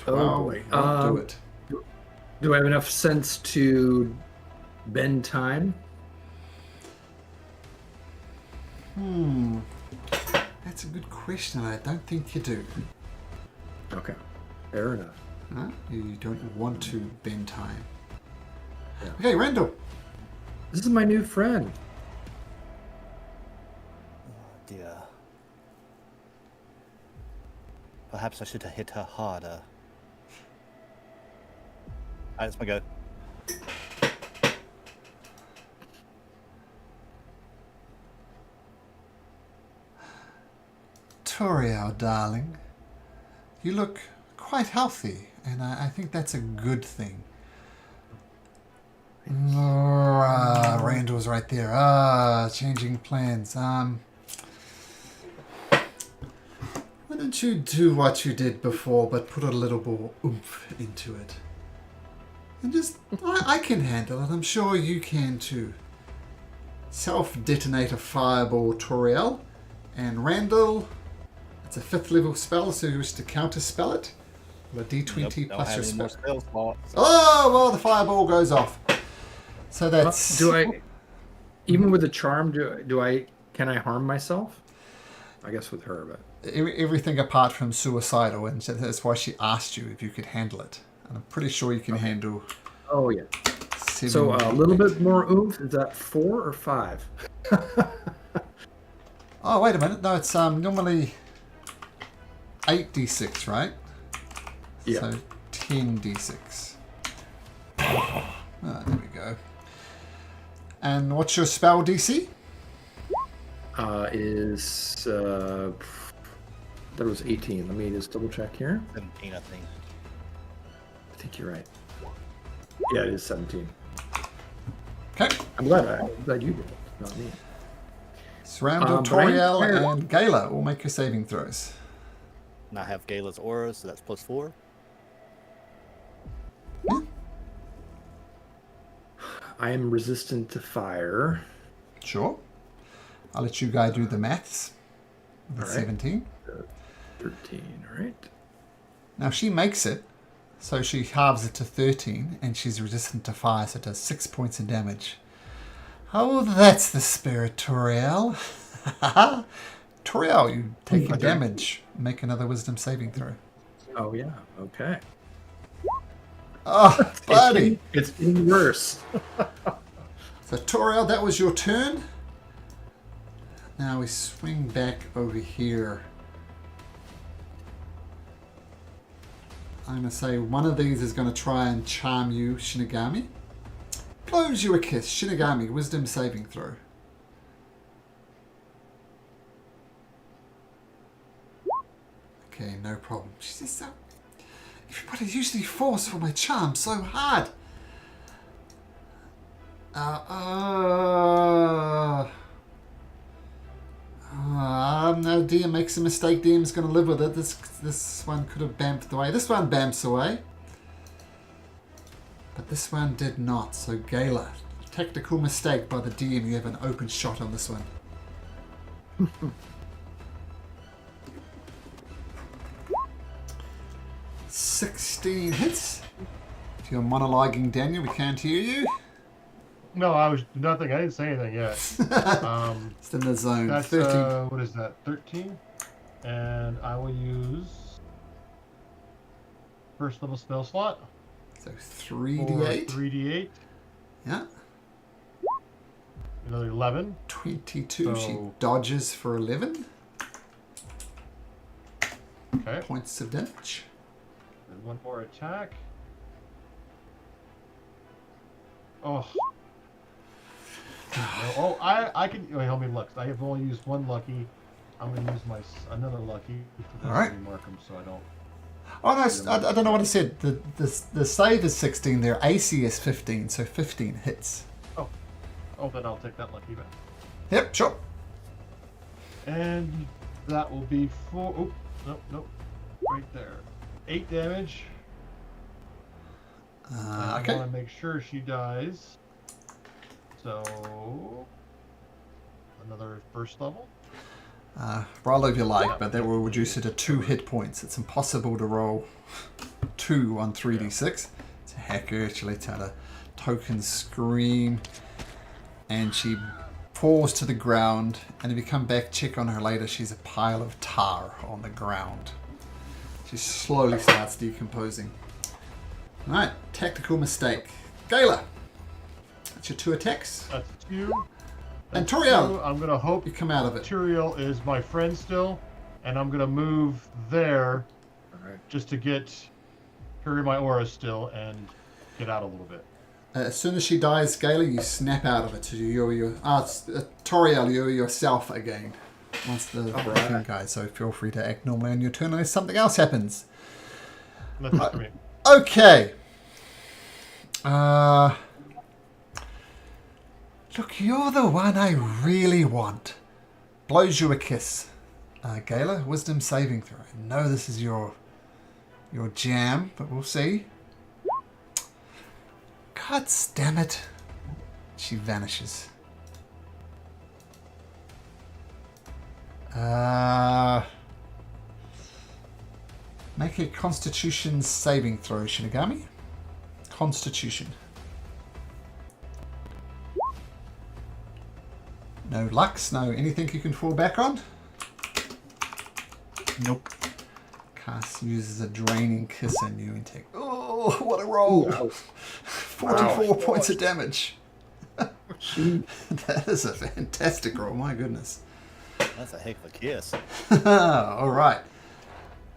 12 boy. won't do it. Do I have enough sense to bend time? That's a good question. I don't think you do. Okay. Fair enough. No, you don't want to bend time. Yeah. Okay, Randall. This is my new friend. Oh dear. Perhaps I should have hit her harder. Alright, that's my go. Toriel, darling. You look quite healthy, and I think that's a good thing. Randall's right there. Changing plans. Why don't you do what you did before, but put a little more oomph into it? And just, I can handle it. I'm sure you can too. Self-detonate a fireball, Toriel. And Randall, it's a 5th level spell, so you wish to counterspell it. With a d20 Nope, plus your don't have any more spell. spell slots. Oh, well, the fireball goes off. So that's... Do I, even with the charm, can I harm myself? I guess with her, but Everything apart from suicidal, and so that's why she asked you if you could handle it. And I'm pretty sure you can handle... oh yeah. 7. So a little bit more oomph. Is that 4 or 5? Oh, wait a minute. No, it's normally 8d6, right? Yeah. So 10d6. Oh, there we go. And what's your spell DC? That was 18. Let me just double check here. 17, I think. I think you're right. Yeah, it is 17. Okay. I'm glad you did it, not me. So Randall, but I am Toriel, prepared. and Gala will make your saving throws. And I have Gala's aura, so that's +4. I am resistant to fire. Sure. I'll let you guys do the maths. With All right. 17. 13, all right. Now she makes it, so she halves it to 13, and she's resistant to fire, so it does 6 points of damage. Oh, that's the spirit, Toriel. Toriel, you take your Okay. damage. Make another wisdom saving throw. Oh yeah, okay. Oh, buddy. It's getting worse. So Toriel, that was your turn. Now we swing back over here. I'm going to say one of these is going to try and charm you, Shinigami. Blows you a kiss. Shinigami, wisdom saving throw. Okay, no problem. She's just so... Everybody usually falls for my charm so hard. No, DM makes a mistake. DM's going to live with it. This one could have bamfed away. This one bamps away. But this one did not. So Gala, tactical mistake by the DM. You have an open shot on this one. 16 hits. If you're monologuing, Daniel, we can't hear you. No, I was nothing. I didn't say anything yet. It's in the zone. That's 13. what is that? 13, and I will use first level spell slot. So For 3d8. 3d8. Yeah. Another 11. 22. She So- dodges for 11. Okay. points of damage. And one more attack. Oh. Oh, I can. Wait, help me look. I have only used one lucky. I'm gonna use another lucky for this. All right. Mark them so I don't. Oh no, I don't know what I said. The save is 16. Their AC is 15, so 15 hits. Oh, then I'll take that lucky back. Yep, sure. And that will be 4. Oh, nope. Right there. 8 damage. I Okay. want to make sure she dies. So another first level. Roll if you like, but that will reduce it to 2 hit points. It's impossible to roll 2 on 3d6. It's a hacker. She lets out a token scream, and she falls to the ground. And if you come back, check on her later, she's a pile of tar on the ground. She slowly starts decomposing. Alright, tactical mistake. Gala, that's your 2 attacks. That's 2. And That's Toriel, 2. I'm gonna hope you come out of it. Turiel is my friend still, and I'm gonna move there just to carry my aura still and get out a little bit. As soon as she dies, Gala, you snap out of it. So Toriel, you're yourself again. Once the thing guys, so feel free to act normally on your turn unless something else happens. That's it for me. Okay. Look, you're the one I really want. Blows you a kiss. Gala, wisdom saving throw. I know this is your jam, but we'll see. God damn it. She vanishes. Make a Constitution saving throw, Shinigami. Constitution. No lux, no anything you can fall back on? Nope. Cass uses a draining kiss on you and take... Oh, what a roll! Wow. 44 points of damage. That is a fantastic roll, my goodness. That's a heck of a kiss. All right.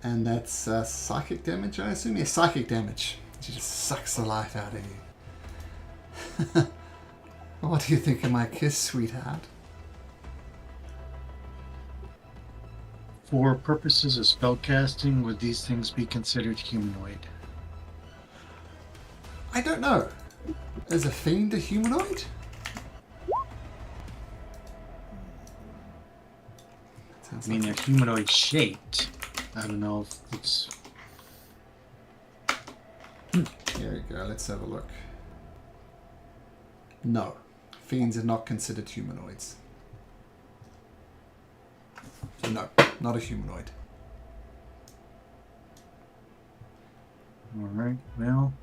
And that's psychic damage, I assume? Yeah, psychic damage. She just sucks the life out of you. What do you think of my kiss, sweetheart? For purposes of spellcasting, would these things be considered humanoid? I don't know. Is a fiend a humanoid? I mean, they're humanoid shaped. I don't know if it's... Here we go, let's have a look. No. Fiends are not considered humanoids. So no, not a humanoid. Alright, well...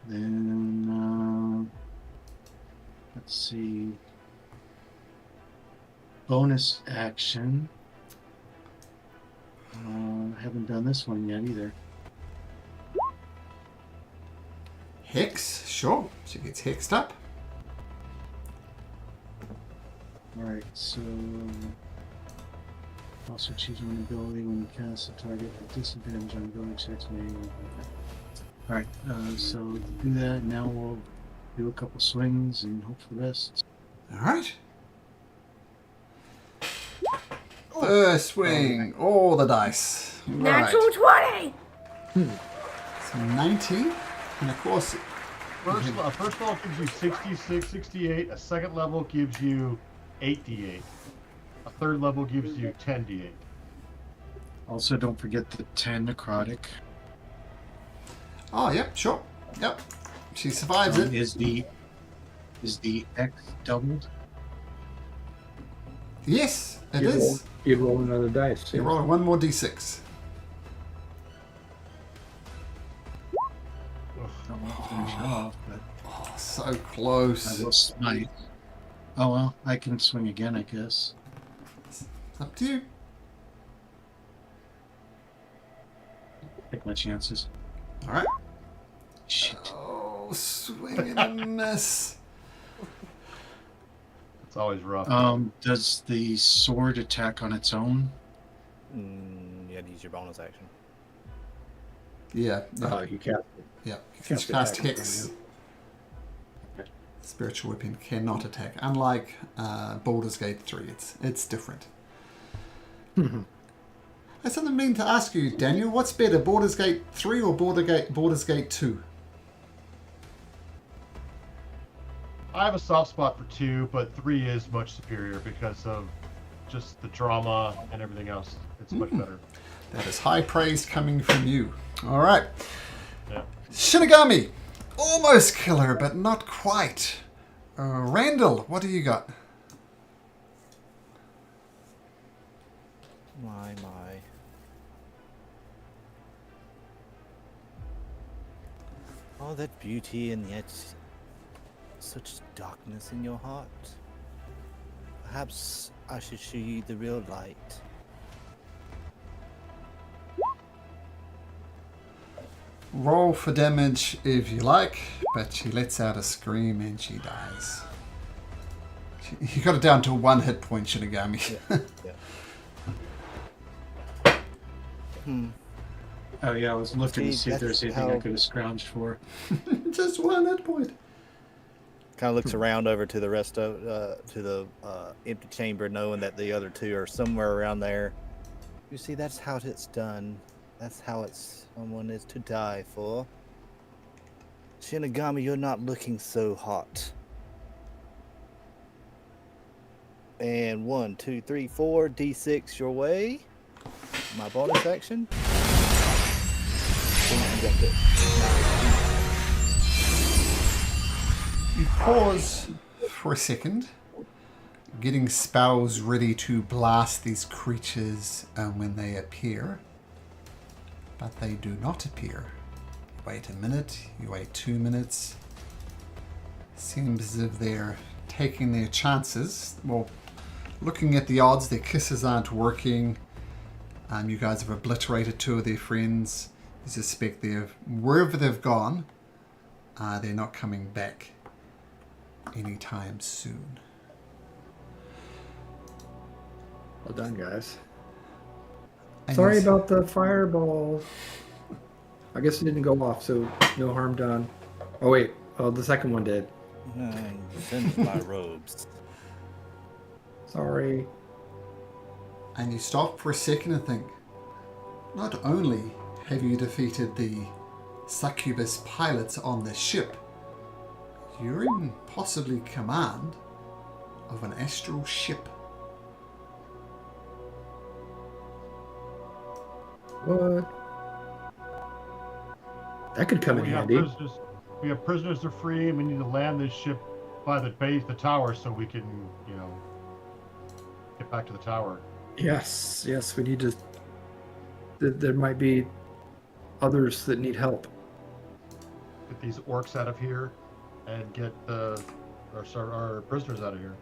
Then, let's see. Bonus action. Haven't done this one yet either. Hex? Sure. She gets hexed up. Alright, so... Also choose one ability when you cast a target at disadvantage on ability checks. Alright, so to do that, now we'll do a couple swings and hope for the best. Alright. First swing. All the dice. Natural Right. 20! So 19. And of course, First level gives you 66, 68. A second level gives you 8d8. A third level gives you 10d8. Also, don't forget the 10 necrotic. oh, yep, sure. Yep. She survives it. Is the X doubled? Yes, it is. You roll another dice. You roll one more d6. I won't finish it off, but Oh, so I close. will smite. Oh well, I can swing again, I guess. It's up to you. Take my chances. All right. Shit. Oh, swing and a miss. It's always rough. Does the sword attack on its own? You had to use your bonus action. Yeah. You cast it. Yeah. Cast Cast attack, Hex. Okay. Spiritual weapon cannot attack. Unlike Baldur's Gate 3, it's different. That's something I mean to ask you, Daniel. What's better, Baldur's Gate 3 or Baldur's Gate 2? I have a soft spot for 2, but 3 is much superior because of just the drama and everything else. It's much better. That is high praise coming from you. All right. Yeah. Shinigami. Almost killer, but not quite. Randall, what do you got? My. All that beauty and yet such darkness in your heart. Perhaps I should show you the real light. Roll for damage if you like, but she lets out a scream and she dies. You got it down to 1 hit point, Shinigami. Yeah. Oh yeah, I was looking to See, see if there's that's anything I how- could have scrounged for. Just 1 hit point. Kind of looks around over to the rest of to the empty chamber, knowing that the other two are somewhere around there. You see, that's how it's done. That's how someone is to die for. Shinigami, you're not looking so hot. And 1, 2, 3, 4, D6 your way. My bonus action. You pause for a second, getting spells ready to blast these creatures when they appear. But they do not appear. You wait a minute, you wait 2 minutes. Seems as if they're taking their chances. Well, looking at the odds, their kisses aren't working. You guys have obliterated 2 of their friends. You suspect wherever they've gone, they're not coming back anytime soon. Well done, guys. And Sorry yes- about the fireball. I guess it didn't go off, so no harm done. Oh wait, the second one did. Send my robes. Sorry. And you stop for a second and think, not only have you defeated the succubus pilots on this ship, you're in possibly command of an astral ship. What? That could come in handy. We have prisoners to free, and we need to land this ship by the base, the tower, so we can, get back to the tower. Yes, we need to. There might be others that need help. Get these orcs out of here, and get our prisoners out of here.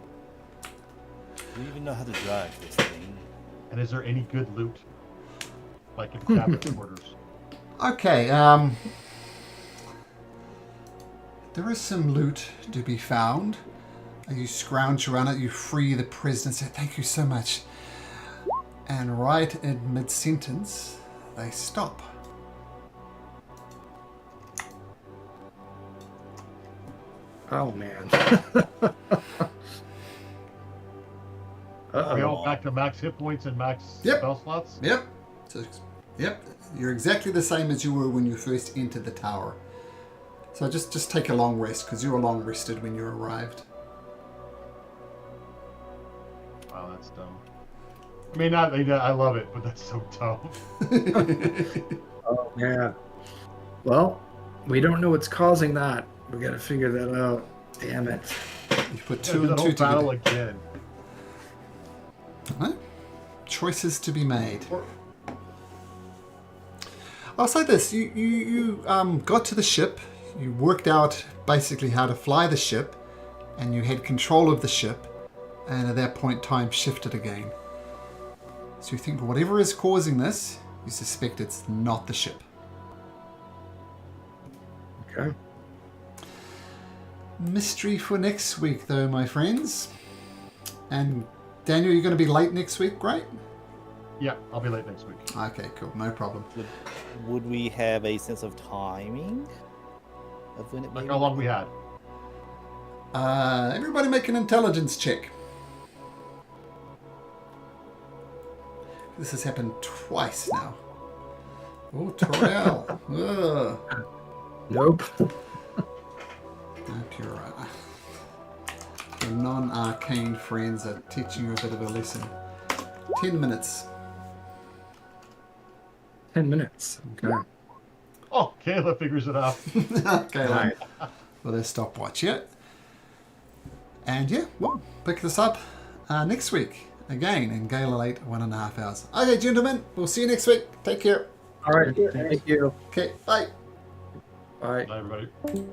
Do you even know how to drive this thing? And is there any good loot, like in cabin quarters? Okay, there is some loot to be found. You scrounge around it, you free the prisoner, say thank you so much. And right in mid-sentence, they stop. Oh man. Are we Uh-oh. all back to max hit points and max Yep. spell slots? Yep. Yep. You're exactly the same as you were when you first entered the tower. So just take a long rest, because you were long rested when you arrived. Wow, that's dumb. I love it, but that's so dumb. Oh man. Well, we don't know what's causing that. We gotta figure that out. Damn it. You put Yeah, two do and that two whole battle together. again. Right? Choices to be made. Or- I'll say this: you got to the ship, you worked out basically how to fly the ship, and you had control of the ship, and at that point time shifted again. So you think whatever is causing this, you suspect it's not the ship. Okay. Mystery for next week, though, my friends. And Daniel, you're going to be late next week, right? Yeah, I'll be late next week. Okay, cool. No problem. Would we have a sense of timing of when it Like may how be? long we had. Everybody make an intelligence check. This has happened twice now. Oh, Toriel. Ugh. Nope. Nope, you're right. Your non-arcane friends are teaching you a bit of a lesson. 10 minutes. 10 minutes. Okay. Oh, Kayla figures it out. Okay, Nice. well, there's stopwatch, yeah. And yeah, we'll pick this up next week. Again, in Gala Late, 1.5 hours. Okay, gentlemen, we'll see you next week. Take care. All right. Thank you. Okay, bye. Bye. Bye, everybody.